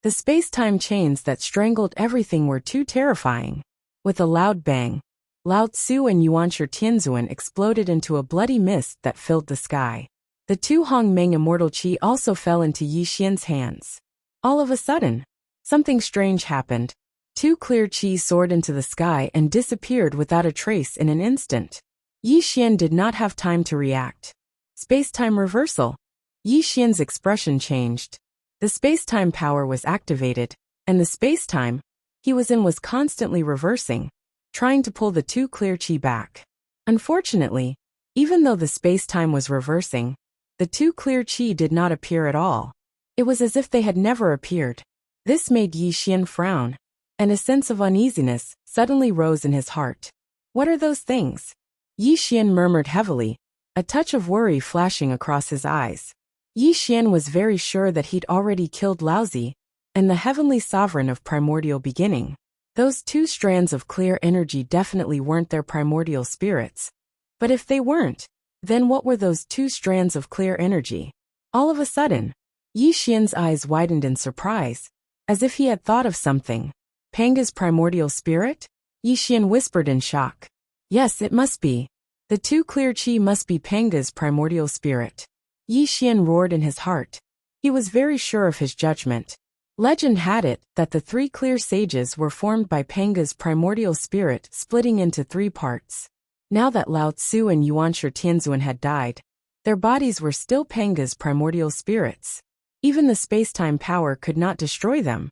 The space-time chains that strangled everything were too terrifying. With a loud bang, Lao Tzu and Yuanshi Tianzuan exploded into a bloody mist that filled the sky. The 2 Hongmeng immortal qi also fell into Yi Xian's hands. All of a sudden, something strange happened. 2 clear qi soared into the sky and disappeared without a trace in an instant. Yi Xian did not have time to react. Space-time reversal. Yi Xian's expression changed. The space-time power was activated, and the space-time he was in was constantly reversing, trying to pull the 2 clear qi back. Unfortunately, even though the space-time was reversing, the 2 clear qi did not appear at all. It was as if they had never appeared. This made Yi Xian frown, and a sense of uneasiness suddenly rose in his heart. What are those things? Yi Xian murmured heavily, a touch of worry flashing across his eyes. Yi Xian was very sure that he'd already killed Laozi, and the heavenly sovereign of primordial beginning. Those 2 strands of clear energy definitely weren't their primordial spirits. But if they weren't, then what were those 2 strands of clear energy? All of a sudden, Yi Xian's eyes widened in surprise, as if he had thought of something. Panga's primordial spirit? Yi Xian whispered in shock. Yes, it must be. The 2 clear qi must be Panga's primordial spirit. Yi Xian roared in his heart. He was very sure of his judgment. Legend had it that the 3 clear sages were formed by Panga's primordial spirit splitting into 3 parts. Now that Lao Tzu and Yuanshi Tianzuan had died, their bodies were still Panga's primordial spirits. Even the space-time power could not destroy them.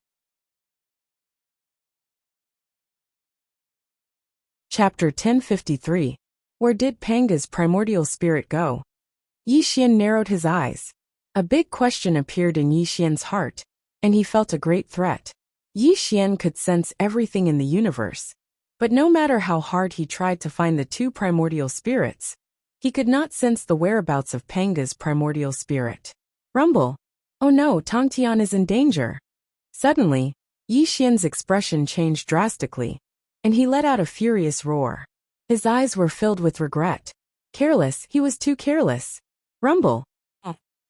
Chapter 1053. Where did Panga's primordial spirit go? Yi Xian narrowed his eyes. A big question appeared in Yi Xian's heart, and he felt a great threat. Yi Xian could sense everything in the universe, but no matter how hard he tried to find the 2 primordial spirits, he could not sense the whereabouts of Panga's primordial spirit. Rumble. Oh no, Tongtian is in danger. Suddenly, Yi Xian's expression changed drastically, and he let out a furious roar. His eyes were filled with regret. Careless, he was too careless. Rumble.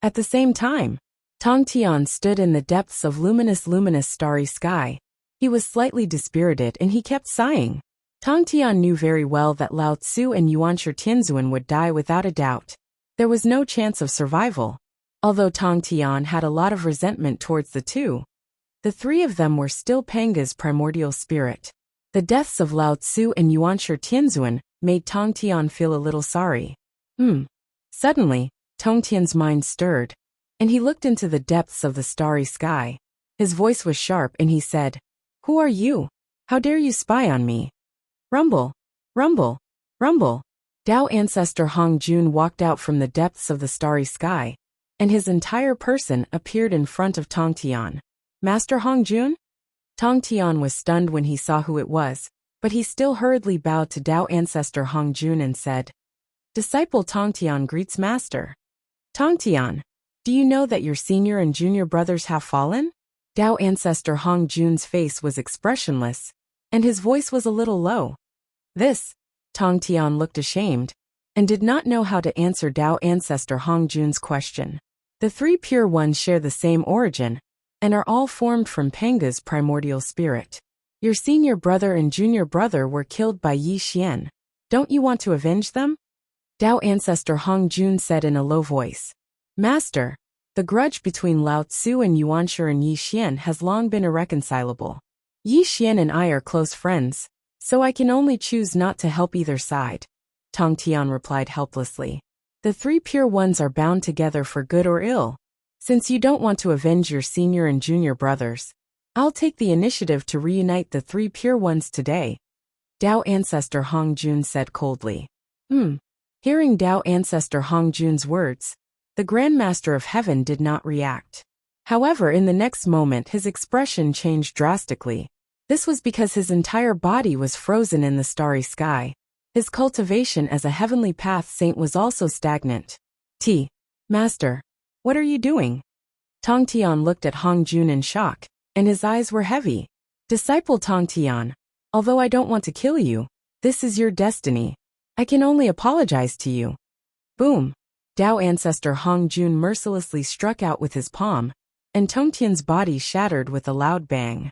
At the same time, Tongtian stood in the depths of luminous starry sky. He was slightly dispirited and he kept sighing. Tongtian knew very well that Lao Tzu and Yuanshi Tianzuan would die without a doubt. There was no chance of survival. Although Tongtian had a lot of resentment towards the 2, the 3 of them were still Panga's primordial spirit. The deaths of Lao Tzu and Yuanshi Tianzuan made Tongtian feel a little sorry. Suddenly, Tongtian's mind stirred, and he looked into the depths of the starry sky. His voice was sharp and he said, "Who are you? How dare you spy on me?" Rumble, rumble, rumble. Tao ancestor Hong Jun walked out from the depths of the starry sky, and his entire person appeared in front of Tongtian. Master Hong Jun? Tongtian was stunned when he saw who it was, but he still hurriedly bowed to Tao ancestor Hong Jun and said, "Disciple Tongtian greets Master." Tongtian, do you know that your senior and junior brothers have fallen? Tao ancestor Hong Jun's face was expressionless, and his voice was a little low. This, Tongtian looked ashamed, and did not know how to answer Tao ancestor Hong Jun's question. The 3 pure ones share the same origin, and are all formed from Panga's primordial spirit. Your senior brother and junior brother were killed by Yi Xian. Don't you want to avenge them? Tao ancestor Hong Jun said in a low voice. Master, the grudge between Lao Tzu and Yuanshi and Yi Xian has long been irreconcilable. Yi Xian and I are close friends, so I can only choose not to help either side. Tongtian replied helplessly. The 3 pure ones are bound together for good or ill. Since you don't want to avenge your senior and junior brothers, I'll take the initiative to reunite the 3 pure ones today. Tao ancestor Hong Jun said coldly. Hearing Tao ancestor Hong Jun's words, the Grand Master of Heaven did not react. However, in the next moment his expression changed drastically. This was because his entire body was frozen in the starry sky. His cultivation as a heavenly path saint was also stagnant. Master, what are you doing? Tong Tian looked at Hong Jun in shock, and his eyes were heavy. Disciple Tong Tian, although I don't want to kill you, this is your destiny. I can only apologize to you. Boom! Dao ancestor Hong Jun mercilessly struck out with his palm, and Tong Tian's body shattered with a loud bang.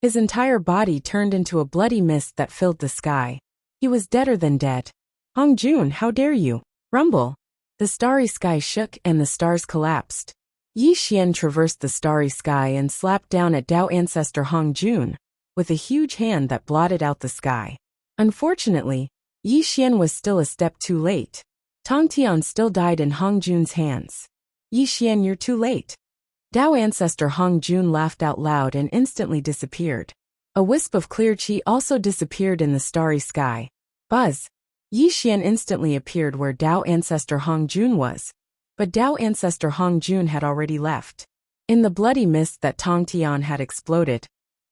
His entire body turned into a bloody mist that filled the sky. He was deader than dead. Hong Jun, how dare you? Rumble! The starry sky shook and the stars collapsed. Yi Xian traversed the starry sky and slapped down at Dao ancestor Hong Jun, with a huge hand that blotted out the sky. Unfortunately, Yi Xian was still a step too late. Tong Tian still died in Hong Jun's hands. Yi Xian, you're too late. Dao ancestor Hong Jun laughed out loud and instantly disappeared. A wisp of clear qi also disappeared in the starry sky. Buzz! Yi Xian instantly appeared where Dao ancestor Hong Jun was, but Dao ancestor Hong Jun had already left. In the bloody mist that Tong Tian had exploded,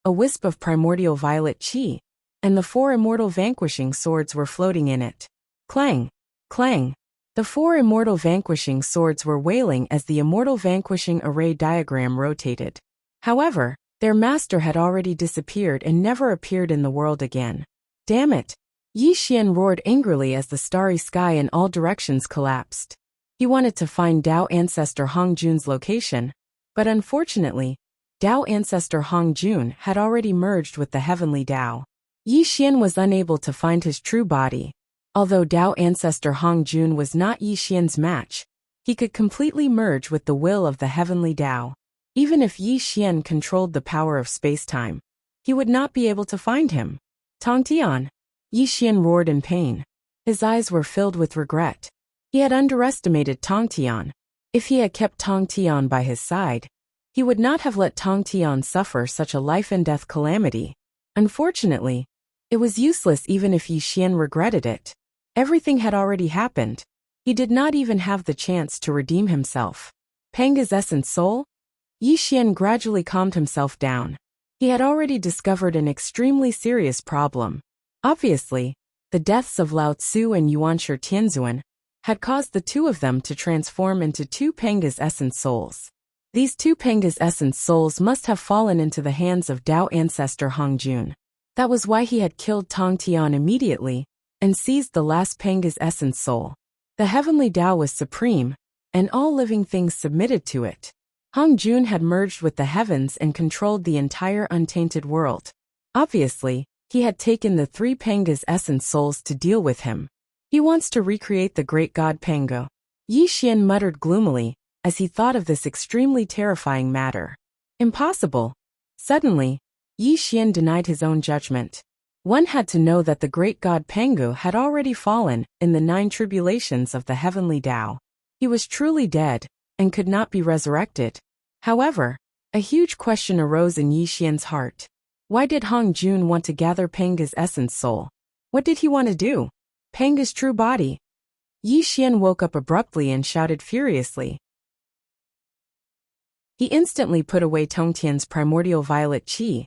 a wisp of primordial violet qi, and the 4 immortal vanquishing swords were floating in it. Clang! Clang! The 4 immortal vanquishing swords were wailing as the immortal vanquishing array diagram rotated. However, their master had already disappeared and never appeared in the world again. Damn it! Yi Xian roared angrily as the starry sky in all directions collapsed. He wanted to find Dao ancestor Hong Jun's location, but unfortunately, Dao ancestor Hong Jun had already merged with the heavenly Dao. Yi Xian was unable to find his true body. Although Dao ancestor Hong Jun was not Yi Xian's match, he could completely merge with the will of the heavenly Dao. Even if Yi Xian controlled the power of space-time, he would not be able to find him. Tong Tian! Yi Xian roared in pain. His eyes were filled with regret. He had underestimated Tong Tian. If he had kept Tong Tian by his side, he would not have let Tong Tian suffer such a life-and-death calamity. Unfortunately, it was useless even if Yi Xian regretted it. Everything had already happened. He did not even have the chance to redeem himself. Panga's essence soul? Yi Xian gradually calmed himself down. He had already discovered an extremely serious problem. Obviously, the deaths of Lao Tzu and Yuanshi Tianzuan had caused the two of them to transform into 2 Panga's essence souls. These 2 Panga's essence souls must have fallen into the hands of Dao ancestor Hong Jun. That was why he had killed Tong Tian immediately and seized the last Panga's essence soul. The heavenly Dao was supreme, and all living things submitted to it. Hong Jun had merged with the heavens and controlled the entire untainted world. Obviously, he had taken the 3 Panga's essence souls to deal with him. He wants to recreate the great god Pango. Yi Xian muttered gloomily as he thought of this extremely terrifying matter. Impossible. Suddenly, Yi Xian denied his own judgment. One had to know that the great god Pango had already fallen in the 9 tribulations of the heavenly Dao. He was truly dead and could not be resurrected. However, a huge question arose in Yi Xian's heart. Why did Hong Jun want to gather Panga's essence soul? What did he want to do? Panga's true body. Yi Xian woke up abruptly and shouted furiously. He instantly put away Tong Tian's primordial violet qi,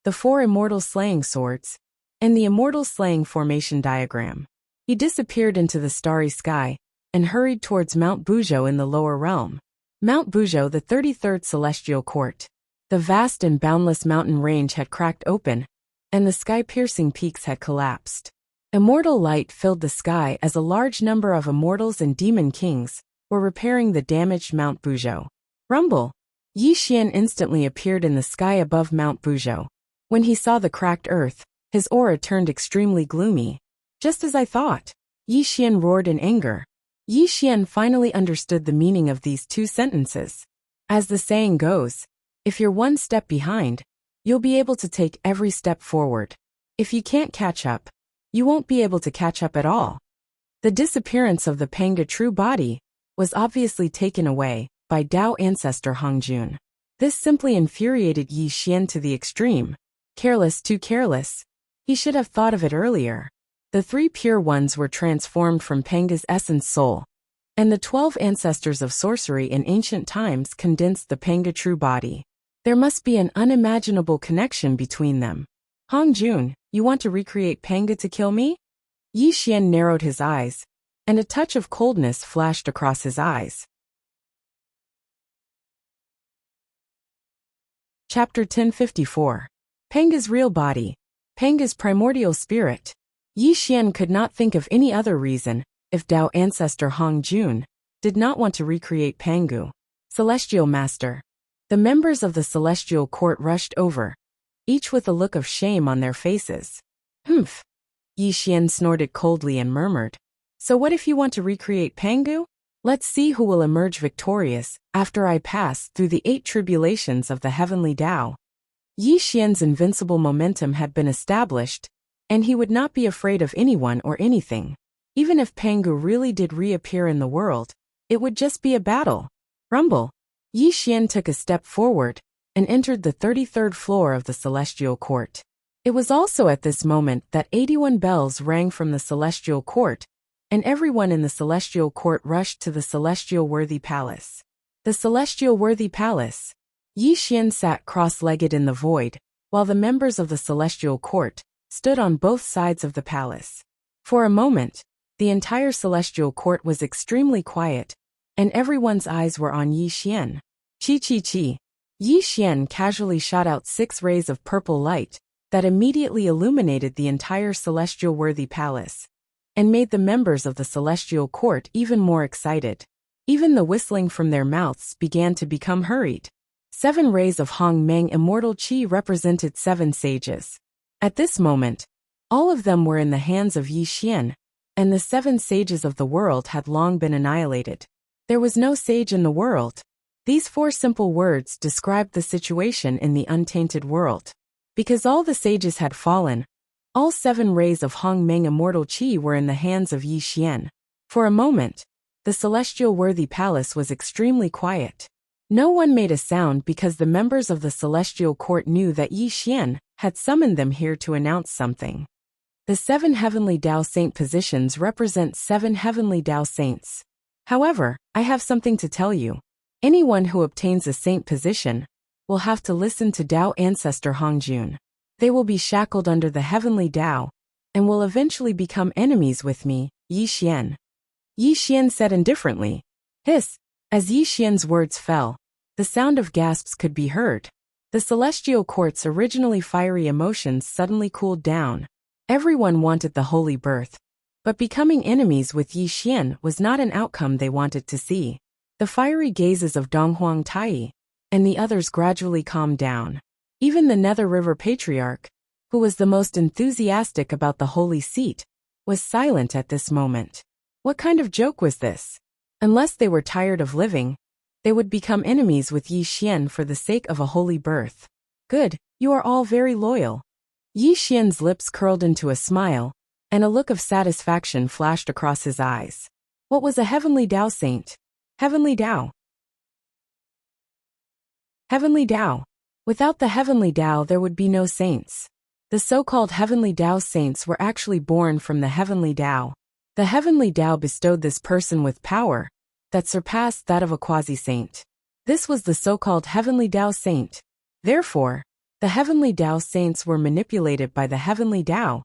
the 4 immortal slaying swords, and the immortal slaying formation diagram. He disappeared into the starry sky and hurried towards Mount Buzhou in the lower realm. Mount Buzhou, the 33rd celestial court. The vast and boundless mountain range had cracked open, and the sky-piercing peaks had collapsed. Immortal light filled the sky as a large number of immortals and demon kings were repairing the damaged Mount Buzhou. Rumble! Yi Xian instantly appeared in the sky above Mount Buzhou. When he saw the cracked earth, his aura turned extremely gloomy. Just as I thought. Yi Xian roared in anger. Yi Xian finally understood the meaning of these 2 sentences. As the saying goes, if you're 1 step behind, you'll be able to take every step forward. If you can't catch up, you won't be able to catch up at all. The disappearance of the Panga true body was obviously taken away by Dao ancestor Hong Jun. This simply infuriated Yi Xian to the extreme. Careless, too careless. He should have thought of it earlier. The 3 pure ones were transformed from Panga's essence soul, and the 12 ancestors of sorcery in ancient times condensed the Panga true body. There must be an unimaginable connection between them. Hong Jun, you want to recreate Panga to kill me? Yi Xian narrowed his eyes, and a touch of coldness flashed across his eyes. Chapter 1054. Panga's real body. Panga's primordial spirit. Yi Xian could not think of any other reason, if Dao ancestor Hong Jun did not want to recreate Pangu. Celestial Master. The members of the Celestial Court rushed over, each with a look of shame on their faces. Humph. Yi Xian snorted coldly and murmured. So what if you want to recreate Pangu? Let's see who will emerge victorious after I pass through the 8 tribulations of the heavenly Tao. Yi Xian's invincible momentum had been established, and he would not be afraid of anyone or anything. Even if Pangu really did reappear in the world, it would just be a battle. Rumble. Yi Xian took a step forward and entered the 33rd floor of the Celestial Court. It was also at this moment that 81 bells rang from the Celestial Court, and everyone in the Celestial Court rushed to the Celestial Worthy Palace. The Celestial Worthy Palace. Yi Xian sat cross-legged in the void, while the members of the Celestial Court stood on both sides of the palace. For a moment, the entire Celestial Court was extremely quiet, and everyone's eyes were on Yi Xian. Chi. Yi Xian casually shot out 6 rays of purple light that immediately illuminated the entire Celestial Worthy Palace, and made the members of the Celestial Court even more excited. Even the whistling from their mouths began to become hurried. 7 rays of Hong Meng Immortal Qi represented 7 sages. At this moment, all of them were in the hands of Yi Xian, and the 7 sages of the world had long been annihilated. There was no sage in the world. These 4 simple words described the situation in the untainted world. Because all the sages had fallen, all 7 rays of Hong Meng Immortal Qi were in the hands of Yi Xian. For a moment, the Celestial Worthy Palace was extremely quiet. No one made a sound because the members of the Celestial Court knew that Yi Xian had summoned them here to announce something. The 7 Heavenly Tao Saint positions represent 7 Heavenly Tao Saints. However, I have something to tell you. Anyone who obtains a saint position will have to listen to Tao ancestor Hong Jun. They will be shackled under the Heavenly Tao, and will eventually become enemies with me, Yi Xian. Yi Xian said indifferently. Hiss. As Yi Xian's words fell, the sound of gasps could be heard. The Celestial Court's originally fiery emotions suddenly cooled down. Everyone wanted the holy birth, but becoming enemies with Yi Xian was not an outcome they wanted to see. The fiery gazes of Donghuang Tai and the others gradually calmed down. Even the Nether River Patriarch, who was the most enthusiastic about the holy seat, was silent at this moment. What kind of joke was this? Unless they were tired of living, they would become enemies with Yi Xian for the sake of a holy birth. Good, you are all very loyal. Yi Xian's lips curled into a smile, and a look of satisfaction flashed across his eyes. What was a Heavenly Tao Saint? Heavenly Tao. Heavenly Tao. Without the Heavenly Tao there would be no saints. The so-called Heavenly Tao Saints were actually born from the Heavenly Tao. The Heavenly Tao bestowed this person with power that surpassed that of a quasi-saint. This was the so-called Heavenly Tao Saint. Therefore, the Heavenly Tao Saints were manipulated by the Heavenly Tao,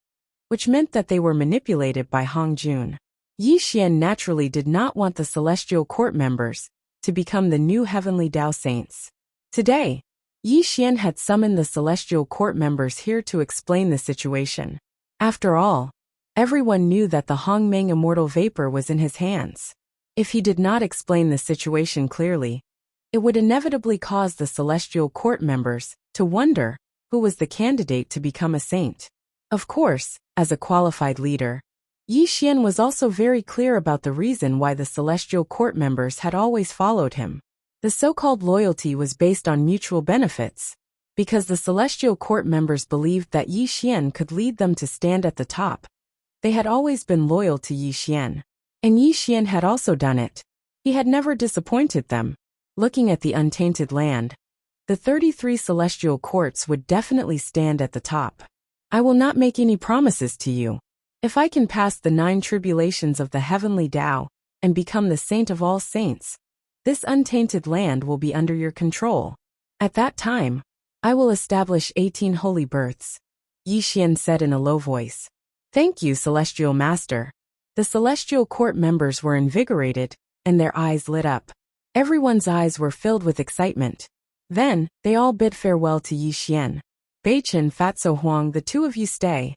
which meant that they were manipulated by Hong Jun. Yi Xian naturally did not want the Celestial Court members to become the new Heavenly Tao Saints. Today, Yi Xian had summoned the Celestial Court members here to explain the situation. After all, everyone knew that the Hong Meng Immortal Vapor was in his hands. If he did not explain the situation clearly, it would inevitably cause the Celestial Court members to wonder who was the candidate to become a saint. Of course, as a qualified leader, Yi Xian was also very clear about the reason why the Celestial Court members had always followed him. The so-called loyalty was based on mutual benefits, because the Celestial Court members believed that Yi Xian could lead them to stand at the top. They had always been loyal to Yi Xian, and Yi Xian had also done it. He had never disappointed them. Looking at the untainted land, the 33 Celestial Courts would definitely stand at the top. I will not make any promises to you. If I can pass the 9 tribulations of the Heavenly Tao and become the saint of all saints, this untainted land will be under your control. At that time, I will establish 18 holy births, Yi Xian said in a low voice. Thank you, Celestial Master. The Celestial Court members were invigorated, and their eyes lit up. Everyone's eyes were filled with excitement. Then, they all bid farewell to Yi Xian. Beichen, Fatso Huang, the two of you stay.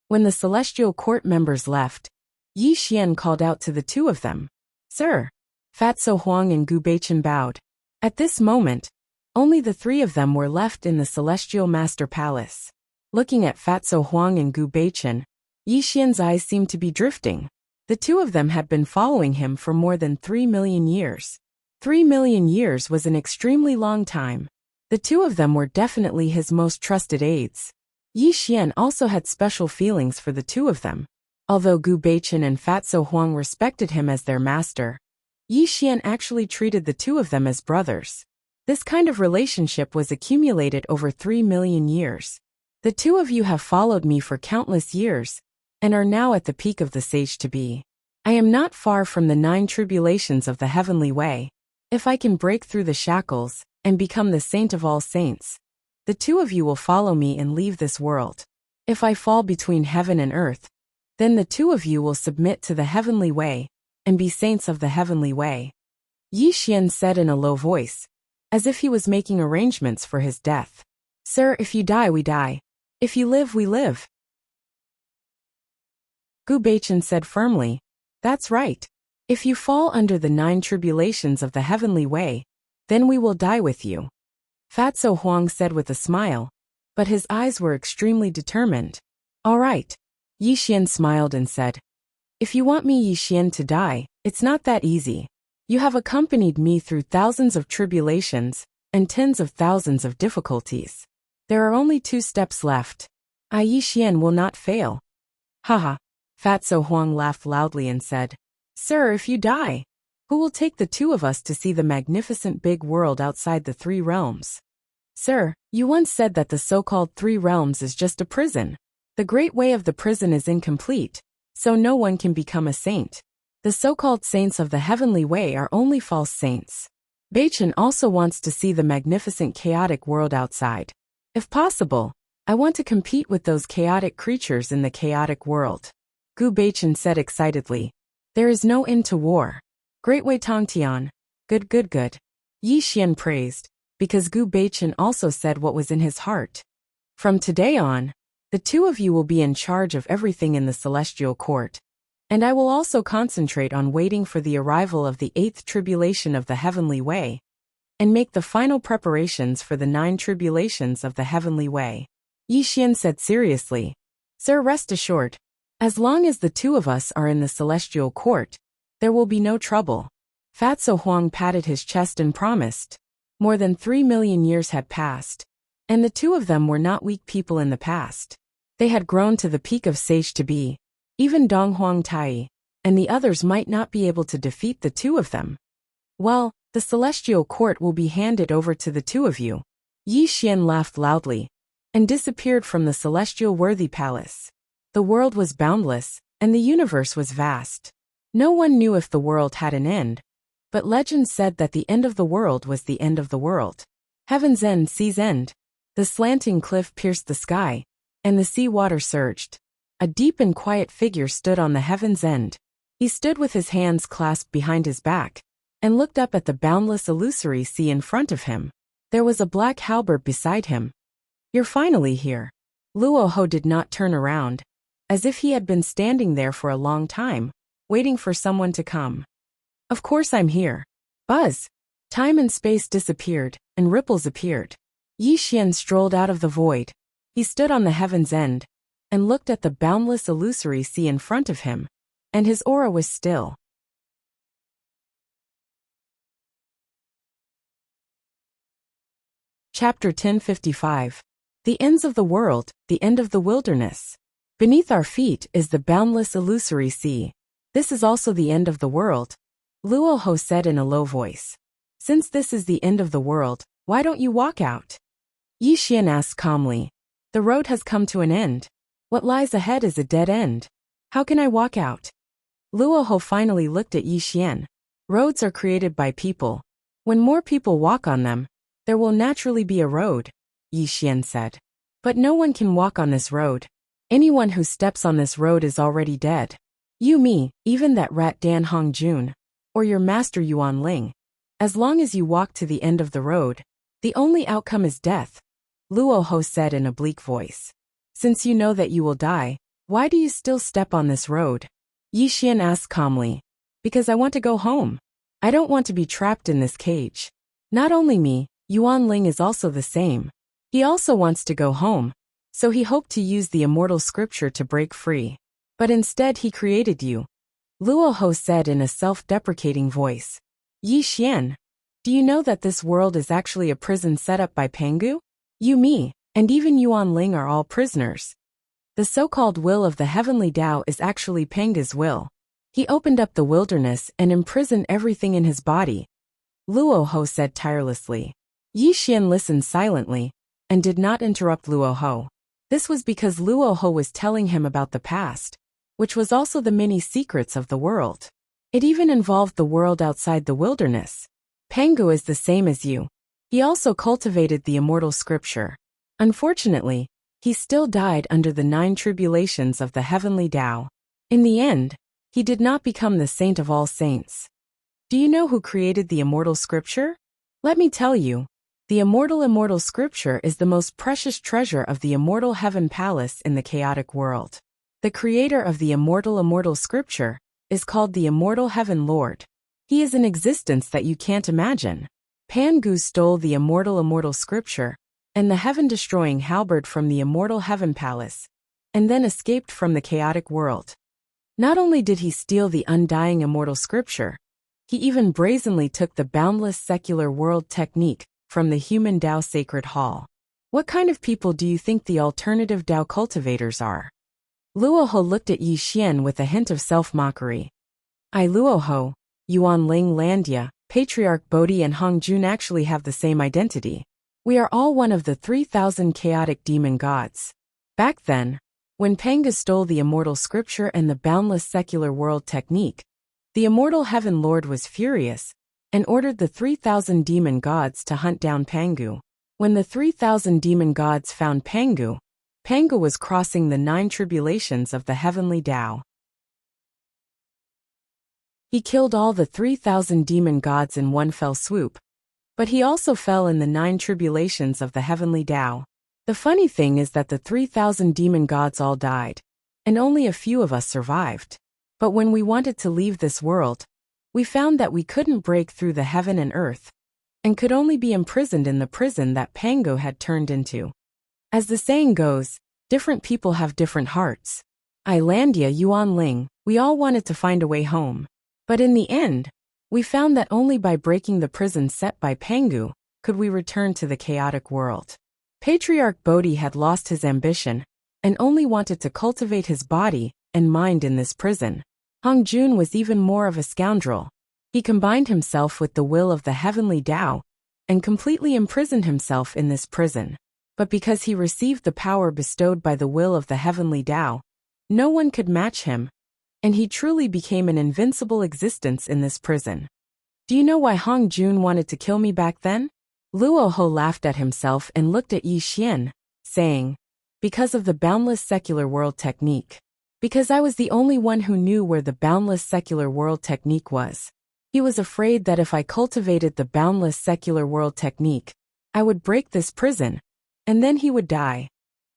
When the Celestial Court members left, Yi Xian called out to the two of them. Sir. Fatso Huang and Gu Beichen bowed. At this moment, only the three of them were left in the Celestial Master Palace. Looking at Fatso Huang and Gu Beichen, Yi Xian's eyes seemed to be drifting. The two of them had been following him for more than 3 million years. 3 million years was an extremely long time. The two of them were definitely his most trusted aides. Yi Xian also had special feelings for the two of them. Although Gu Beichen and Fatso Huang respected him as their master, Yi Xian actually treated the two of them as brothers. This kind of relationship was accumulated over 3 million years. The two of you have followed me for countless years, and are now at the peak of the sage-to-be. I am not far from the 9 tribulations of the heavenly way. If I can break through the shackles, and become the saint of all saints, the two of you will follow me and leave this world. If I fall between heaven and earth, then the two of you will submit to the heavenly way, and be saints of the heavenly way. Yi Xian said in a low voice, as if he was making arrangements for his death. Sir, if you die, we die. If you live, we live. Gu Beichen said firmly, that's right. If you fall under the 9 tribulations of the heavenly way, then we will die with you. Fatso Huang said with a smile, but his eyes were extremely determined. All right. Yi Xian smiled and said, if you want me, Yi Xian, to die, it's not that easy. You have accompanied me through thousands of tribulations, and tens of thousands of difficulties. There are only 2 steps left. I, Yi Xian, will not fail. Haha. Fatso Huang laughed loudly and said, Sir, if you die, who will take the two of us to see the magnificent big world outside the 3 realms? Sir, you once said that the so-called 3 realms is just a prison. The great way of the prison is incomplete, so no one can become a saint. The so-called saints of the heavenly way are only false saints. Beichen also wants to see the magnificent chaotic world outside. If possible, I want to compete with those chaotic creatures in the chaotic world. Gu Beichen said excitedly. There is no end to war. Great Wei Tongtian. Good, good, good. Yi Xian praised, because Gu Beichen also said what was in his heart. From today on, the two of you will be in charge of everything in the celestial court, and I will also concentrate on waiting for the arrival of the 8th tribulation of the heavenly way, and make the final preparations for the 9 tribulations of the heavenly way. Yi Xian said seriously, Sir, rest assured, as long as the two of us are in the celestial court, there will be no trouble. Fatso Huang patted his chest and promised. More than 3 million years had passed, and the two of them were not weak people in the past. They had grown to the peak of sage-to-be. Even Dong Huang Tai and the others might not be able to defeat the two of them. Well, the celestial court will be handed over to the two of you. Yi Xian laughed loudly and disappeared from the celestial worthy palace. The world was boundless, and the universe was vast. No one knew if the world had an end, but legend said that the end of the world was the end of the world. Heaven's end, sea's end. The slanting cliff pierced the sky, and the sea water surged. A deep and quiet figure stood on the heaven's end. He stood with his hands clasped behind his back, and looked up at the boundless illusory sea in front of him. There was a black halberd beside him. You're finally here. Luo Ho did not turn around, as if he had been standing there for a long time, waiting for someone to come. Of course I'm here. Buzz. Time and space disappeared, and ripples appeared. Yi Xian strolled out of the void. He stood on the heaven's end, and looked at the boundless illusory sea in front of him, and his aura was still. Chapter 1055. The ends of the world, the end of the wilderness. Beneath our feet is the boundless illusory sea. This is also the end of the world, Luo Ho said in a low voice. Since this is the end of the world, why don't you walk out? Yi Xian asked calmly. The road has come to an end. What lies ahead is a dead end. How can I walk out? Luo Ho finally looked at Yi Xian. Roads are created by people. When more people walk on them, There will naturally be a road, Yi Xian said. But no one can walk on this road. Anyone who steps on this road is already dead. You, me, even that rat Dan Hongjun, or your master Yuan Ling. As long as you walk to the end of the road, the only outcome is death, Luo Ho said in a bleak voice. Since you know that you will die, why do you still step on this road? Yi Xian asked calmly. Because I want to go home. I don't want to be trapped in this cage. Not only me, Yuan Ling is also the same. He also wants to go home, so he hoped to use the immortal scripture to break free. But instead he created you, Luo Ho said in a self-deprecating voice. Yi Xian, do you know that this world is actually a prison set up by Pangu? You, me, and even Yuan Ling are all prisoners. The so-called will of the heavenly Tao is actually Pangu's will. He opened up the wilderness and imprisoned everything in his body, Luo Ho said tirelessly. Yi Xian listened silently and did not interrupt Luo Ho. This was because Luo Ho was telling him about the past, which was also the many secrets of the world. It even involved the world outside the wilderness. Pangu is the same as you. He also cultivated the immortal scripture. Unfortunately, he still died under the 9 tribulations of the heavenly Tao. In the end, he did not become the saint of all saints. Do you know who created the immortal scripture? Let me tell you. The immortal scripture is the most precious treasure of the immortal heaven palace in the chaotic world. The creator of the immortal scripture is called the immortal heaven lord. He is an existence that you can't imagine. Pangu stole the immortal scripture and the heaven-destroying halberd from the immortal heaven palace, and then escaped from the chaotic world. Not only did he steal the undying immortal scripture, he even brazenly took the boundless secular world technique from the human Tao sacred hall. What kind of people do you think the alternative Tao cultivators are? Luo Ho looked at Yi Xian with a hint of self-mockery. I, Luo Ho, Yuan Ling Landia, Patriarch Bodhi and Hong Jun actually have the same identity. We are all one of the 3,000 chaotic demon gods. Back then, when Panga stole the immortal scripture and the boundless secular world technique, the immortal heaven lord was furious and ordered the 3,000 demon gods to hunt down Pangu. When the 3,000 demon gods found Pangu, Pangu was crossing the 9 tribulations of the heavenly Tao. He killed all the 3,000 demon gods in one fell swoop, but he also fell in the 9 tribulations of the heavenly Tao. The funny thing is that the 3,000 demon gods all died, and only a few of us survived. But when we wanted to leave this world, we found that we couldn't break through the heaven and earth, and could only be imprisoned in the prison that Pangu had turned into. As the saying goes, different people have different hearts. I, Landia Yuan Ling, we all wanted to find a way home. But in the end, we found that only by breaking the prison set by Pangu could we return to the chaotic world. Patriarch Bodhi had lost his ambition and only wanted to cultivate his body and mind in this prison. Hong Jun was even more of a scoundrel. He combined himself with the will of the heavenly Tao and completely imprisoned himself in this prison. But because he received the power bestowed by the will of the heavenly Tao, no one could match him, and he truly became an invincible existence in this prison. Do you know why Hong Jun wanted to kill me back then? Luo Ho laughed at himself and looked at Yi Xian, saying, because of the boundless secular world technique. Because I was the only one who knew where the boundless secular world technique was. He was afraid that if I cultivated the boundless secular world technique, I would break this prison, and then he would die.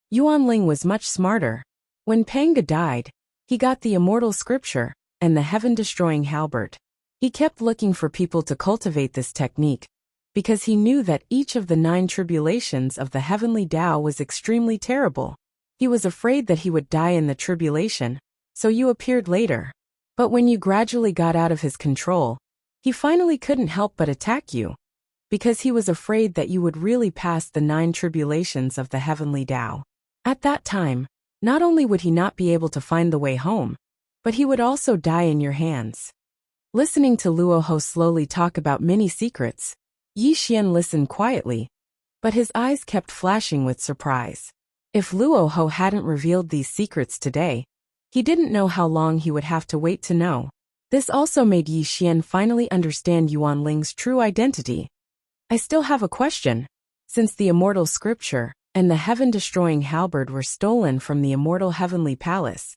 Yuan Ling was much smarter. When Panga died, he got the immortal scripture and the heaven-destroying halberd. He kept looking for people to cultivate this technique, because he knew that each of the 9 tribulations of the heavenly Tao was extremely terrible. He was afraid that he would die in the tribulation, so you appeared later. But when you gradually got out of his control, he finally couldn't help but attack you, because he was afraid that you would really pass the 9 tribulations of the heavenly Tao. At that time, not only would he not be able to find the way home, but he would also die in your hands. Listening to Luo Ho slowly talk about many secrets, Yi Xian listened quietly, but his eyes kept flashing with surprise. If Luo Ho hadn't revealed these secrets today, he didn't know how long he would have to wait to know. This also made Yi Xian finally understand Yuan Ling's true identity. I still have a question. Since the immortal scripture and the heaven-destroying halberd were stolen from the immortal heavenly palace,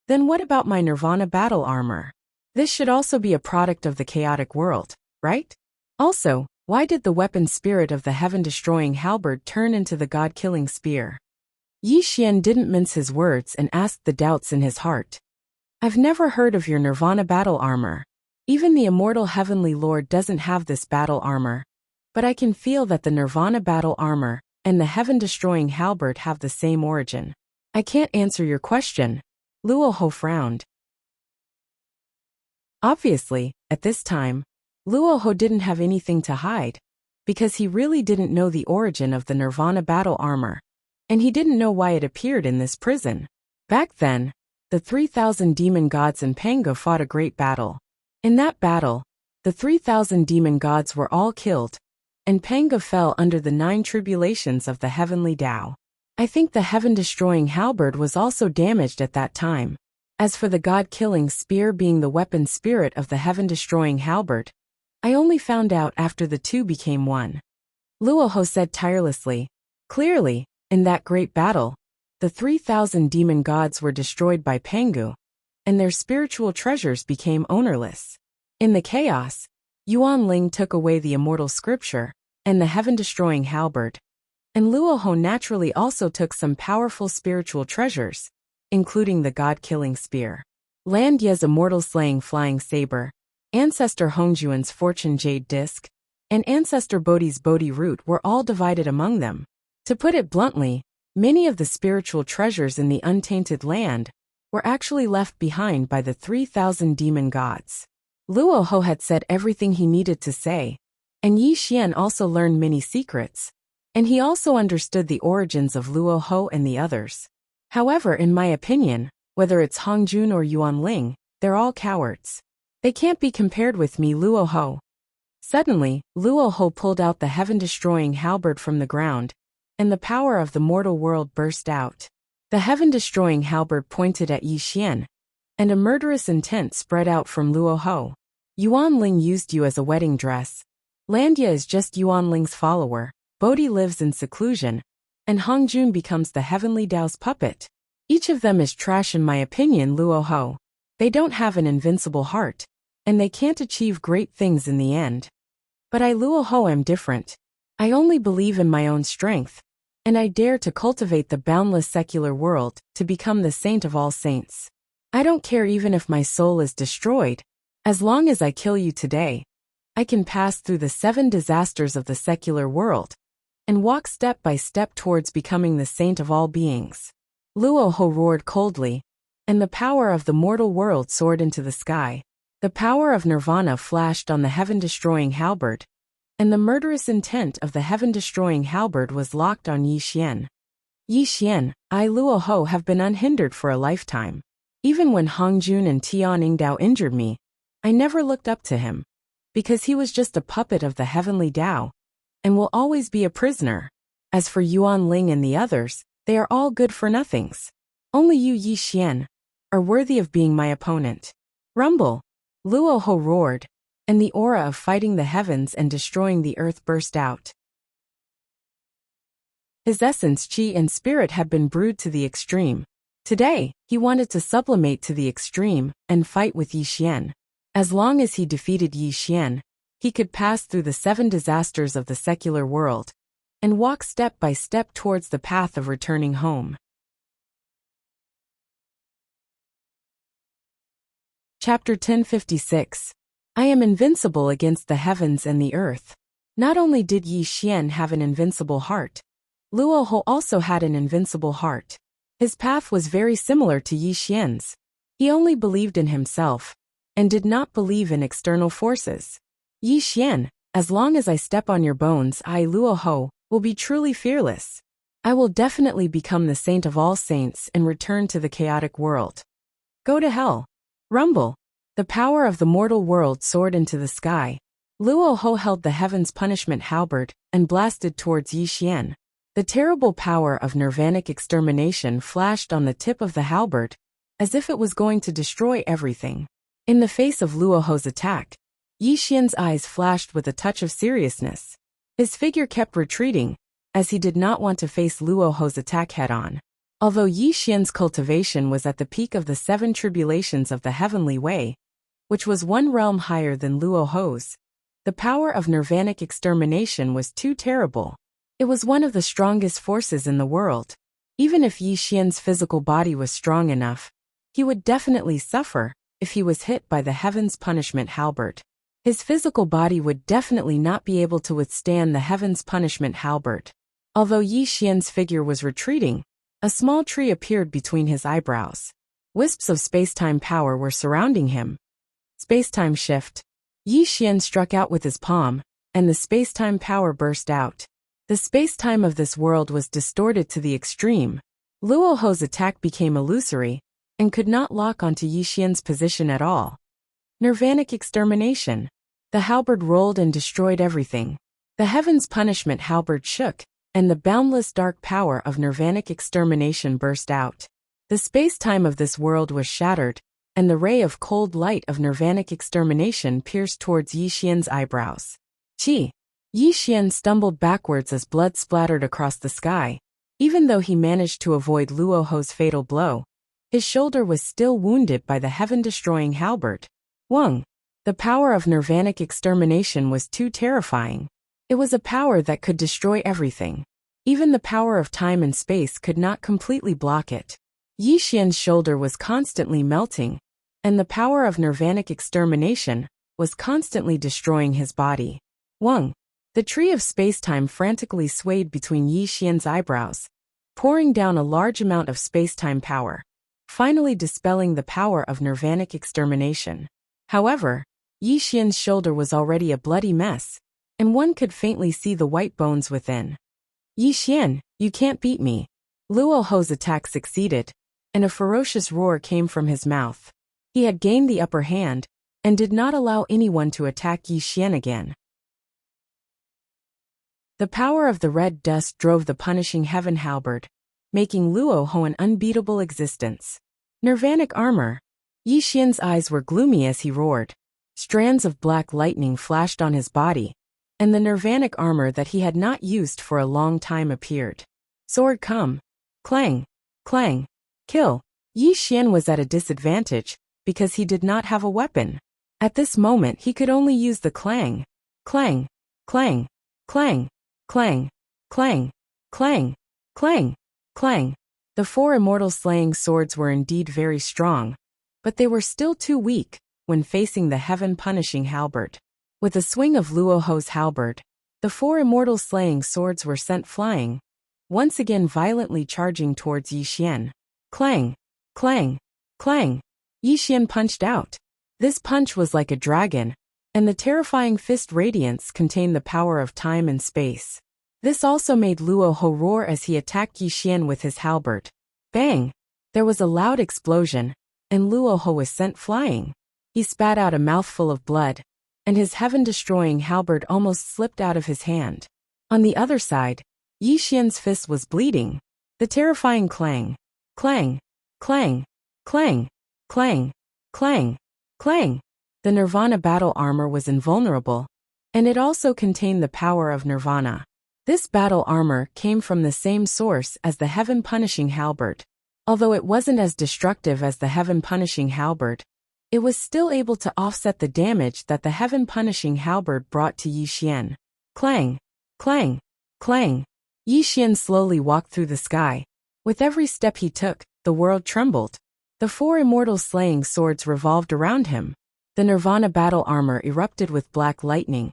then what about my nirvana battle armor? This should also be a product of the chaotic world, right? Also, why did the weapon spirit of the heaven-destroying halberd turn into the god-killing spear? Yi Xian didn't mince his words and asked the doubts in his heart. I've never heard of your nirvana battle armor. Even the immortal heavenly lord doesn't have this battle armor. But I can feel that the nirvana battle armor and the heaven-destroying halberd have the same origin. I can't answer your question. Luo Ho frowned. Obviously, at this time, Luo Ho didn't have anything to hide, because he really didn't know the origin of the nirvana battle armor, and he didn't know why it appeared in this prison. Back then, the 3,000 demon gods and Pango fought a great battle. In that battle, the 3,000 demon gods were all killed, and Pango fell under the 9 tribulations of the heavenly Tao. I think the heaven-destroying halberd was also damaged at that time. As for the god-killing spear being the weapon spirit of the heaven-destroying halberd, I only found out after the two became one. Luo Ho said tirelessly. Clearly, in that great battle, the 3,000 demon gods were destroyed by Pangu, and their spiritual treasures became ownerless. In the chaos, Yuan Ling took away the immortal scripture and the heaven-destroying halberd, and Luo Ho naturally also took some powerful spiritual treasures, including the god-killing spear, Lan Ye's immortal-slaying flying saber, Ancestor Hongjuan's fortune jade disc, and Ancestor Bodhi's Bodhi root were all divided among them. To put it bluntly, many of the spiritual treasures in the untainted land were actually left behind by the 3,000 demon gods. Luo Ho had said everything he needed to say, and Yi Xian also learned many secrets, and he also understood the origins of Luo Ho and the others. However, in my opinion, whether it's Hongjun or Yuan Ling, they're all cowards. They can't be compared with me, Luo Ho. Suddenly, Luo Ho pulled out the heaven-destroying halberd from the ground, and the power of the mortal world burst out. The heaven-destroying halberd pointed at Yi Xian, and a murderous intent spread out from Luo Ho. Yuan Ling used you as a wedding dress. Landia is just Yuan Ling's follower. Bodhi lives in seclusion, and Hongjun becomes the heavenly Tao's puppet. Each of them is trash in my opinion, Luo Ho. They don't have an invincible heart, and they can't achieve great things in the end. But I, Luo Ho, am different. I only believe in my own strength, and I dare to cultivate the boundless secular world to become the saint of all saints. I don't care even if my soul is destroyed. As long as I kill you today, I can pass through the 7 disasters of the secular world and walk step by step towards becoming the saint of all beings. Luo Ho roared coldly, and the power of the mortal world soared into the sky. The power of nirvana flashed on the heaven-destroying halberd, and the murderous intent of the heaven-destroying halberd was locked on Yi Xian. Yi Xian, I, Luo Ho, have been unhindered for a lifetime. Even when Hongjun and Tian Yingdao injured me, I never looked up to him, because he was just a puppet of the heavenly Tao, and will always be a prisoner. As for Yuan Ling and the others, they are all good for nothings. Only you, Yi Xian, are worthy of being my opponent. Rumble! Luo Ho roared, and the aura of fighting the heavens and destroying the earth burst out. His essence, chi and spirit had been brewed to the extreme. Today, he wanted to sublimate to the extreme and fight with Yi Xian. As long as he defeated Yi Xian, he could pass through the 7 disasters of the secular world and walk step by step towards the path of returning home. Chapter 1056. I am invincible against the heavens and the earth. Not only did Yi Xian have an invincible heart, Luo Ho also had an invincible heart. His path was very similar to Yi Xian's. He only believed in himself, and did not believe in external forces. Yi Xian, as long as I step on your bones, I, Luo Ho, will be truly fearless. I will definitely become the saint of all saints and return to the chaotic world. Go to hell. Rumble. The power of the mortal world soared into the sky. Luo Ho held the heaven's punishment halberd and blasted towards Yi Xian. The terrible power of nirvanic extermination flashed on the tip of the halberd, as if it was going to destroy everything. In the face of Luo Ho's attack, Yi Xian's eyes flashed with a touch of seriousness. His figure kept retreating, as he did not want to face Luo Ho's attack head-on. Although Yi Xian's cultivation was at the peak of the 7 tribulations of the heavenly way, which was 1 realm higher than Luo Ho's, the power of nirvanic extermination was too terrible. It was one of the strongest forces in the world. Even if Yi Xian's physical body was strong enough, he would definitely suffer if he was hit by the Heaven's Punishment halberd. His physical body would definitely not be able to withstand the Heaven's Punishment halberd. Although Yi Xian's figure was retreating, a small tree appeared between his eyebrows. Wisps of space-time power were surrounding him. Space-time shift. Yi Xian struck out with his palm, and the space-time power burst out. The space-time of this world was distorted to the extreme. Luo Ho's attack became illusory, and could not lock onto Yi Xian's position at all. Nirvanic extermination. The halberd rolled and destroyed everything. The Heaven's Punishment halberd shook, and the boundless dark power of nirvanic extermination burst out. The space-time of this world was shattered, and the ray of cold light of nirvanic extermination pierced towards Yi Xian's eyebrows. Chi! Yi Xian stumbled backwards as blood splattered across the sky. Even though he managed to avoid Luo Ho's fatal blow, his shoulder was still wounded by the heaven-destroying halberd. Wang! The power of nirvanic extermination was too terrifying. It was a power that could destroy everything. Even the power of time and space could not completely block it. Yi Xian's shoulder was constantly melting, and the power of nirvanic extermination was constantly destroying his body. Wang! The tree of space-time frantically swayed between Yi Xian's eyebrows, pouring down a large amount of space-time power, finally dispelling the power of nirvanic extermination. However, Yi Xian's shoulder was already a bloody mess, and one could faintly see the white bones within. Yi Xian, you can't beat me. Luo Ho's attack succeeded, and a ferocious roar came from his mouth. He had gained the upper hand, and did not allow anyone to attack Yi Xian again. The power of the red dust drove the punishing heaven halberd, making Luo Ho an unbeatable existence. Nirvanic armor. Yi Xian's eyes were gloomy as he roared. Strands of black lightning flashed on his body, and the nirvanic armor that he had not used for a long time appeared. Sword come. Clang. Clang. Kill. Yi Xian was at a disadvantage, because he did not have a weapon. At this moment he could only use the clang. Clang. Clang. Clang. Clang. Clang. Clang. Clang. Clang. The 4 immortal slaying swords were indeed very strong, but they were still too weak when facing the heaven-punishing halberd. With a swing of Luo Ho's halberd, the 4 immortal slaying swords were sent flying, once again violently charging towards Yi Xian. Clang! Clang! Clang! Yi Xian punched out. This punch was like a dragon, and the terrifying fist radiance contained the power of time and space. This also made Luo Ho roar as he attacked Yi Xian with his halberd. Bang! There was a loud explosion, and Luo Ho was sent flying. He spat out a mouthful of blood, and his heaven-destroying halberd almost slipped out of his hand. On the other side, Yi Xian's fist was bleeding. The terrifying clang, clang, clang, clang, clang, clang, clang. The Nirvana battle armor was invulnerable, and it also contained the power of Nirvana. This battle armor came from the same source as the heaven-punishing halberd. Although it wasn't as destructive as the heaven-punishing halberd, it was still able to offset the damage that the heaven-punishing halberd brought to Yi Xian. Clang! Clang! Clang! Yi Xian slowly walked through the sky. With every step he took, the world trembled. The 4 immortal slaying swords revolved around him. The Nirvana battle armor erupted with black lightning,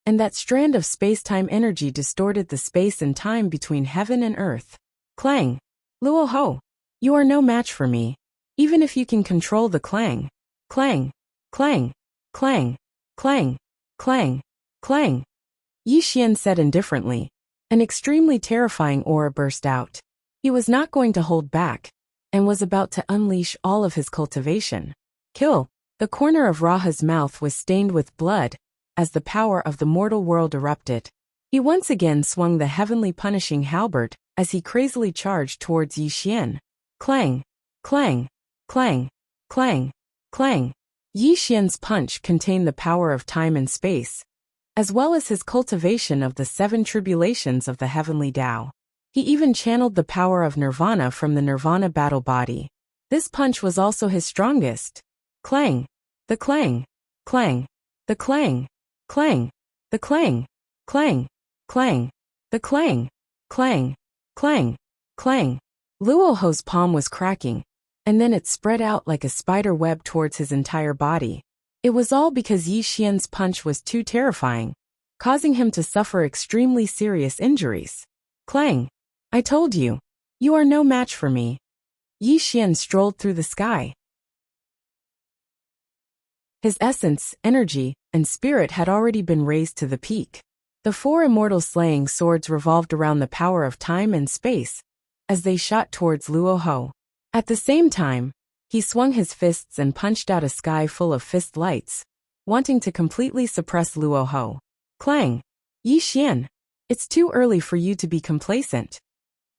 and that strand of space-time energy distorted the space and time between heaven and earth. Clang! Luo Ho! You are no match for me, even if you can control the clang. Clang! Clang! Clang! Clang! Clang! Clang! Yi Xian said indifferently. An extremely terrifying aura burst out. He was not going to hold back, and was about to unleash all of his cultivation. Kill! The corner of Raha's mouth was stained with blood, as the power of the mortal world erupted. He once again swung the heavenly punishing halberd, as he crazily charged towards Yi Xian. Clang! Clang! Clang! Clang! Clang! Yi Xian's punch contained the power of time and space, as well as his cultivation of the 7 tribulations of the heavenly Tao. He even channeled the power of nirvana from the nirvana battle body. This punch was also his strongest. Clang. The clang. Clang. The clang. Clang. The clang. Clang. Clang. The clang. Clang. Clang. Clang. Luo Ho's palm was cracking, and then it spread out like a spider web towards his entire body. It was all because Yi Xian's punch was too terrifying, causing him to suffer extremely serious injuries. Clang. I told you. You are no match for me. Yi Xian strolled through the sky. His essence, energy, and spirit had already been raised to the peak. The 4 immortal slaying swords revolved around the power of time and space as they shot towards Luo Ho. At the same time, he swung his fists and punched out a sky full of fist lights, wanting to completely suppress Luo Ho. Clang. Yi Xian. It's too early for you to be complacent.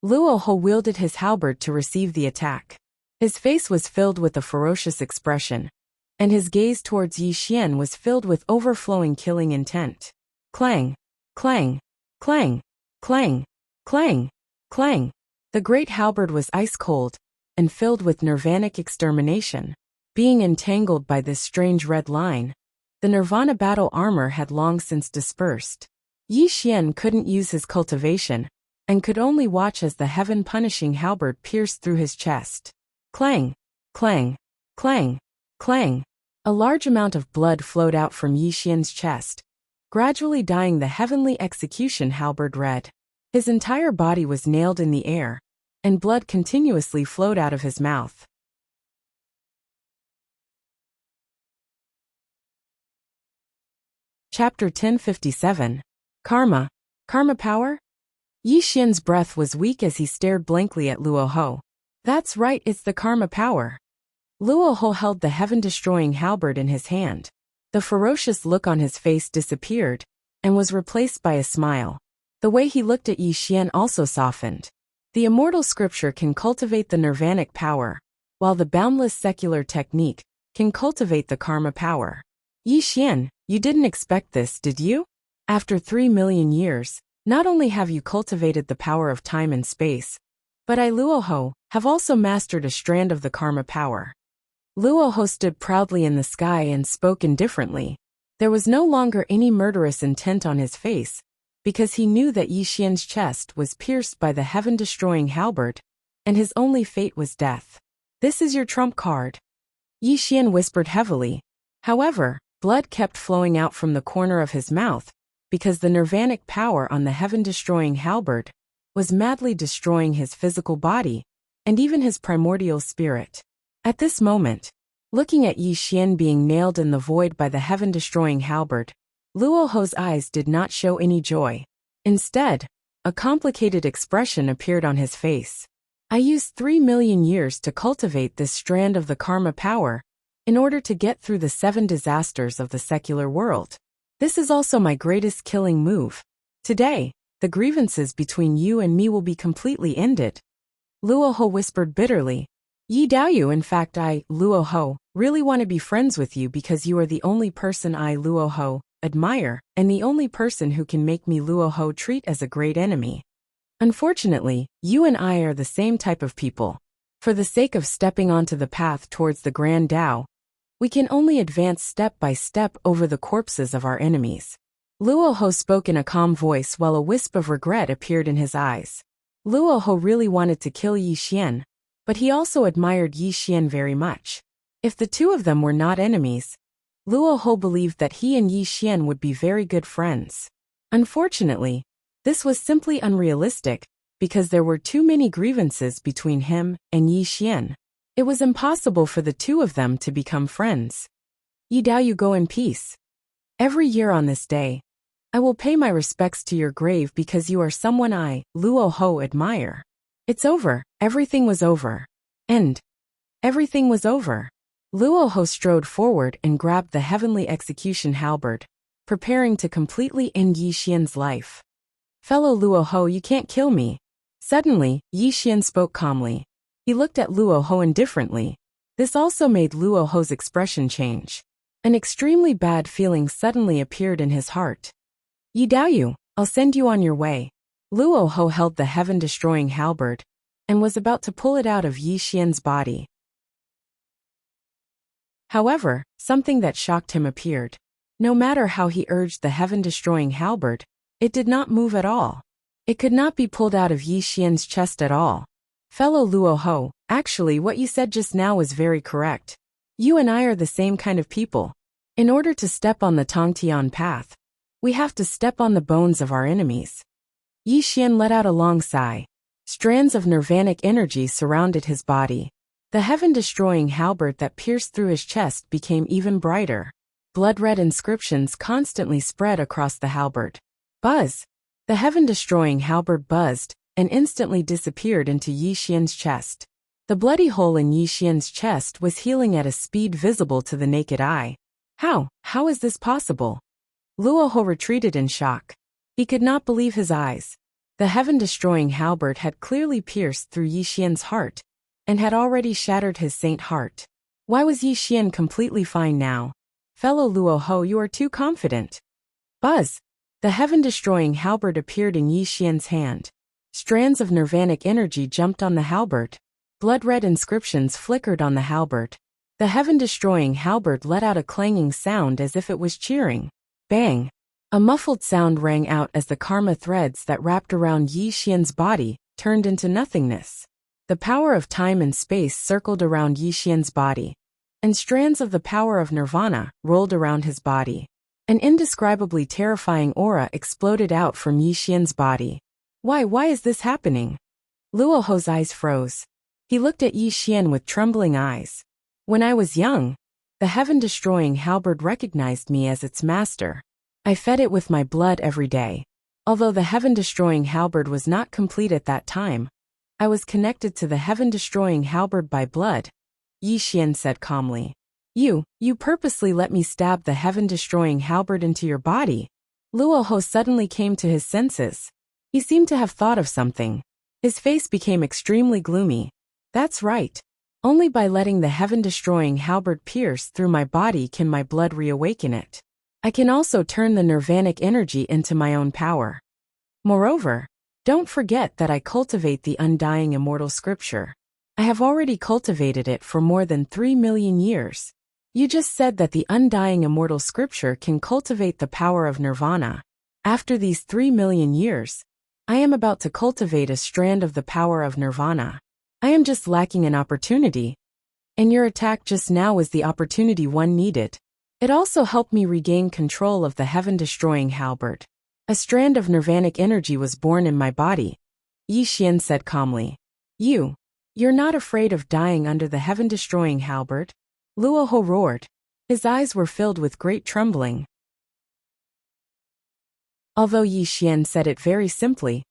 Luo Ho wielded his halberd to receive the attack. His face was filled with a ferocious expression, and his gaze towards Yi Xian was filled with overflowing killing intent. Clang. Clang. Clang. Clang. Clang. Clang. The great halberd was ice-cold and filled with nirvanic extermination. Being entangled by this strange red line, the nirvana battle armor had long since dispersed. Yi Xian couldn't use his cultivation and could only watch as the heaven-punishing halberd pierced through his chest. Clang. Clang. Clang. Clang. A large amount of blood flowed out from Yi Xian's chest, gradually dyeing the heavenly execution halberd red. His entire body was nailed in the air, and blood continuously flowed out of his mouth. Chapter 1057. Karma. Karma power? Yi Xian's breath was weak as he stared blankly at Luo Ho. That's right, it's the karma power. Luo Ho held the heaven-destroying halberd in his hand. The ferocious look on his face disappeared and was replaced by a smile. The way he looked at Yi Xian also softened. The immortal scripture can cultivate the nirvanic power, while the boundless secular technique can cultivate the karma power. Yi Xian, you didn't expect this, did you? After 3 million years, not only have you cultivated the power of time and space, but I, Luo Ho, have also mastered a strand of the karma power. Luo Ho stood proudly in the sky and spoke indifferently. There was no longer any murderous intent on his face, because he knew that Yi Xian's chest was pierced by the heaven-destroying halberd, and his only fate was death. This is your trump card. Yi Xian whispered heavily. However, blood kept flowing out from the corner of his mouth, because the nirvanic power on the heaven-destroying halberd was madly destroying his physical body, and even his primordial spirit. At this moment, looking at Yi Xian being nailed in the void by the heaven-destroying halberd, Luo Ho's eyes did not show any joy. Instead, a complicated expression appeared on his face. I used 3 million years to cultivate this strand of the karma power in order to get through the 7 disasters of the secular world. This is also my greatest killing move. Today, the grievances between you and me will be completely ended. Luo Ho whispered bitterly. Yi Daoyu, in fact I, Luo Ho, really want to be friends with you because you are the only person I, Luo Ho, admire, and the only person who can make me, Luo Ho, treat as a great enemy. Unfortunately, you and I are the same type of people. For the sake of stepping onto the path towards the Grand Tao, we can only advance step by step over the corpses of our enemies. Luo Ho spoke in a calm voice while a wisp of regret appeared in his eyes. Luo Ho really wanted to kill Yi Xian, but he also admired Yi Xian very much. If the two of them were not enemies, Luo Ho believed that he and Yi Xian would be very good friends. Unfortunately, this was simply unrealistic, because there were too many grievances between him and Yi Xian. It was impossible for the two of them to become friends. Yi Daoyu, go in peace. Every year on this day, I will pay my respects to your grave because you are someone I, Luo Ho, admire. It's over, everything was over. And everything was over. Luo Ho strode forward and grabbed the heavenly execution halberd, preparing to completely end Yi Xian's life. Fellow Luo Ho, you can't kill me. Suddenly, Yi Xian spoke calmly. He looked at Luo Ho indifferently. This also made Luo Ho's expression change. An extremely bad feeling suddenly appeared in his heart. Yi Daoyu, I'll send you on your way. Luo Ho held the heaven-destroying halberd and was about to pull it out of Yi Xian's body. However, something that shocked him appeared. No matter how he urged the heaven-destroying halberd, it did not move at all. It could not be pulled out of Yi Xian's chest at all. Fellow Luo Ho, actually what you said just now was very correct. You and I are the same kind of people. In order to step on the Tongtian path, we have to step on the bones of our enemies. Yi Xian let out a long sigh. Strands of nirvanic energy surrounded his body. The heaven-destroying halberd that pierced through his chest became even brighter. Blood-red inscriptions constantly spread across the halberd. Buzz! The heaven-destroying halberd buzzed and instantly disappeared into Yi Xian's chest. The bloody hole in Yi Xian's chest was healing at a speed visible to the naked eye. How is this possible? Luo Ho retreated in shock. He could not believe his eyes. The heaven-destroying halberd had clearly pierced through Yi Xian's heart and had already shattered his saint heart. Why was Yi Xian completely fine now? Fellow Luo Ho, you are too confident. Buzz! The heaven-destroying halberd appeared in Yi Xian's hand. Strands of nirvanic energy jumped on the halberd. Blood-red inscriptions flickered on the halberd. The heaven-destroying halberd let out a clanging sound as if it was cheering. Bang! A muffled sound rang out as the karma threads that wrapped around Yi Xian's body turned into nothingness. The power of time and space circled around Yi Xian's body, and strands of the power of nirvana rolled around his body. An indescribably terrifying aura exploded out from Yi Xian's body. Why is this happening? Luo Ho's eyes froze. He looked at Yi Xian with trembling eyes. When I was young, the heaven-destroying halberd recognized me as its master. I fed it with my blood every day. Although the heaven-destroying halberd was not complete at that time, I was connected to the heaven-destroying halberd by blood, Yi Xian said calmly. You purposely let me stab the heaven-destroying halberd into your body. Luo Ho suddenly came to his senses. He seemed to have thought of something. His face became extremely gloomy. That's right. Only by letting the heaven-destroying halberd pierce through my body can my blood reawaken it. I can also turn the nirvanic energy into my own power. Moreover, don't forget that I cultivate the undying immortal scripture. I have already cultivated it for more than 3 million years. You just said that the undying immortal scripture can cultivate the power of nirvana. After these 3 million years, I am about to cultivate a strand of the power of nirvana. I am just lacking an opportunity. And your attack just now was the opportunity one needed. It also helped me regain control of the heaven-destroying halberd. A strand of nirvanic energy was born in my body, Yi Xian said calmly. You're not afraid of dying under the heaven-destroying halberd? Luo Ho roared. His eyes were filled with great trembling. Although Yi Xian said it very simply,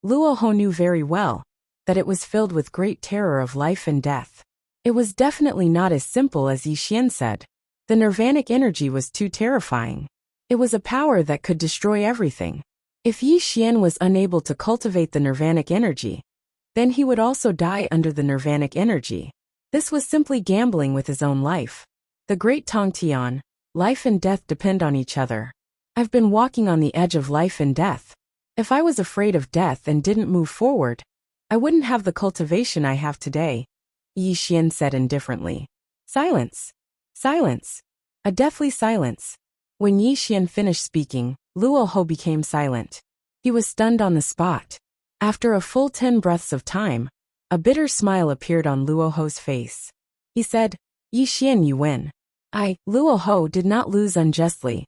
Luo Ho knew very well that it was filled with great terror of life and death. It was definitely not as simple as Yi Xian said. The nirvanic energy was too terrifying. It was a power that could destroy everything. If Yi Xian was unable to cultivate the nirvanic energy, then he would also die under the nirvanic energy. This was simply gambling with his own life. The Great Tongtian, life and death depend on each other. I've been walking on the edge of life and death. If I was afraid of death and didn't move forward, I wouldn't have the cultivation I have today, Yi Xian said indifferently. Silence. Silence. A deathly silence. When Yi Xian finished speaking, Luo Ho became silent. He was stunned on the spot. After a full 10 breaths of time, a bitter smile appeared on Luo Ho's face. He said, Yi Xian, you win. Luo Ho, did not lose unjustly.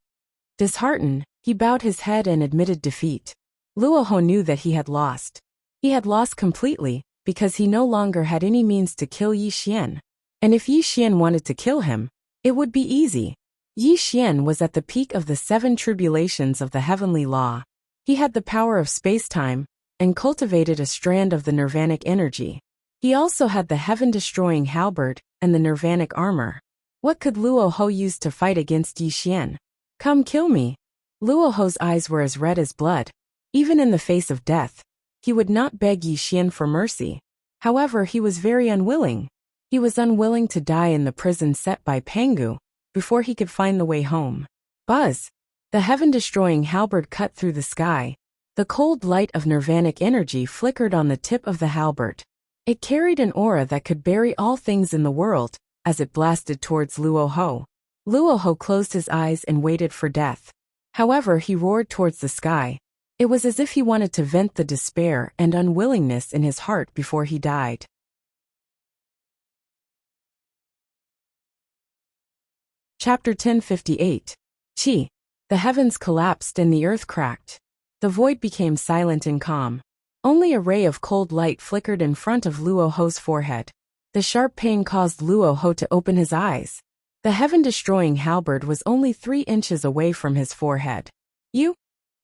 Disheartened, he bowed his head and admitted defeat. Luo Ho knew that he had lost. He had lost completely, because he no longer had any means to kill Yi Xian. And if Yi Xian wanted to kill him, it would be easy. Yi Xian was at the peak of the 7 tribulations of the heavenly law. He had the power of space-time, and cultivated a strand of the nirvanic energy. He also had the heaven-destroying halberd and the nirvanic armor. What could Luo Ho use to fight against Yi Xian? Come kill me. Luo Ho's eyes were as red as blood. Even in the face of death, he would not beg Yi Xian for mercy. However, he was very unwilling. He was unwilling to die in the prison set by Pangu before he could find the way home. Buzz! The heaven-destroying halberd cut through the sky. The cold light of nirvanic energy flickered on the tip of the halberd. It carried an aura that could bury all things in the world, as it blasted towards Luoho. Luoho closed his eyes and waited for death. However, he roared towards the sky. It was as if he wanted to vent the despair and unwillingness in his heart before he died. Chapter 1058. Chi. The heavens collapsed and the earth cracked. The void became silent and calm. Only a ray of cold light flickered in front of Luoho's forehead. The sharp pain caused Luoho to open his eyes. The heaven-destroying halberd was only 3 inches away from his forehead. You?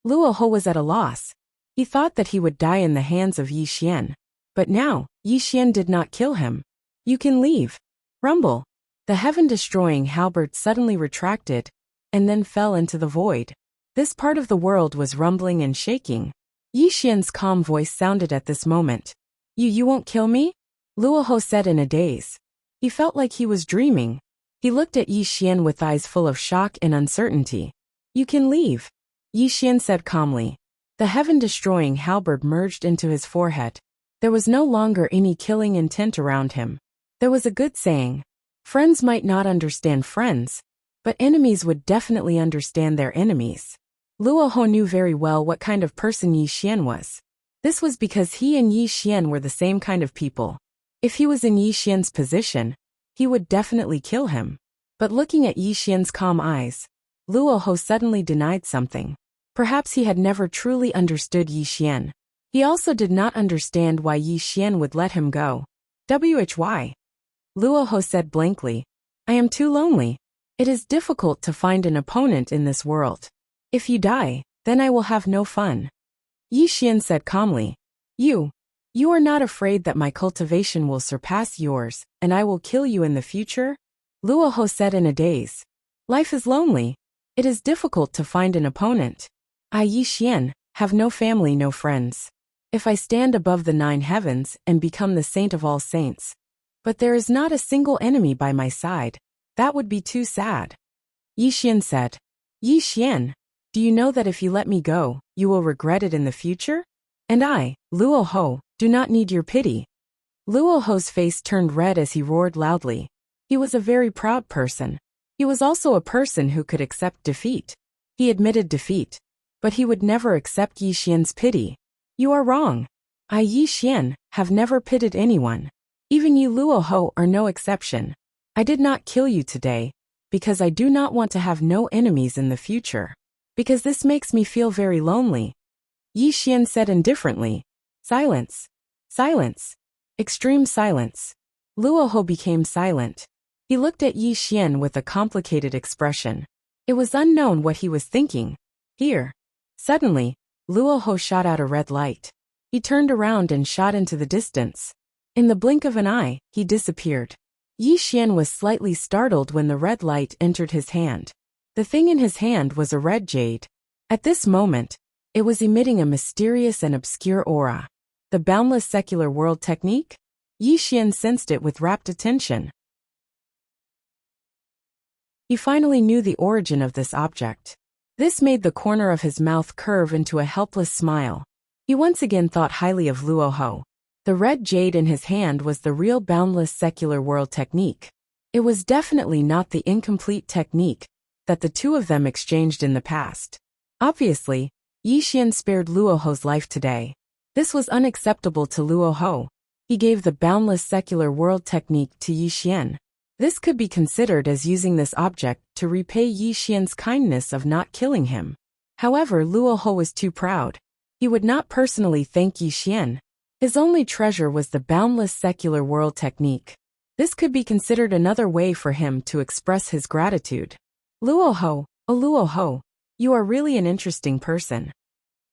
Luoho was at a loss. He thought that he would die in the hands of Yi Xian. But now, Yi Xian did not kill him. You can leave. Rumble. The heaven-destroying halberd suddenly retracted, and then fell into the void. This part of the world was rumbling and shaking. Yi Xian's calm voice sounded at this moment. You won't kill me? Luoho said in a daze. He felt like he was dreaming. He looked at Yi Xian with eyes full of shock and uncertainty. You can leave. Yi Xian said calmly. The heaven-destroying halberd merged into his forehead. There was no longer any killing intent around him. There was a good saying. Friends might not understand friends, but enemies would definitely understand their enemies. Luoho knew very well what kind of person Yi Xian was. This was because he and Yi Xian were the same kind of people. If he was in Yi Xian's position, he would definitely kill him. But looking at Yi Xian's calm eyes, Luoho suddenly denied something. Perhaps he had never truly understood Yi Xian. He also did not understand why Yi Xian would let him go. Why? Luoho said blankly. I am too lonely. It is difficult to find an opponent in this world. If you die, then I will have no fun. Yi Xian said calmly. You are not afraid that my cultivation will surpass yours, and I will kill you in the future? Luoho said in a daze. Life is lonely. It is difficult to find an opponent. I, Yi Xian, have no family, no friends. If I stand above the 9 heavens and become the saint of all saints, but there is not a single enemy by my side, that would be too sad. Yi Xian said. Yi Xian, do you know that if you let me go, you will regret it in the future? And I, Luoho, do not need your pity. Luoho's face turned red as he roared loudly. He was a very proud person. He was also a person who could accept defeat. He admitted defeat, but he would never accept Yi Xian's pity. You are wrong. I, Yi Xian, have never pitied anyone. Even you Luoho are no exception. I did not kill you today, because I do not want to have no enemies in the future. Because this makes me feel very lonely. Yi Xian said indifferently. Silence. Silence. Extreme silence. Luoho became silent. He looked at Yi Xian with a complicated expression. It was unknown what he was thinking. Here. Suddenly, Luoho shot out a red light. He turned around and shot into the distance. In the blink of an eye, he disappeared. Yi Xian was slightly startled when the red light entered his hand. The thing in his hand was a red jade. At this moment, it was emitting a mysterious and obscure aura. The boundless secular world technique? Yi Xian sensed it with rapt attention. He finally knew the origin of this object. This made the corner of his mouth curve into a helpless smile. He once again thought highly of Luoho. The red jade in his hand was the real boundless secular world technique. It was definitely not the incomplete technique that the two of them exchanged in the past. Obviously, Yi Xian spared Luoho's life today. This was unacceptable to Luoho. He gave the boundless secular world technique to Yi Xian. This could be considered as using this object to repay Yi Xian's kindness of not killing him. However, Luoho was too proud. He would not personally thank Yi Xian. His only treasure was the boundless secular world technique. This could be considered another way for him to express his gratitude. Luoho, oh Luoho, you are really an interesting person.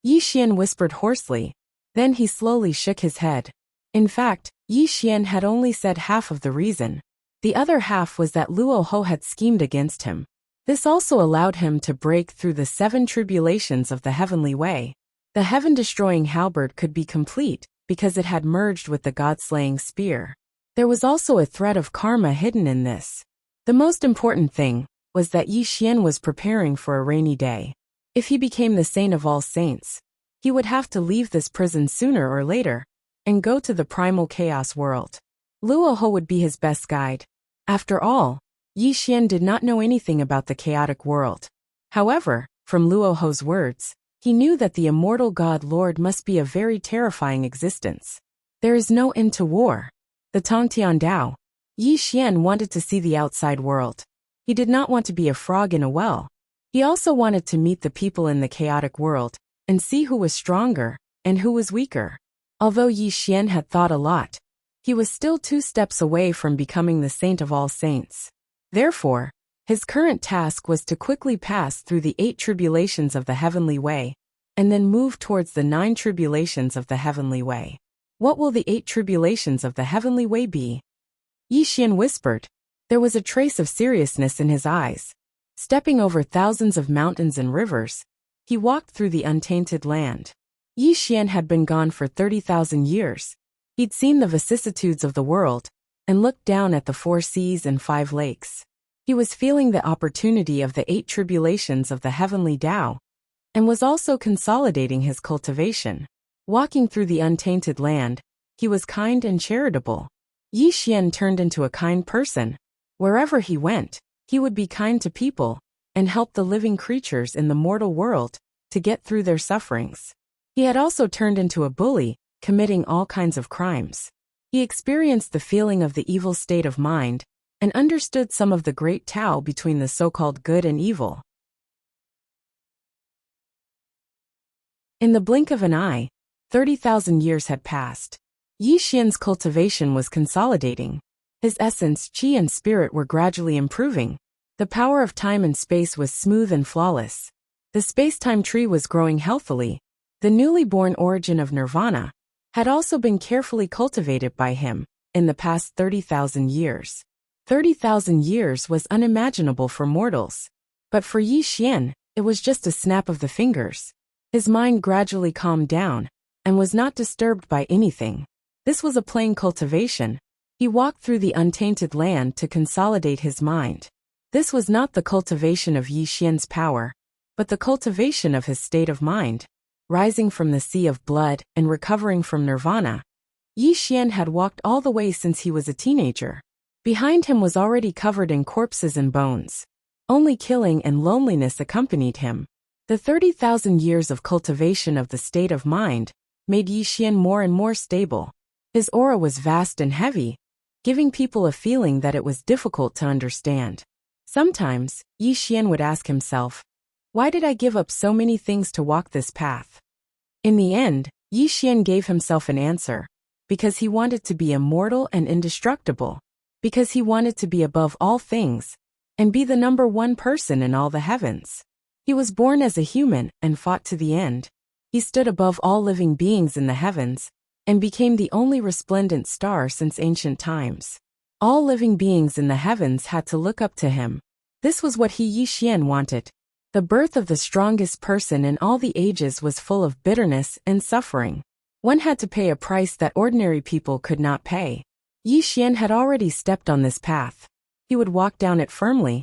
Yi Xian whispered hoarsely. Then he slowly shook his head. In fact, Yi Xian had only said half of the reason. The other half was that Luoho had schemed against him. This also allowed him to break through the 7 tribulations of the heavenly way. The heaven-destroying halberd could be complete because it had merged with the god-slaying spear. There was also a thread of karma hidden in this. The most important thing was that Yi Xian was preparing for a rainy day. If he became the saint of all saints, he would have to leave this prison sooner or later and go to the primal chaos world. Luoho would be his best guide. After all, Yi Xian did not know anything about the chaotic world. However, from Luoho's words, he knew that the immortal God Lord must be a very terrifying existence. There is no end to war. The Tongtian Dao. Yi Xian wanted to see the outside world. He did not want to be a frog in a well. He also wanted to meet the people in the chaotic world and see who was stronger and who was weaker. Although Yi Xian had thought a lot, he was still 2 steps away from becoming the saint of all saints. Therefore, his current task was to quickly pass through the 8 tribulations of the heavenly way, and then move towards the 9 tribulations of the heavenly way. What will the 8 tribulations of the heavenly way be? Yi Xian whispered. There was a trace of seriousness in his eyes. Stepping over thousands of mountains and rivers, he walked through the untainted land. Yi Xian had been gone for 30,000 years. He'd seen the vicissitudes of the world and looked down at the 4 seas and 5 lakes. He was feeling the opportunity of the 8 tribulations of the heavenly Tao, and was also consolidating his cultivation. Walking through the untainted land, he was kind and charitable. Yi Xian turned into a kind person. Wherever he went, he would be kind to people and help the living creatures in the mortal world to get through their sufferings. He had also turned into a bully, committing all kinds of crimes. He experienced the feeling of the evil state of mind and understood some of the great Tao between the so-called good and evil. In the blink of an eye, 30,000 years had passed. Yi Xian's cultivation was consolidating. His essence, qi and spirit were gradually improving. The power of time and space was smooth and flawless. The space-time tree was growing healthily. The newly born origin of nirvana had also been carefully cultivated by him in the past 30,000 years. 30,000 years was unimaginable for mortals. But for Yi Xian, it was just a snap of the fingers. His mind gradually calmed down and was not disturbed by anything. This was a plain cultivation. He walked through the untainted land to consolidate his mind. This was not the cultivation of Yi Xian's power, but the cultivation of his state of mind. Rising from the sea of blood and recovering from nirvana, Yi Xian had walked all the way since he was a teenager. Behind him was already covered in corpses and bones. Only killing and loneliness accompanied him. The 30,000 years of cultivation of the state of mind made Yi Xian more and more stable. His aura was vast and heavy, giving people a feeling that it was difficult to understand. Sometimes, Yi Xian would ask himself, why did I give up so many things to walk this path? In the end, Yi Xian gave himself an answer. Because he wanted to be immortal and indestructible. Because he wanted to be above all things and be the number 1 person in all the heavens. He was born as a human and fought to the end. He stood above all living beings in the heavens and became the only resplendent star since ancient times. All living beings in the heavens had to look up to him. This was what Yi Xian wanted. The birth of the strongest person in all the ages was full of bitterness and suffering. One had to pay a price that ordinary people could not pay. Yi Xian had already stepped on this path. He would walk down it firmly.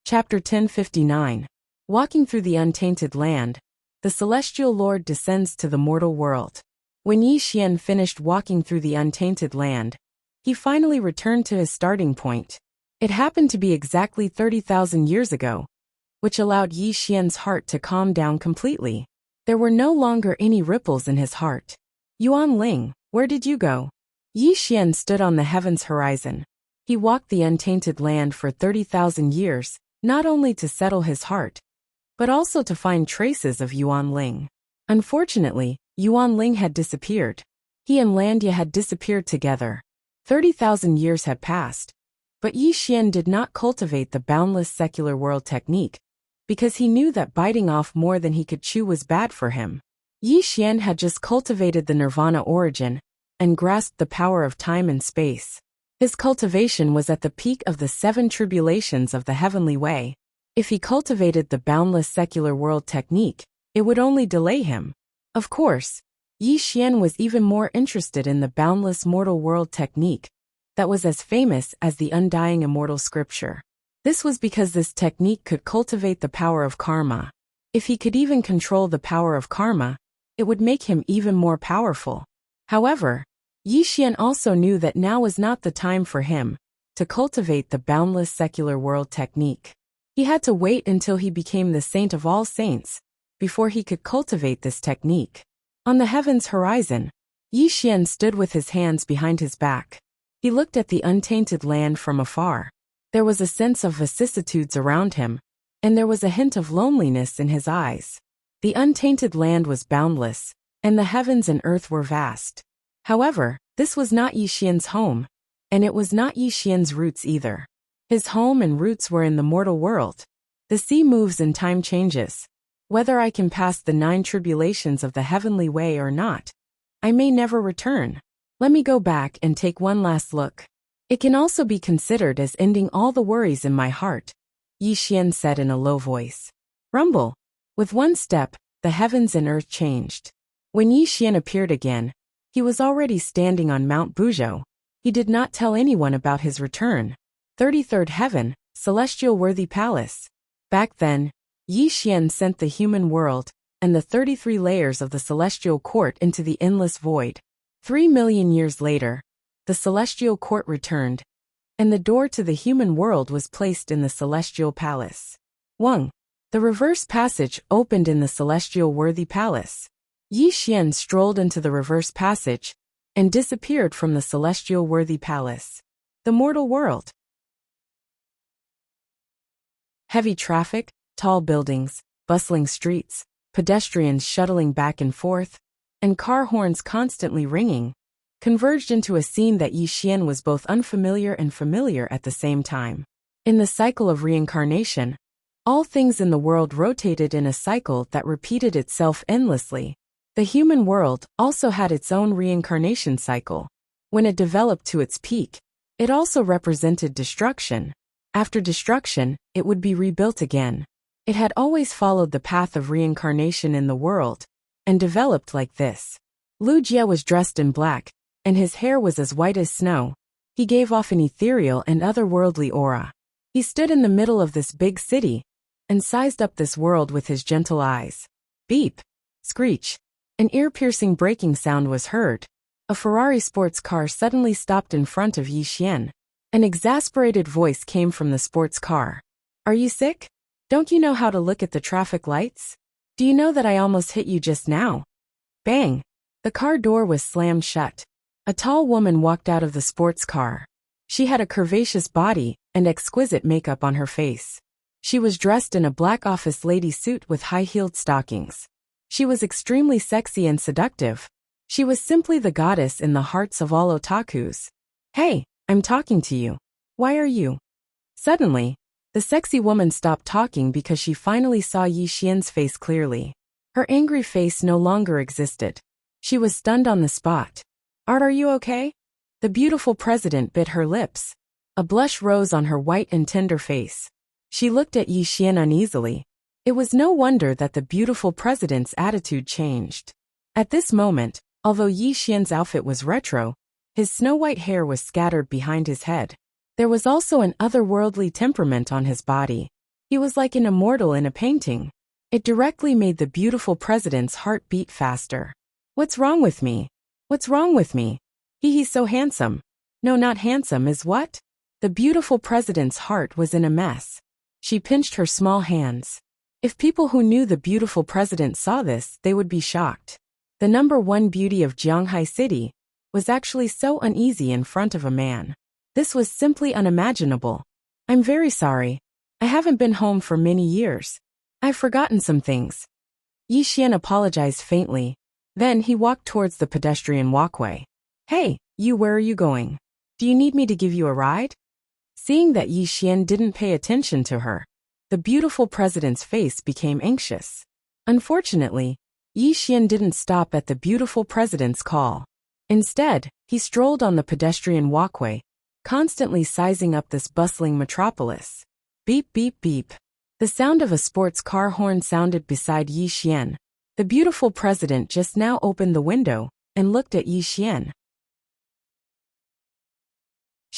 Chapter 1059. Walking through the untainted land, the celestial lord descends to the mortal world. When Yi Xian finished walking through the untainted land, he finally returned to his starting point. It happened to be exactly 30,000 years ago, which allowed Yi Xian's heart to calm down completely. There were no longer any ripples in his heart. Yuan Ling, where did you go? Yi Xian stood on the heavens horizon. He walked the untainted land for 30,000 years, not only to settle his heart, but also to find traces of Yuan Ling. Unfortunately, Yuan Ling had disappeared. He and Landia had disappeared together. 30,000 years had passed, but Yi Xian did not cultivate the boundless secular world technique, because he knew that biting off more than he could chew was bad for him. Yi Xian had just cultivated the nirvana origin and grasped the power of time and space. His cultivation was at the peak of the 7 tribulations of the heavenly way. If he cultivated the boundless secular world technique, it would only delay him. Of course, Yi Xian was even more interested in the boundless mortal world technique that was as famous as the undying immortal scripture. This was because this technique could cultivate the power of karma. If he could even control the power of karma, it would make him even more powerful. However, Yi Xian also knew that now was not the time for him to cultivate the boundless secular world technique. He had to wait until he became the saint of all saints before he could cultivate this technique. On the heavens horizon, Yi Xian stood with his hands behind his back. He looked at the untainted land from afar. There was a sense of vicissitudes around him, and there was a hint of loneliness in his eyes. The untainted land was boundless, and the heavens and earth were vast. However, this was not Yi Xian's home, and it was not Yi Xian's roots either. His home and roots were in the mortal world. The sea moves and time changes. Whether I can pass the 9 tribulations of the heavenly way or not, I may never return. Let me go back and take one last look. It can also be considered as ending all the worries in my heart, Yi Xian said in a low voice. Rumble. With one step, the heavens and earth changed. When Yi Xian appeared again, he was already standing on Mount Buzhou. He did not tell anyone about his return. 33rd Heaven, Celestial Worthy Palace. Back then, Yi Xian sent the human world and the 33 layers of the celestial court into the endless void. 3 million years later, the celestial court returned, and the door to the human world was placed in the celestial palace. Wang. The reverse passage opened in the celestial worthy palace. Yi Xian strolled into the reverse passage and disappeared from the celestial worthy palace. The mortal world. Heavy traffic, tall buildings, bustling streets, pedestrians shuttling back and forth, and car horns constantly ringing, converged into a scene that Yi Xian was both unfamiliar and familiar at the same time. In the cycle of reincarnation, all things in the world rotated in a cycle that repeated itself endlessly. The human world also had its own reincarnation cycle. When it developed to its peak, it also represented destruction. After destruction, it would be rebuilt again. It had always followed the path of reincarnation in the world, and developed like this. Lu Jie was dressed in black, and his hair was as white as snow. He gave off an ethereal and otherworldly aura. He stood in the middle of this big city, and sized up this world with his gentle eyes. Beep! Screech! An ear-piercing braking sound was heard. A Ferrari sports car suddenly stopped in front of Yi Xian. An exasperated voice came from the sports car. Are you sick? Don't you know how to look at the traffic lights? Do you know that I almost hit you just now? Bang! The car door was slammed shut. A tall woman walked out of the sports car. She had a curvaceous body and exquisite makeup on her face. She was dressed in a black office lady suit with high-heeled stockings. She was extremely sexy and seductive. She was simply the goddess in the hearts of all otakus. Hey, I'm talking to you. Why are you? Suddenly, the sexy woman stopped talking because she finally saw Yi Xian's face clearly. Her angry face no longer existed. She was stunned on the spot. Are you okay? The beautiful president bit her lips. A blush rose on her white and tender face. She looked at Yi Xian uneasily. It was no wonder that the beautiful president's attitude changed. At this moment, although Yi Xian's outfit was retro, his snow-white hair was scattered behind his head. There was also an otherworldly temperament on his body. He was like an immortal in a painting. It directly made the beautiful president's heart beat faster. What's wrong with me? What's wrong with me? He's so handsome. No, not handsome is what? The beautiful president's heart was in a mess. She pinched her small hands. If people who knew the beautiful president saw this, they would be shocked. The #1 beauty of Jianghai City was actually so uneasy in front of a man. This was simply unimaginable. I'm very sorry. I haven't been home for many years. I've forgotten some things. Yi Xian apologized faintly. Then he walked towards the pedestrian walkway. Hey, you, where are you going? Do you need me to give you a ride? Seeing that Yi Xian didn't pay attention to her, the beautiful president's face became anxious. Unfortunately, Yi Xian didn't stop at the beautiful president's call. Instead, he strolled on the pedestrian walkway, constantly sizing up this bustling metropolis. Beep, beep, beep. The sound of a sports car horn sounded beside Yi Xian. The beautiful president just now opened the window and looked at Yi Xian.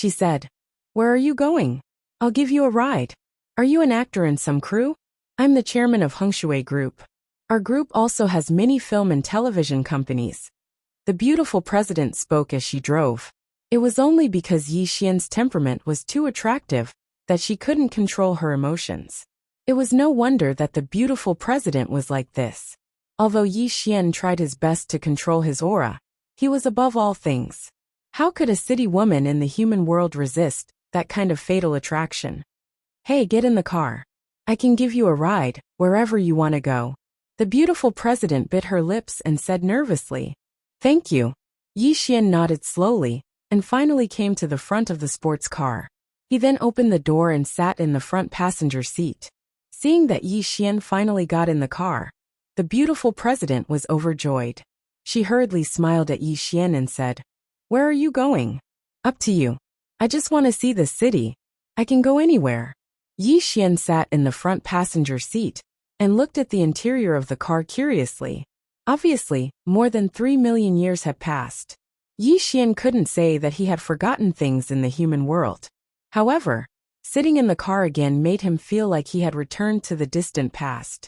she said. Where are you going? I'll give you a ride. Are you an actor in some crew? I'm the chairman of Wuxia Group. Our group also has many film and television companies. The beautiful president spoke as she drove. It was only because Yi Xian's temperament was too attractive that she couldn't control her emotions. It was no wonder that the beautiful president was like this. Although Yi Xian tried his best to control his aura, he was above all things. How could a city woman in the human world resist that kind of fatal attraction? Hey, get in the car. I can give you a ride, wherever you want to go. The beautiful president bit her lips and said nervously. Thank you. Yi Xian nodded slowly, and finally came to the front of the sports car. He then opened the door and sat in the front passenger seat. Seeing that Yi Xian finally got in the car, the beautiful president was overjoyed. She hurriedly smiled at Yi Xian and said, Where are you going? Up to you. I just want to see the city. I can go anywhere. Yi Xian sat in the front passenger seat and looked at the interior of the car curiously. Obviously, more than 3 million years had passed. Yi Xian couldn't say that he had forgotten things in the human world. However, sitting in the car again made him feel like he had returned to the distant past.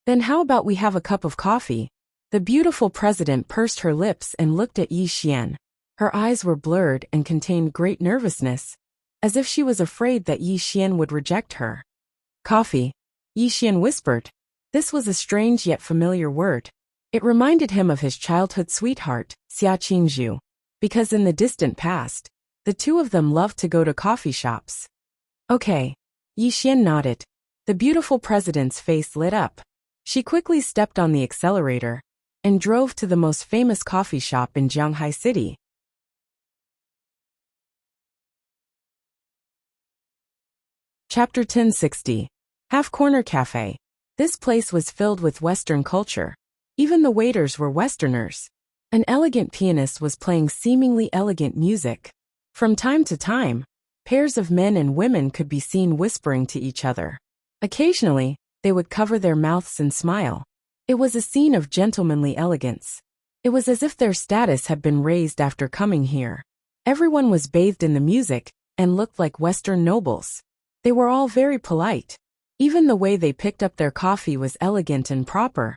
Then how about we have a cup of coffee? The beautiful president pursed her lips and looked at Yi Xian. Her eyes were blurred and contained great nervousness, as if she was afraid that Yi Xian would reject her. Coffee, Yi Xian whispered. This was a strange yet familiar word. It reminded him of his childhood sweetheart, Xia Qingzhu, because in the distant past, the two of them loved to go to coffee shops. Okay. Yi Xian nodded. The beautiful president's face lit up. She quickly stepped on the accelerator and drove to the most famous coffee shop in Jianghai City. Chapter 1060. Half Corner Cafe. This place was filled with Western culture. Even the waiters were Westerners. An elegant pianist was playing seemingly elegant music. From time to time, pairs of men and women could be seen whispering to each other. Occasionally, they would cover their mouths and smile. It was a scene of gentlemanly elegance. It was as if their status had been raised after coming here. Everyone was bathed in the music and looked like Western nobles. They were all very polite. Even the way they picked up their coffee was elegant and proper,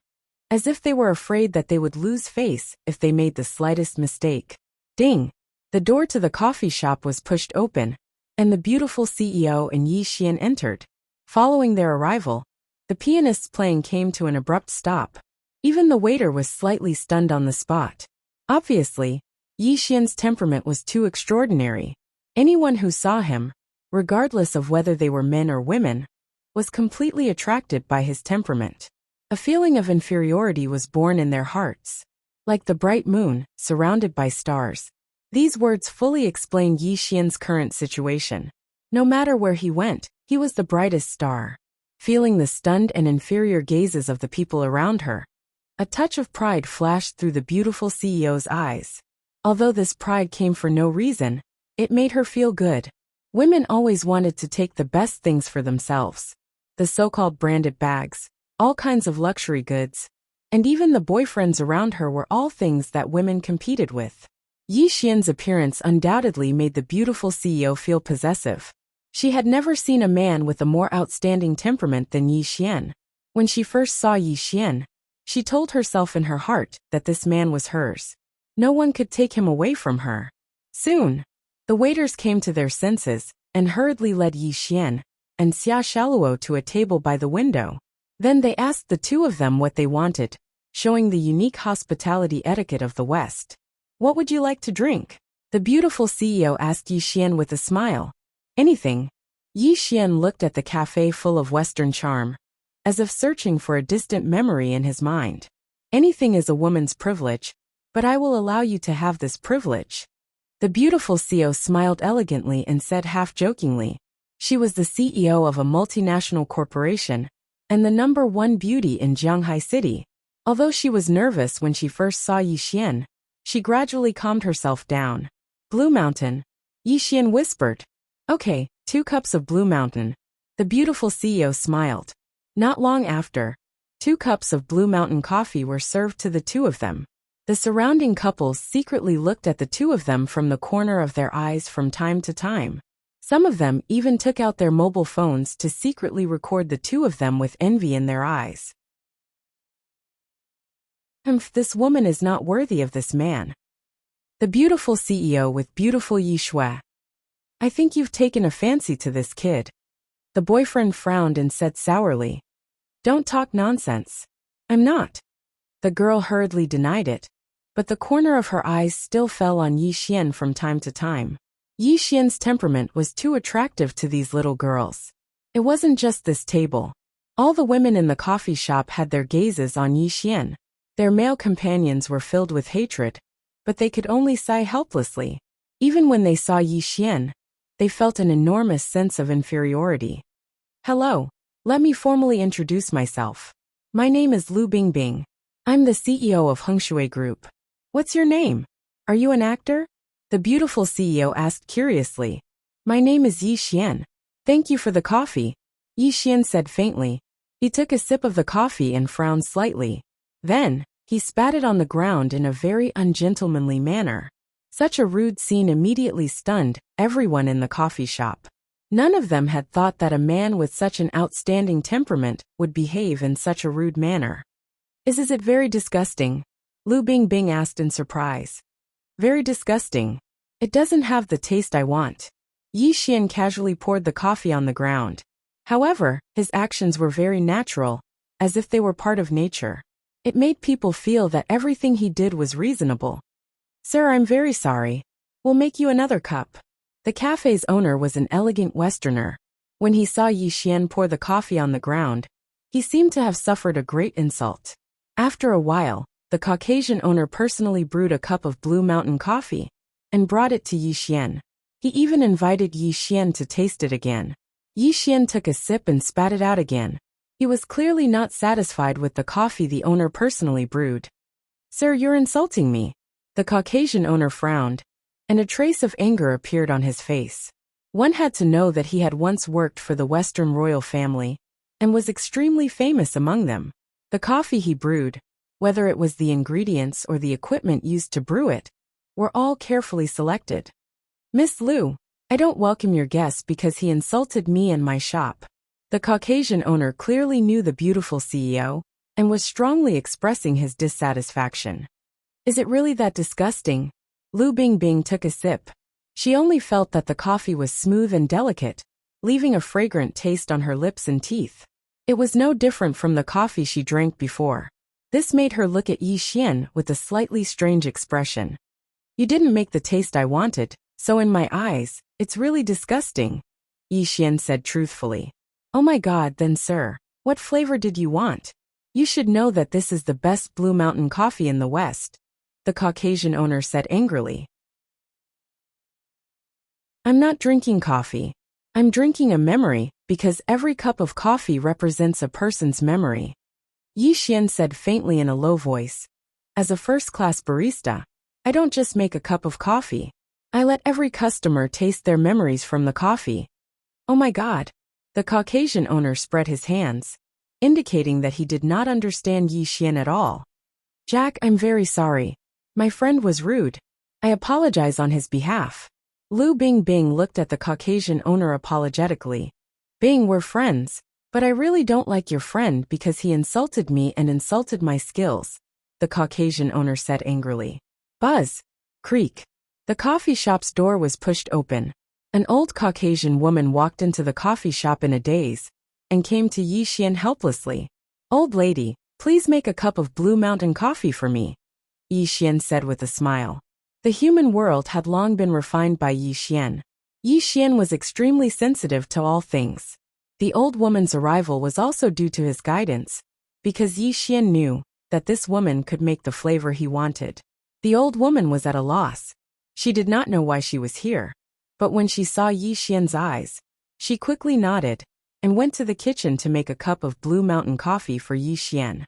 as if they were afraid that they would lose face if they made the slightest mistake. Ding! The door to the coffee shop was pushed open, and the beautiful CEO and Yi Xian entered. Following their arrival, the pianist's playing came to an abrupt stop. Even the waiter was slightly stunned on the spot. Obviously, Yi Xian's temperament was too extraordinary. Anyone who saw him, regardless of whether they were men or women, was completely attracted by his temperament. A feeling of inferiority was born in their hearts. Like the bright moon, surrounded by stars. These words fully explained Yi Xian's current situation. No matter where he went, he was the brightest star. Feeling the stunned and inferior gazes of the people around her, a touch of pride flashed through the beautiful CEO's eyes. Although this pride came for no reason, it made her feel good. Women always wanted to take the best things for themselves. The so-called branded bags, all kinds of luxury goods, and even the boyfriends around her were all things that women competed with. Yi Xian's appearance undoubtedly made the beautiful CEO feel possessive. She had never seen a man with a more outstanding temperament than Yi Xian. When she first saw Yi Xian, she told herself in her heart that this man was hers. No one could take him away from her. Soon, the waiters came to their senses and hurriedly led Yi Xian and Xia Shaluo to a table by the window. Then they asked the two of them what they wanted, showing the unique hospitality etiquette of the West. What would you like to drink? The beautiful CEO asked Yi Xian with a smile. Anything. Yi Xian looked at the cafe full of Western charm, as if searching for a distant memory in his mind. Anything is a woman's privilege, but I will allow you to have this privilege. The beautiful CEO smiled elegantly and said half-jokingly. She was the CEO of a multinational corporation and the #1 beauty in Jianghai City. Although she was nervous when she first saw Yi Xian, she gradually calmed herself down. Blue Mountain, Yi Xian whispered. Okay, 2 cups of Blue Mountain. The beautiful CEO smiled. Not long after, 2 cups of Blue Mountain coffee were served to the two of them. The surrounding couples secretly looked at the two of them from the corner of their eyes from time to time. Some of them even took out their mobile phones to secretly record the two of them with envy in their eyes. This woman is not worthy of this man. The beautiful CEO with beautiful Yi Shui. I think you've taken a fancy to this kid. The boyfriend frowned and said sourly. Don't talk nonsense. I'm not. The girl hurriedly denied it, but the corner of her eyes still fell on Yi Xian from time to time. Yi Xian's temperament was too attractive to these little girls. It wasn't just this table. All the women in the coffee shop had their gazes on Yi Xian. Their male companions were filled with hatred, but they could only sigh helplessly. Even when they saw Yi Xian, they felt an enormous sense of inferiority. Hello, let me formally introduce myself. My name is Lu Bingbing. I'm the CEO of Hengshui Group. What's your name? Are you an actor? The beautiful CEO asked curiously. My name is Yi Xian. Thank you for the coffee, Yi Xian said faintly. He took a sip of the coffee and frowned slightly. Then, he spat it on the ground in a very ungentlemanly manner. Such a rude scene immediately stunned everyone in the coffee shop. None of them had thought that a man with such an outstanding temperament would behave in such a rude manner. Is it very disgusting? Lu Bingbing asked in surprise. Very disgusting. It doesn't have the taste I want. Yi Xian casually poured the coffee on the ground. However, his actions were very natural, as if they were part of nature. It made people feel that everything he did was reasonable. Sir, I'm very sorry. We'll make you another cup. The cafe's owner was an elegant Westerner. When he saw Yi Xian pour the coffee on the ground, he seemed to have suffered a great insult. After a while, the Caucasian owner personally brewed a cup of Blue Mountain coffee and brought it to Yi Xian. He even invited Yi Xian to taste it again. Yi Xian took a sip and spat it out again. He was clearly not satisfied with the coffee the owner personally brewed. Sir, you're insulting me. The Caucasian owner frowned, and a trace of anger appeared on his face. One had to know that he had once worked for the Western royal family and was extremely famous among them. The coffee he brewed, whether it was the ingredients or the equipment used to brew it, were all carefully selected. Miss Lu, I don't welcome your guest because he insulted me and my shop. The Caucasian owner clearly knew the beautiful CEO and was strongly expressing his dissatisfaction. Is it really that disgusting? Lu Bingbing took a sip. She only felt that the coffee was smooth and delicate, leaving a fragrant taste on her lips and teeth. It was no different from the coffee she drank before. This made her look at Yi Xian with a slightly strange expression. You didn't make the taste I wanted, so in my eyes, it's really disgusting, Yi Xian said truthfully. Oh my god, then sir, what flavor did you want? You should know that this is the best Blue Mountain coffee in the West, the Caucasian owner said angrily. I'm not drinking coffee. I'm drinking a memory, because every cup of coffee represents a person's memory, Yi Xian said faintly in a low voice. As a first-class barista, I don't just make a cup of coffee. I let every customer taste their memories from the coffee. Oh my god. The Caucasian owner spread his hands, indicating that he did not understand Yi Xian at all. Jack, I'm very sorry. My friend was rude. I apologize on his behalf. Lu Bingbing looked at the Caucasian owner apologetically. Bing, we're friends, but I really don't like your friend because he insulted me and insulted my skills, the Caucasian owner said angrily. Buzz. Creak. The coffee shop's door was pushed open. An old Caucasian woman walked into the coffee shop in a daze and came to Yi Xian helplessly. Old lady, please make a cup of Blue Mountain coffee for me, Yi Xian said with a smile. The human world had long been refined by Yi Xian. Yi Xian was extremely sensitive to all things. The old woman's arrival was also due to his guidance, because Yi Xian knew that this woman could make the flavor he wanted. The old woman was at a loss. She did not know why she was here, but when she saw Yi Xian's eyes, she quickly nodded and went to the kitchen to make a cup of Blue Mountain coffee for Yi Xian.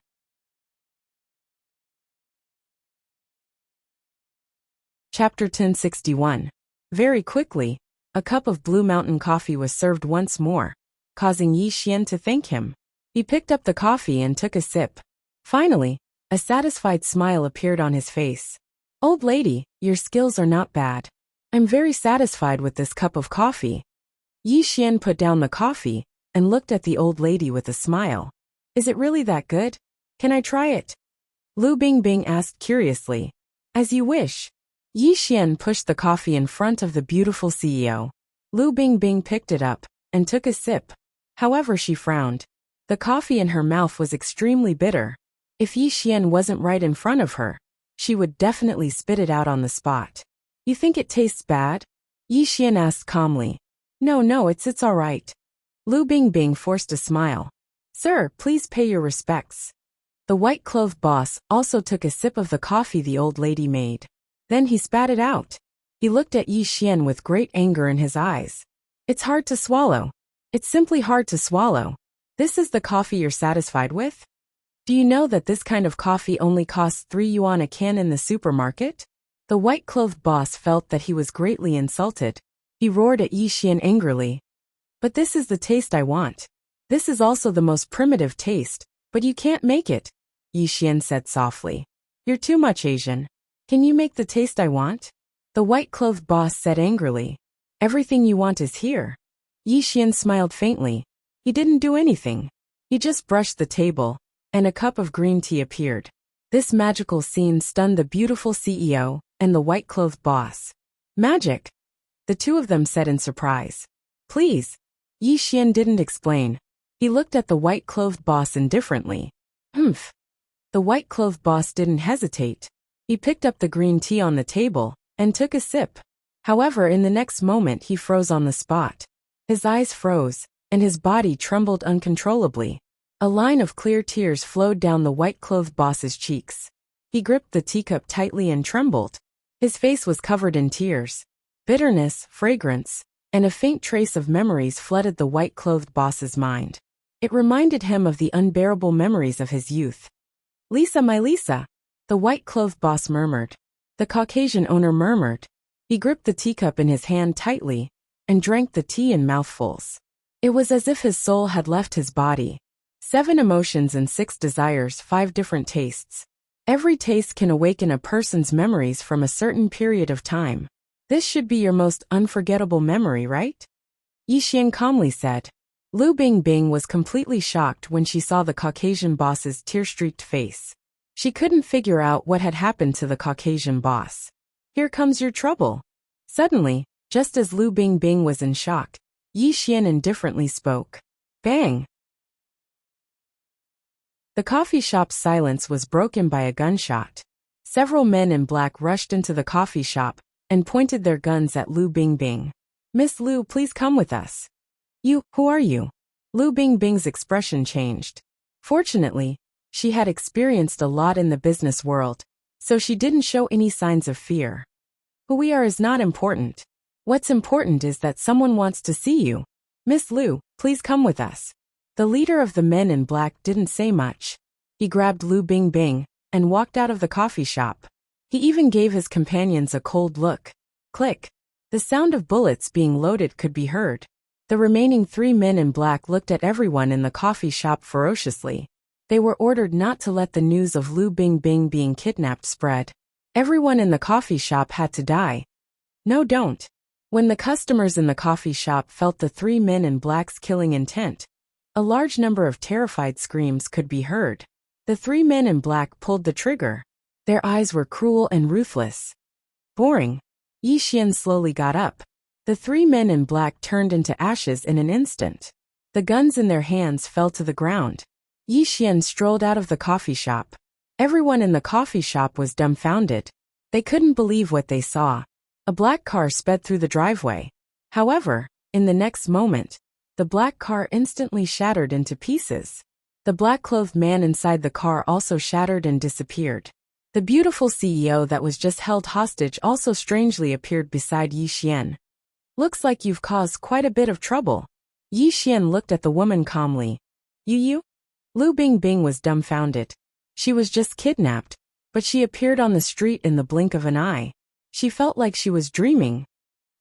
Chapter 1061. Very quickly, a cup of Blue Mountain coffee was served once more, causing Yi Xian to thank him. He picked up the coffee and took a sip. Finally, A satisfied smile appeared on his face. Old lady, your skills are not bad. I'm very satisfied with this cup of coffee. Yi Xian put down the coffee and looked at the old lady with a smile. Is it really that good? Can I try it? Lu Bingbing asked curiously. As you wish. Yi Xian pushed the coffee in front of the beautiful CEO. Lu Bingbing picked it up and took a sip. However, she frowned. The coffee in her mouth was extremely bitter. If Yi Xian wasn't right in front of her, she would definitely spit it out on the spot. You think it tastes bad? Yi Xian asked calmly. No, it's all right. Lu Bingbing forced a smile. Sir, please pay your respects. The white-clothed boss also took a sip of the coffee the old lady made. Then he spat it out. He looked at Yi Xian with great anger in his eyes. It's hard to swallow. It's simply hard to swallow. This is the coffee you're satisfied with? Do you know that this kind of coffee only costs 3 yuan a can in the supermarket? The white-clothed boss felt that he was greatly insulted. He roared at Yi Xian angrily. But this is the taste I want. This is also the most primitive taste, but you can't make it, Yi Xian said softly. You're too much Asian. Can you make the taste I want? The white-clothed boss said angrily. Everything you want is here. Yi Xian smiled faintly. He didn't do anything. He just brushed the table, and a cup of green tea appeared. This magical scene stunned the beautiful CEO and the white-clothed boss. Magic! The two of them said in surprise. Please. Yi Xian didn't explain. He looked at the white-clothed boss indifferently. Humph. The white-clothed boss didn't hesitate. He picked up the green tea on the table and took a sip. However, in the next moment he froze on the spot. His eyes froze, and his body trembled uncontrollably. A line of clear tears flowed down the white-clothed boss's cheeks. He gripped the teacup tightly and trembled. His face was covered in tears. Bitterness, fragrance, and a faint trace of memories flooded the white-clothed boss's mind. It reminded him of the unbearable memories of his youth. Lisa, my Lisa, the white-clothed boss murmured. The Caucasian owner murmured. He gripped the teacup in his hand tightly and drank the tea in mouthfuls. It was as if his soul had left his body. 7 emotions and 6 desires, 5 different tastes. Every taste can awaken a person's memories from a certain period of time. This should be your most unforgettable memory, right? Yi Xian calmly said. Lu Bingbing was completely shocked when she saw the Caucasian boss's tear-streaked face. She couldn't figure out what had happened to the Caucasian boss. Here comes your trouble. Suddenly, just as Lu Bingbing was in shock, Yi Xian indifferently spoke. Bang! The coffee shop's silence was broken by a gunshot. Several men in black rushed into the coffee shop and pointed their guns at Lu Bingbing. Miss Lu, please come with us. Who are you? Lu Bingbing's expression changed. Fortunately, she had experienced a lot in the business world, so she didn't show any signs of fear. Who we are is not important. What's important is that someone wants to see you. Miss Lu, please come with us. The leader of the men in black didn't say much. He grabbed Lu Bingbing and walked out of the coffee shop. He even gave his companions a cold look. Click. The sound of bullets being loaded could be heard. The remaining 3 men in black looked at everyone in the coffee shop ferociously. They were ordered not to let the news of Lu Bingbing being kidnapped spread. Everyone in the coffee shop had to die. No, don't. When the customers in the coffee shop felt the 3 men in black's killing intent, a large number of terrified screams could be heard. The 3 men in black pulled the trigger. Their eyes were cruel and ruthless. Boring. Yi Xian slowly got up. The 3 men in black turned into ashes in an instant. The guns in their hands fell to the ground. Yi Xian strolled out of the coffee shop. Everyone in the coffee shop was dumbfounded. They couldn't believe what they saw. A black car sped through the driveway. However, in the next moment, the black car instantly shattered into pieces. The black-clothed man inside the car also shattered and disappeared. The beautiful CEO that was just held hostage also strangely appeared beside Yi Xian. Looks like you've caused quite a bit of trouble. Yi Xian looked at the woman calmly. You? Lu Bingbing was dumbfounded. She was just kidnapped, but she appeared on the street in the blink of an eye. She felt like she was dreaming.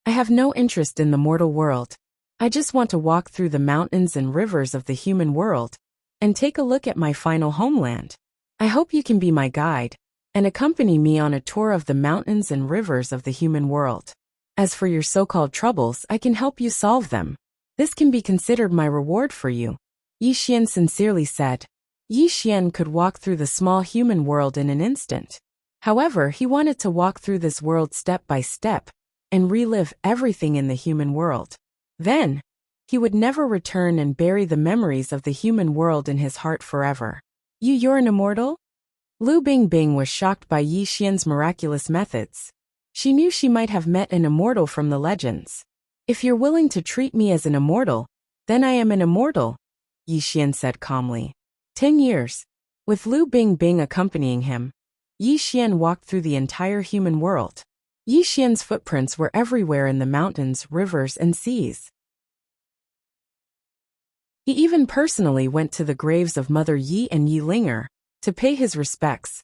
I have no interest in the mortal world. I just want to walk through the mountains and rivers of the human world and take a look at my final homeland. I hope you can be my guide and accompany me on a tour of the mountains and rivers of the human world. As for your so-called troubles, I can help you solve them. This can be considered my reward for you, Yi Xian sincerely said. Yi Xian could walk through the small human world in an instant. However, he wanted to walk through this world step by step and relive everything in the human world. Then, he would never return and bury the memories of the human world in his heart forever. You're an immortal? Lu Bingbing was shocked by Yi Xian's miraculous methods. She knew she might have met an immortal from the legends. If you're willing to treat me as an immortal, then I am an immortal, Yi Xian said calmly. 10 years. With Lu Bingbing accompanying him, Yi Xian walked through the entire human world. Yi Xian's footprints were everywhere in the mountains, rivers, and seas. He even personally went to the graves of Mother Yi and Yi Linger to pay his respects,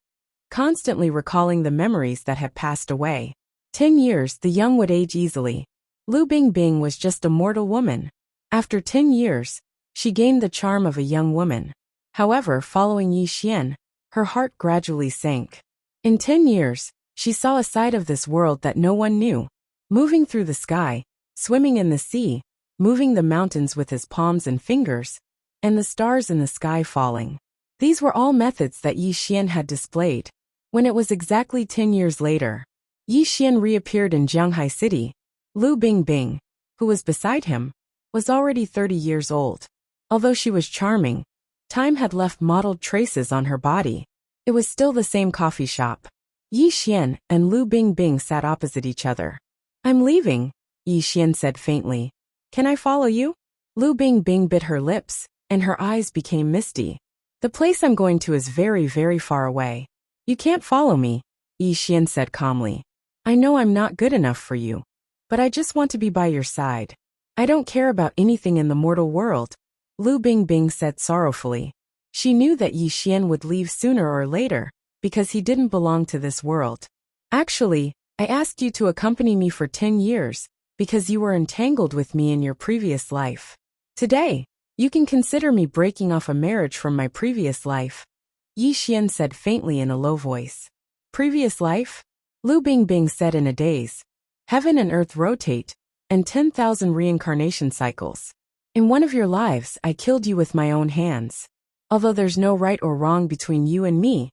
constantly recalling the memories that had passed away. 10 years, the young would age easily. Lu Bingbing was just a mortal woman. After 10 years, she gained the charm of a young woman. However, following Yi Xian, her heart gradually sank. In 10 years, she saw a side of this world that no one knew. Moving through the sky, swimming in the sea, moving the mountains with his palms and fingers, and the stars in the sky falling. These were all methods that Yi Xian had displayed. When it was exactly 10 years later, Yi Xian reappeared in Jianghai City. Lu Bingbing, who was beside him, was already 30 years old. Although she was charming, time had left mottled traces on her body. It was still the same coffee shop. Yi Xian and Lu Bingbing sat opposite each other. I'm leaving, Yi Xian said faintly. Can I follow you? Lu Bingbing bit her lips, and her eyes became misty. The place I'm going to is very, very far away. You can't follow me, Yi Xian said calmly. I know I'm not good enough for you, but I just want to be by your side. I don't care about anything in the mortal world, Lu Bingbing said sorrowfully. She knew that Yi Xian would leave sooner or later, because he didn't belong to this world. Actually, I asked you to accompany me for 10 years, because you were entangled with me in your previous life. Today, you can consider me breaking off a marriage from my previous life, Yi Xian said faintly in a low voice. Previous life? Lu Bingbing said in a daze. Heaven and earth rotate, and 10,000 reincarnation cycles. In one of your lives, I killed you with my own hands. Although there's no right or wrong between you and me,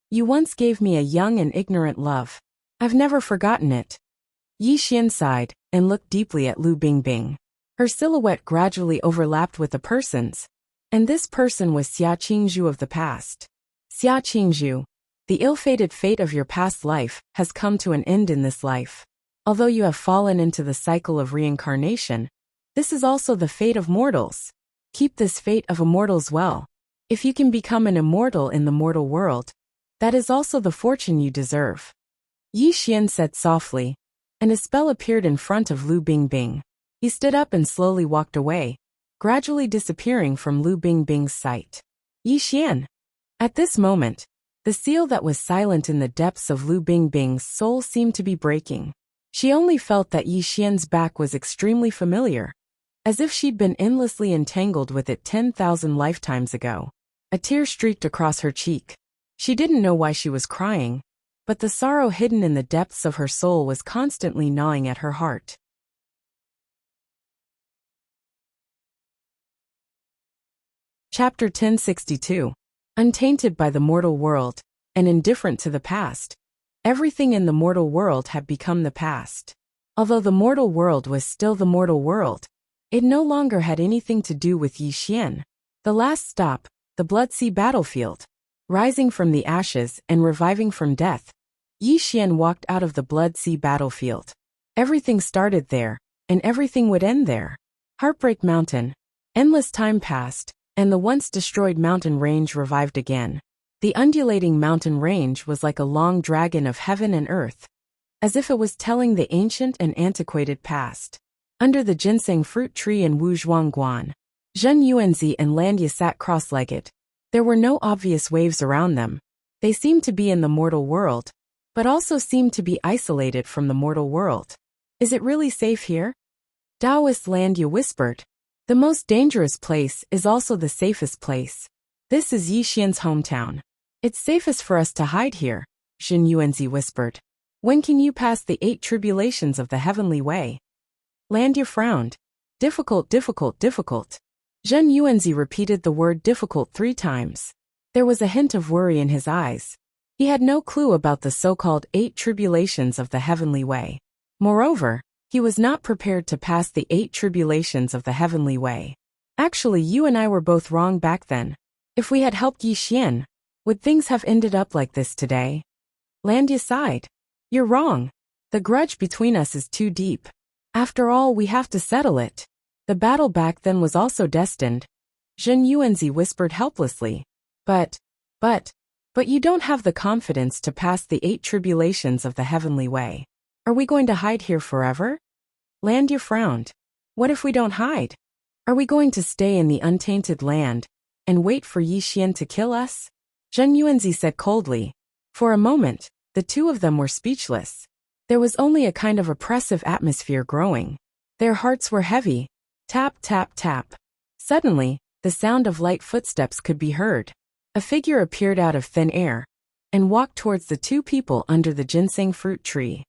you once gave me a young and ignorant love. I've never forgotten it. Yi Xian sighed and looked deeply at Lu Bingbing. Her silhouette gradually overlapped with a person's, and this person was Xia Qingzhu of the past. Xia Qingzhu, the ill-fated fate of your past life has come to an end in this life. Although you have fallen into the cycle of reincarnation, this is also the fate of mortals. Keep this fate of immortals well. If you can become an immortal in the mortal world, that is also the fortune you deserve. Yi Xian said softly, and a spell appeared in front of Lu Bingbing. He stood up and slowly walked away, gradually disappearing from Lu Bingbing's sight. Yi Xian. At this moment, the seal that was silent in the depths of Lu Bingbing's soul seemed to be breaking. She only felt that Yi Xian's back was extremely familiar, as if she'd been endlessly entangled with it 10,000 lifetimes ago. A tear streaked across her cheek. She didn't know why she was crying, but the sorrow hidden in the depths of her soul was constantly gnawing at her heart. Chapter 1062. Untainted by the mortal world, and indifferent to the past, everything in the mortal world had become the past. Although the mortal world was still the mortal world, it no longer had anything to do with Yi Xian. The last stop, the Blood Sea battlefield. Rising from the ashes and reviving from death, Yi Xian walked out of the Blood Sea battlefield. Everything started there, and everything would end there. Heartbreak Mountain. Endless time passed, and the once destroyed mountain range revived again. The undulating mountain range was like a long dragon of heaven and earth, as if it was telling the ancient and antiquated past. Under the ginseng fruit tree in Wuzhuangguan, Zhen Yuanzi and Landia sat cross-legged. There were no obvious waves around them. They seemed to be in the mortal world, but also seemed to be isolated from the mortal world. Is it really safe here? Taoist Landia whispered. The most dangerous place is also the safest place. This is Yi Xian's hometown. It's safest for us to hide here, Zhen Yuanzi whispered. When can you pass the 8 tribulations of the heavenly way? Landia frowned. Difficult, difficult, difficult. Zhen Yuanzi repeated the word difficult 3 times. There was a hint of worry in his eyes. He had no clue about the so-called 8 tribulations of the heavenly way. Moreover, he was not prepared to pass the 8 tribulations of the heavenly way. Actually, you and I were both wrong back then. If we had helped Yi Xian, would things have ended up like this today? Landia sighed. You're wrong. The grudge between us is too deep. After all, we have to settle it. The battle back then was also destined. Zhen Yuanzi whispered helplessly. But you don't have the confidence to pass the 8 tribulations of the heavenly way. Are we going to hide here forever? Landia frowned. What if we don't hide? Are we going to stay in the untainted land and wait for Yi Xian to kill us? Zhen Yuanzi said coldly. For a moment, the two of them were speechless. There was only a kind of oppressive atmosphere growing. Their hearts were heavy. Tap, tap, tap. Suddenly, the sound of light footsteps could be heard. A figure appeared out of thin air and walked towards the two people under the ginseng fruit tree.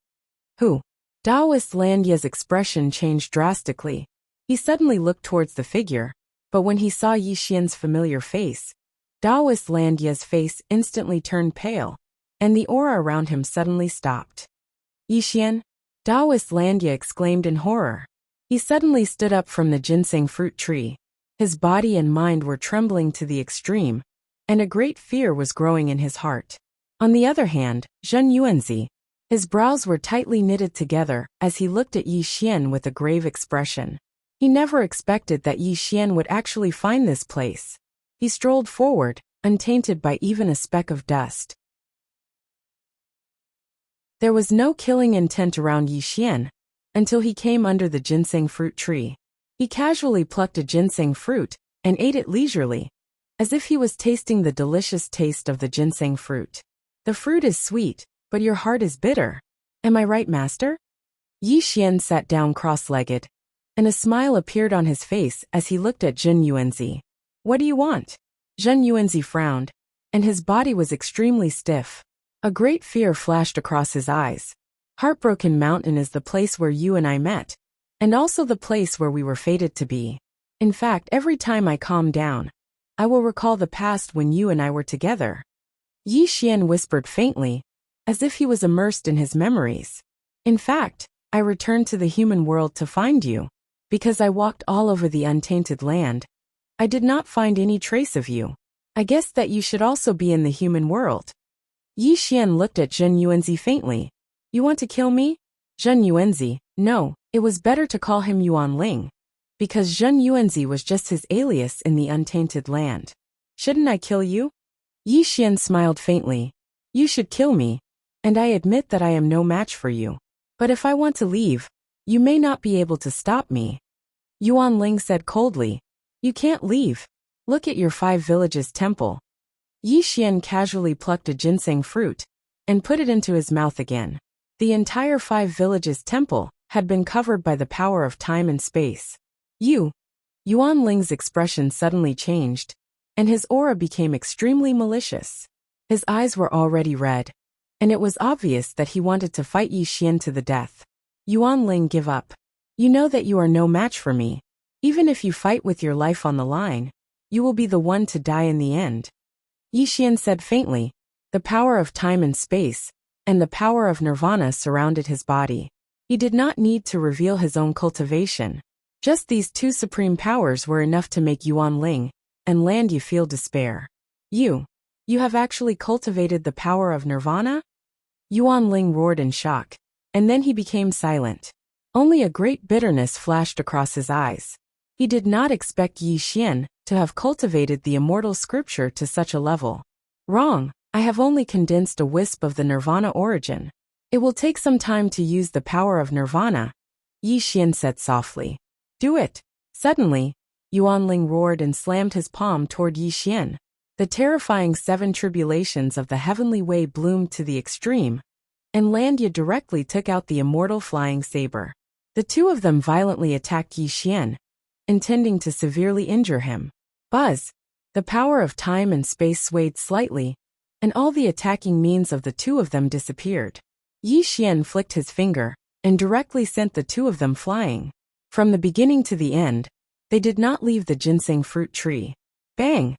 Who? Taoist Landia's expression changed drastically. He suddenly looked towards the figure, but when he saw Yi Xian's familiar face, Taoist Landia's face instantly turned pale, and the aura around him suddenly stopped. Yi Xian? Taoist Landia exclaimed in horror. He suddenly stood up from the ginseng fruit tree. His body and mind were trembling to the extreme, and a great fear was growing in his heart. On the other hand, Zhen Yuanzi, his brows were tightly knitted together as he looked at Yi Xian with a grave expression. He never expected that Yi Xian would actually find this place. He strolled forward, untainted by even a speck of dust. There was no killing intent around Yi Xian until he came under the ginseng fruit tree. He casually plucked a ginseng fruit and ate it leisurely, as if he was tasting the delicious taste of the ginseng fruit. The fruit is sweet, but your heart is bitter. Am I right, master? Yi Xian sat down cross-legged, and a smile appeared on his face as he looked at Zhen Yuanzi. What do you want? Zhen Yuanzi frowned, and his body was extremely stiff. A great fear flashed across his eyes. Heartbroken Mountain is the place where you and I met, and also the place where we were fated to be. In fact, every time I calm down, I will recall the past when you and I were together. Yi Xian whispered faintly, as if he was immersed in his memories. In fact, I returned to the human world to find you, because I walked all over the untainted land. I did not find any trace of you. I guessed that you should also be in the human world. Yi Xian looked at Zhen Yuanzi faintly. You want to kill me? Zhen Yuanzi, no, it was better to call him Yuan Ling, because Zhen Yuanzi was just his alias in the untainted land. Shouldn't I kill you? Yi Xian smiled faintly. You should kill me, and I admit that I am no match for you. But if I want to leave, you may not be able to stop me. Yuan Ling said coldly. You can't leave. Look at your 5 villages temple. Yi Xian casually plucked a ginseng fruit and put it into his mouth again. The entire 5 villages temple had been covered by the power of time and space. Yuan Ling's expression suddenly changed, and his aura became extremely malicious. His eyes were already red, and it was obvious that he wanted to fight Yi Xian to the death. Yuan Ling, give up. You know that you are no match for me. Even if you fight with your life on the line, you will be the one to die in the end. Yi Xian said faintly. The power of time and space, and the power of nirvana surrounded his body. He did not need to reveal his own cultivation. Just these 2 supreme powers were enough to make Yuan Ling and Landia feel despair. You have actually cultivated the power of nirvana? Yuan Ling roared in shock, and then he became silent. Only a great bitterness flashed across his eyes. He did not expect Yi Xian to have cultivated the immortal scripture to such a level. Wrong, I have only condensed a wisp of the nirvana origin. It will take some time to use the power of nirvana, Yi Xian said softly. Do it. Suddenly, Yuan Ling roared and slammed his palm toward Yi Xian. The terrifying 7 tribulations of the heavenly way bloomed to the extreme, and Landia directly took out the immortal flying saber. The two of them violently attacked Yi Xian, intending to severely injure him. Buzz! The power of time and space swayed slightly, and all the attacking means of the two of them disappeared. Yi Xian flicked his finger and directly sent the two of them flying. From the beginning to the end, they did not leave the ginseng fruit tree. Bang!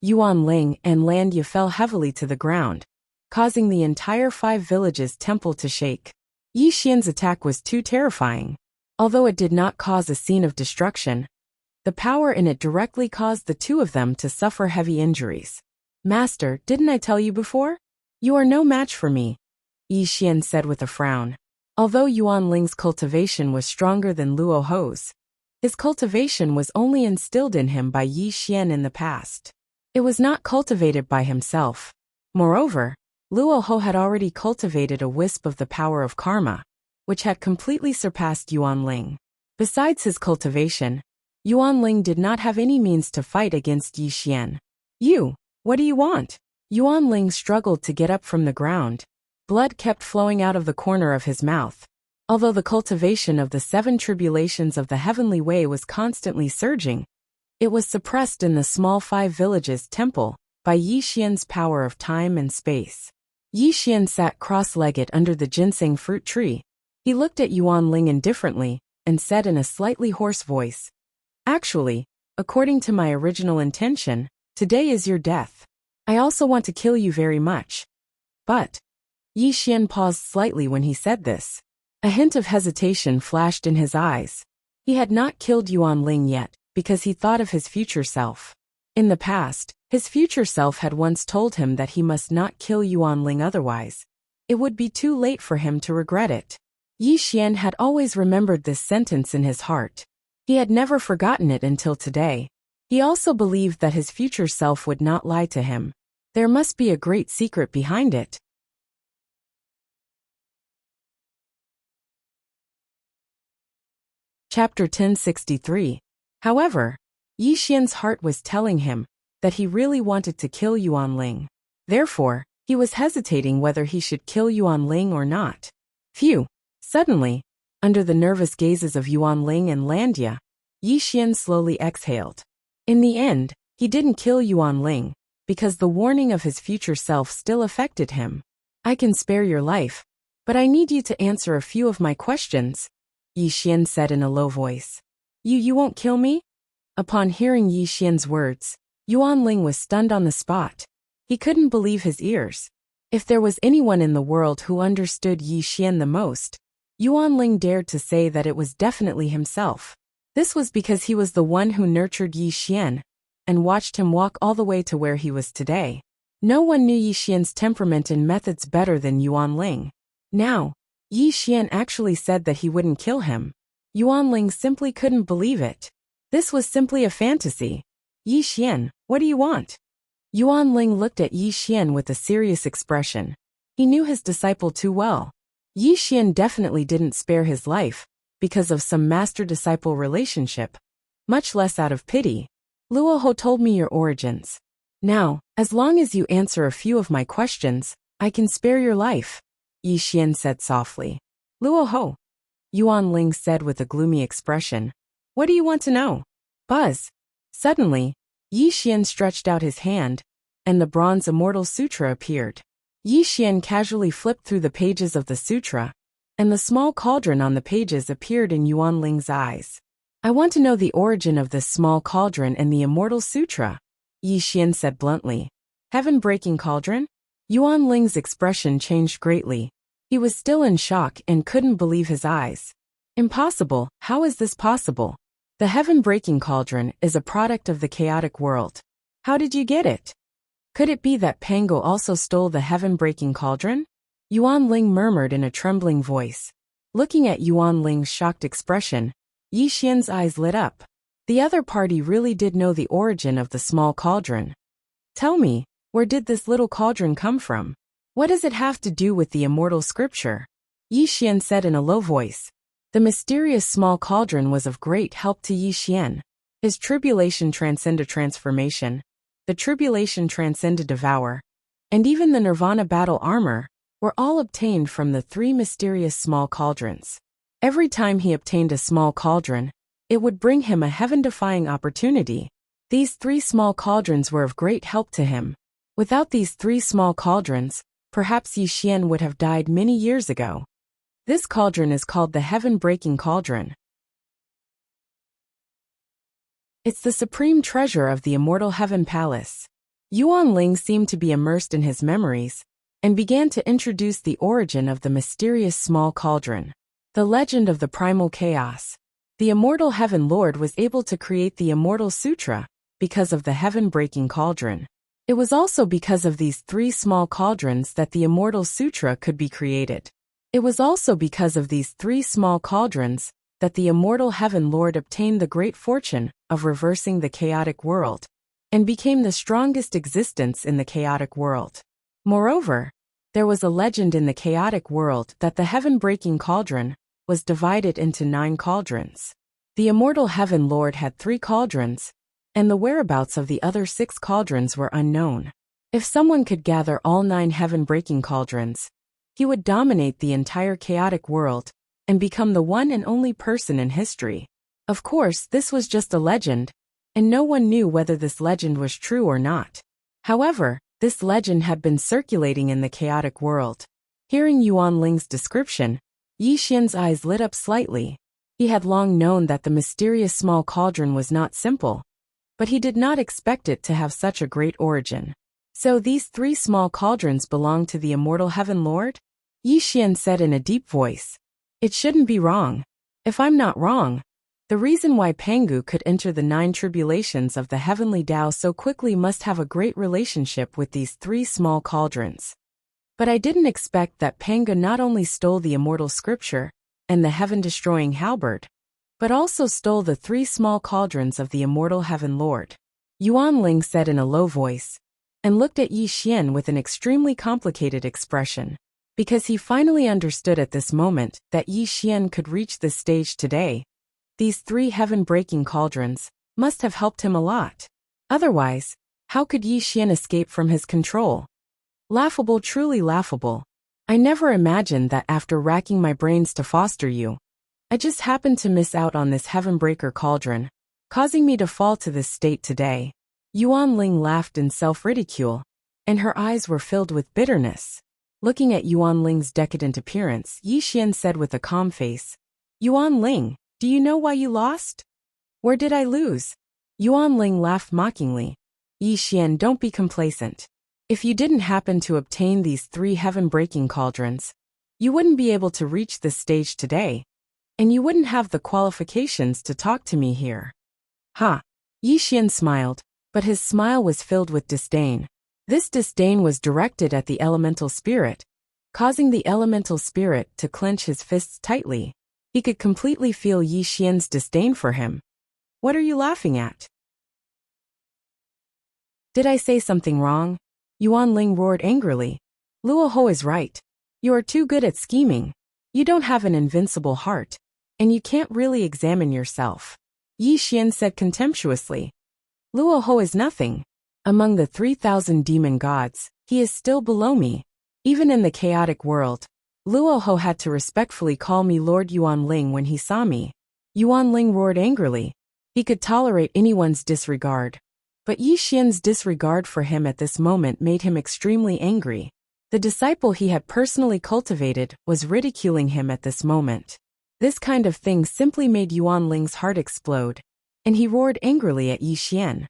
Yuan Ling and Landia fell heavily to the ground, causing the entire 5 villages' temple to shake. Yi Xian's attack was too terrifying. Although it did not cause a scene of destruction, the power in it directly caused the two of them to suffer heavy injuries. Master, didn't I tell you before? You are no match for me, Yi Xian said with a frown. Although Yuan Ling's cultivation was stronger than Luo Ho's, his cultivation was only instilled in him by Yi Xian in the past. It was not cultivated by himself. Moreover, Luo Ho had already cultivated a wisp of the power of karma, which had completely surpassed Yuan Ling. Besides his cultivation, Yuan Ling did not have any means to fight against Yi Xian. You, what do you want? Yuan Ling struggled to get up from the ground. Blood kept flowing out of the corner of his mouth. Although the cultivation of the 7 tribulations of the heavenly way was constantly surging, it was suppressed in the small 5 villages temple by Yi Xian's power of time and space. Yi Xian sat cross-legged under the ginseng fruit tree. He looked at Yuan Ling indifferently and said in a slightly hoarse voice, "Actually, according to my original intention, today is your death. I also want to kill you very much." But Yi Xian paused slightly when he said this. A hint of hesitation flashed in his eyes. He had not killed Yuan Ling yet because he thought of his future self. In the past, his future self had once told him that he must not kill Yuan Ling, otherwise it would be too late for him to regret it. Yi Xian had always remembered this sentence in his heart. He had never forgotten it until today. He also believed that his future self would not lie to him. There must be a great secret behind it. Chapter 1063. However, Yi Xian's heart was telling him that he really wanted to kill Yuan Ling. Therefore, he was hesitating whether he should kill Yuan Ling or not. Phew! Suddenly, under the nervous gazes of Yuan Ling and Landia, Yi Xian slowly exhaled. In the end, he didn't kill Yuan Ling, because the warning of his future self still affected him. "I can spare your life, but I need you to answer a few of my questions," Yi Xian said in a low voice. You won't kill me?" Upon hearing Yi Xian's words, Yuan Ling was stunned on the spot. He couldn't believe his ears. If there was anyone in the world who understood Yi Xian the most, Yuan Ling dared to say that it was definitely himself. This was because he was the one who nurtured Yi Xian and watched him walk all the way to where he was today. No one knew Yi Xian's temperament and methods better than Yuan Ling. Now, Yi Xian actually said that he wouldn't kill him. Yuan Ling simply couldn't believe it. This was simply a fantasy. "Yi Xian, what do you want?" Yuan Ling looked at Yi Xian with a serious expression. He knew his disciple too well. Yi Xian definitely didn't spare his life because of some master-disciple relationship, much less out of pity. "Luo Ho told me your origins. Now, as long as you answer a few of my questions, I can spare your life," Yi Xian said softly. "Luo Ho," Yuan Ling said with a gloomy expression. "What do you want to know?" Buzz. Suddenly, Yi Xian stretched out his hand, and the bronze Immortal Sutra appeared. Yi Xian casually flipped through the pages of the sutra, and the small cauldron on the pages appeared in Yuan Ling's eyes. "I want to know the origin of this small cauldron and the Immortal Sutra," Yi Xian said bluntly. "Heaven-breaking cauldron?" Yuan Ling's expression changed greatly. He was still in shock and couldn't believe his eyes. "Impossible, how is this possible? The heaven-breaking cauldron is a product of the chaotic world. How did you get it? Could it be that Pango also stole the heaven-breaking cauldron?" Yuan Ling murmured in a trembling voice. Looking at Yuan Ling's shocked expression, Yi Xian's eyes lit up. The other party really did know the origin of the small cauldron. "Tell me, where did this little cauldron come from? What does it have to do with the immortal scripture?" Yi Xian said in a low voice. The mysterious small cauldron was of great help to Yi Xian. His tribulation transcended transformation, the tribulation transcended devour, and even the nirvana battle armor were all obtained from the 3 mysterious small cauldrons. Every time he obtained a small cauldron, it would bring him a heaven-defying opportunity. These 3 small cauldrons were of great help to him. Without these 3 small cauldrons, perhaps Yi Xian would have died many years ago. This cauldron is called the Heaven-Breaking Cauldron. It's the supreme treasure of the Immortal Heaven Palace. Yuan Ling seemed to be immersed in his memories, and began to introduce the origin of the mysterious small cauldron. The legend of the primal chaos. The Immortal Heaven Lord was able to create the Immortal Sutra because of the Heaven-Breaking Cauldron. It was also because of these 3 small cauldrons that the Immortal Sutra could be created. It was also because of these 3 small cauldrons that the Immortal Heaven Lord obtained the great fortune of reversing the chaotic world, and became the strongest existence in the chaotic world. Moreover, there was a legend in the chaotic world that the Heaven-Breaking Cauldron was divided into 9 cauldrons. The Immortal Heaven Lord had 3 cauldrons, and the whereabouts of the other 6 cauldrons were unknown. If someone could gather all 9 heaven-breaking cauldrons, he would dominate the entire chaotic world and become the one and only person in history. Of course, this was just a legend, and no one knew whether this legend was true or not. However, this legend had been circulating in the chaotic world. Hearing Yuan Ling's description, Yi Xian's eyes lit up slightly. He had long known that the mysterious small cauldron was not simple, but he did not expect it to have such a great origin. So these 3 small cauldrons belong to the Immortal Heaven Lord? Yi Xian said in a deep voice. It shouldn't be wrong. If I'm not wrong, the reason why Pangu could enter the 9 tribulations of the heavenly Tao so quickly must have a great relationship with these 3 small cauldrons. But I didn't expect that Pangu not only stole the immortal scripture and the heaven-destroying halberd, but also stole the 3 small cauldrons of the Immortal Heaven Lord. Yuan Ling said in a low voice, and looked at Yi Xian with an extremely complicated expression, because he finally understood at this moment that Yi Xian could reach this stage today. These 3 heaven-breaking cauldrons must have helped him a lot. Otherwise, how could Yi Xian escape from his control? Laughable, truly laughable. I never imagined that after racking my brains to foster you, I just happened to miss out on this heaven-breaker cauldron, causing me to fall to this state today. Yuan Ling laughed in self-ridicule, and her eyes were filled with bitterness. Looking at Yuan Ling's decadent appearance, Yi Xian said with a calm face, Yuan Ling, do you know why you lost? Where did I lose? Yuan Ling laughed mockingly. Yi Xian, don't be complacent. If you didn't happen to obtain these 3 heaven-breaking cauldrons, you wouldn't be able to reach this stage today, and you wouldn't have the qualifications to talk to me here. Ha! Yi Xian smiled, but his smile was filled with disdain. This disdain was directed at the elemental spirit, causing the elemental spirit to clench his fists tightly. He could completely feel Yi Xian's disdain for him. What are you laughing at? Did I say something wrong? Yuan Ling roared angrily. Luo Ho is right. You are too good at scheming. You don't have an invincible heart, and you can't really examine yourself. Yi Xian said contemptuously. Luo Ho is nothing. Among the 3,000 demon gods, he is still below me. Even in the chaotic world, Luo Ho had to respectfully call me Lord Yuan Ling when he saw me. Yuan Ling roared angrily. He could tolerate anyone's disregard, but Yi Xian's disregard for him at this moment made him extremely angry. The disciple he had personally cultivated was ridiculing him at this moment. This kind of thing simply made Yuan Ling's heart explode, and he roared angrily at Yi Xian.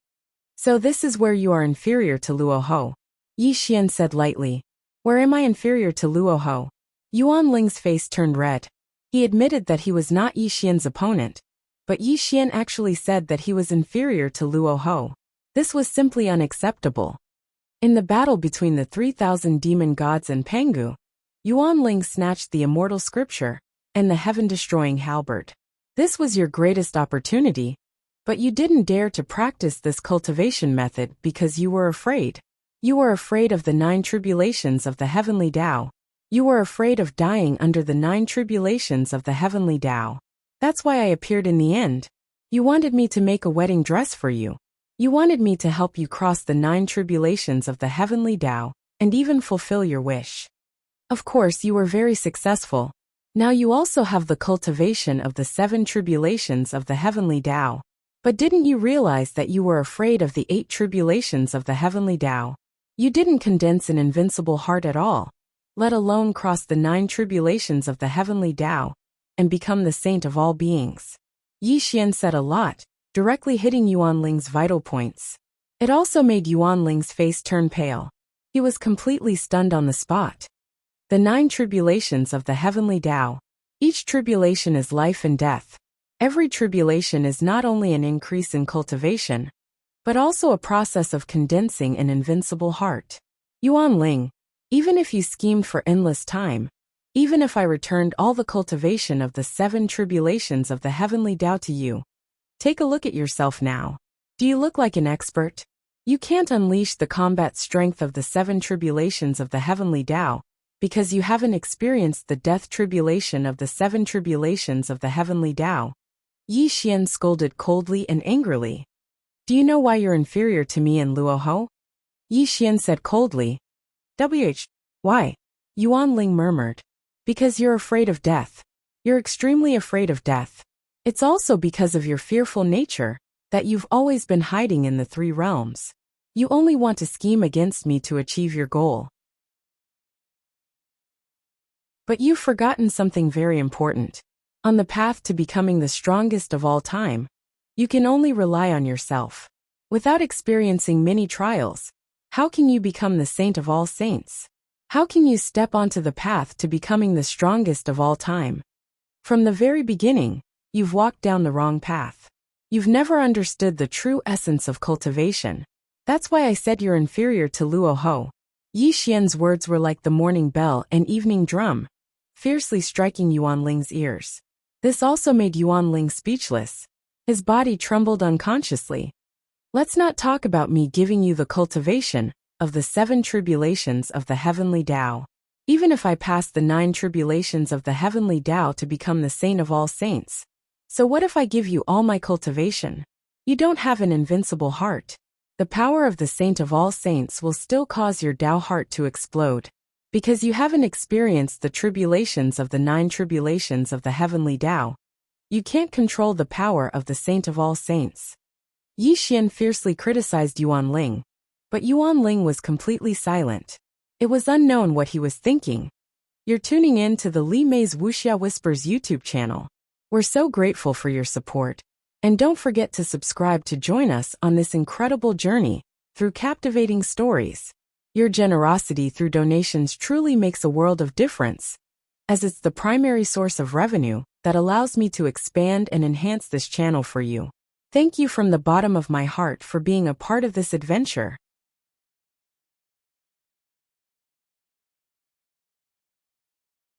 So this is where you are inferior to Luo Ho. Yi Xian said lightly. Where am I inferior to Luo Ho? Yuan Ling's face turned red. He admitted that he was not Yi Xian's opponent, but Yi Xian actually said that he was inferior to Luo Ho. This was simply unacceptable. In the battle between the 3,000 demon gods and Pangu, Yuan Ling snatched the immortal scripture and the heaven-destroying halberd. This was your greatest opportunity, but you didn't dare to practice this cultivation method because you were afraid. You were afraid of the 9 tribulations of the heavenly Tao. You were afraid of dying under the 9 tribulations of the heavenly Tao. That's why I appeared in the end. You wanted me to make a wedding dress for you. You wanted me to help you cross the 9 tribulations of the heavenly Tao, and even fulfill your wish. Of course, you were very successful. Now you also have the cultivation of the 7 tribulations of the heavenly Tao. But didn't you realize that you were afraid of the 8 tribulations of the heavenly Tao? You didn't condense an invincible heart at all, let alone cross the 9 tribulations of the heavenly Tao, and become the saint of all beings. Yi Xian said a lot, directly hitting Yuan Ling's vital points. It also made Yuan Ling's face turn pale. He was completely stunned on the spot. The 9 tribulations of the heavenly Tao. Each tribulation is life and death. Every tribulation is not only an increase in cultivation, but also a process of condensing an invincible heart. Yuan Ling, even if you schemed for endless time, even if I returned all the cultivation of the 7 tribulations of the heavenly Tao to you, take a look at yourself now. Do you look like an expert? You can't unleash the combat strength of the 7 tribulations of the heavenly Tao, because you haven't experienced the death tribulation of the 7 tribulations of the heavenly Tao. Yi Xian scolded coldly and angrily. Do you know why you're inferior to me and Luoho? Yi Xian said coldly. Why? Yuan Ling murmured. Because you're afraid of death. You're extremely afraid of death. It's also because of your fearful nature that you've always been hiding in the 3 realms. You only want to scheme against me to achieve your goal. But you've forgotten something very important. On the path to becoming the strongest of all time, you can only rely on yourself. Without experiencing many trials, how can you become the saint of all saints? How can you step onto the path to becoming the strongest of all time? From the very beginning, you've walked down the wrong path. You've never understood the true essence of cultivation. That's why I said you're inferior to Luoho. Yi Xian's words were like the morning bell and evening drum, fiercely striking Yuan Ling's ears. This also made Yuan Ling speechless. His body trembled unconsciously. Let's not talk about me giving you the cultivation of the 7 tribulations of the heavenly Tao. Even if I pass the 9 tribulations of the heavenly Tao to become the saint of all saints. So what if I give you all my cultivation? You don't have an invincible heart. The power of the saint of all saints will still cause your Tao heart to explode. Because you haven't experienced the tribulations of the 9 tribulations of the heavenly Tao, you can't control the power of the saint of all saints. Yi Xian fiercely criticized Yuan Ling, but Yuan Ling was completely silent. It was unknown what he was thinking. You're tuning in to the Li Mei's Wuxia Whispers YouTube channel. We're so grateful for your support, and don't forget to subscribe to join us on this incredible journey through captivating stories. Your generosity through donations truly makes a world of difference, as it's the primary source of revenue that allows me to expand and enhance this channel for you. Thank you from the bottom of my heart for being a part of this adventure.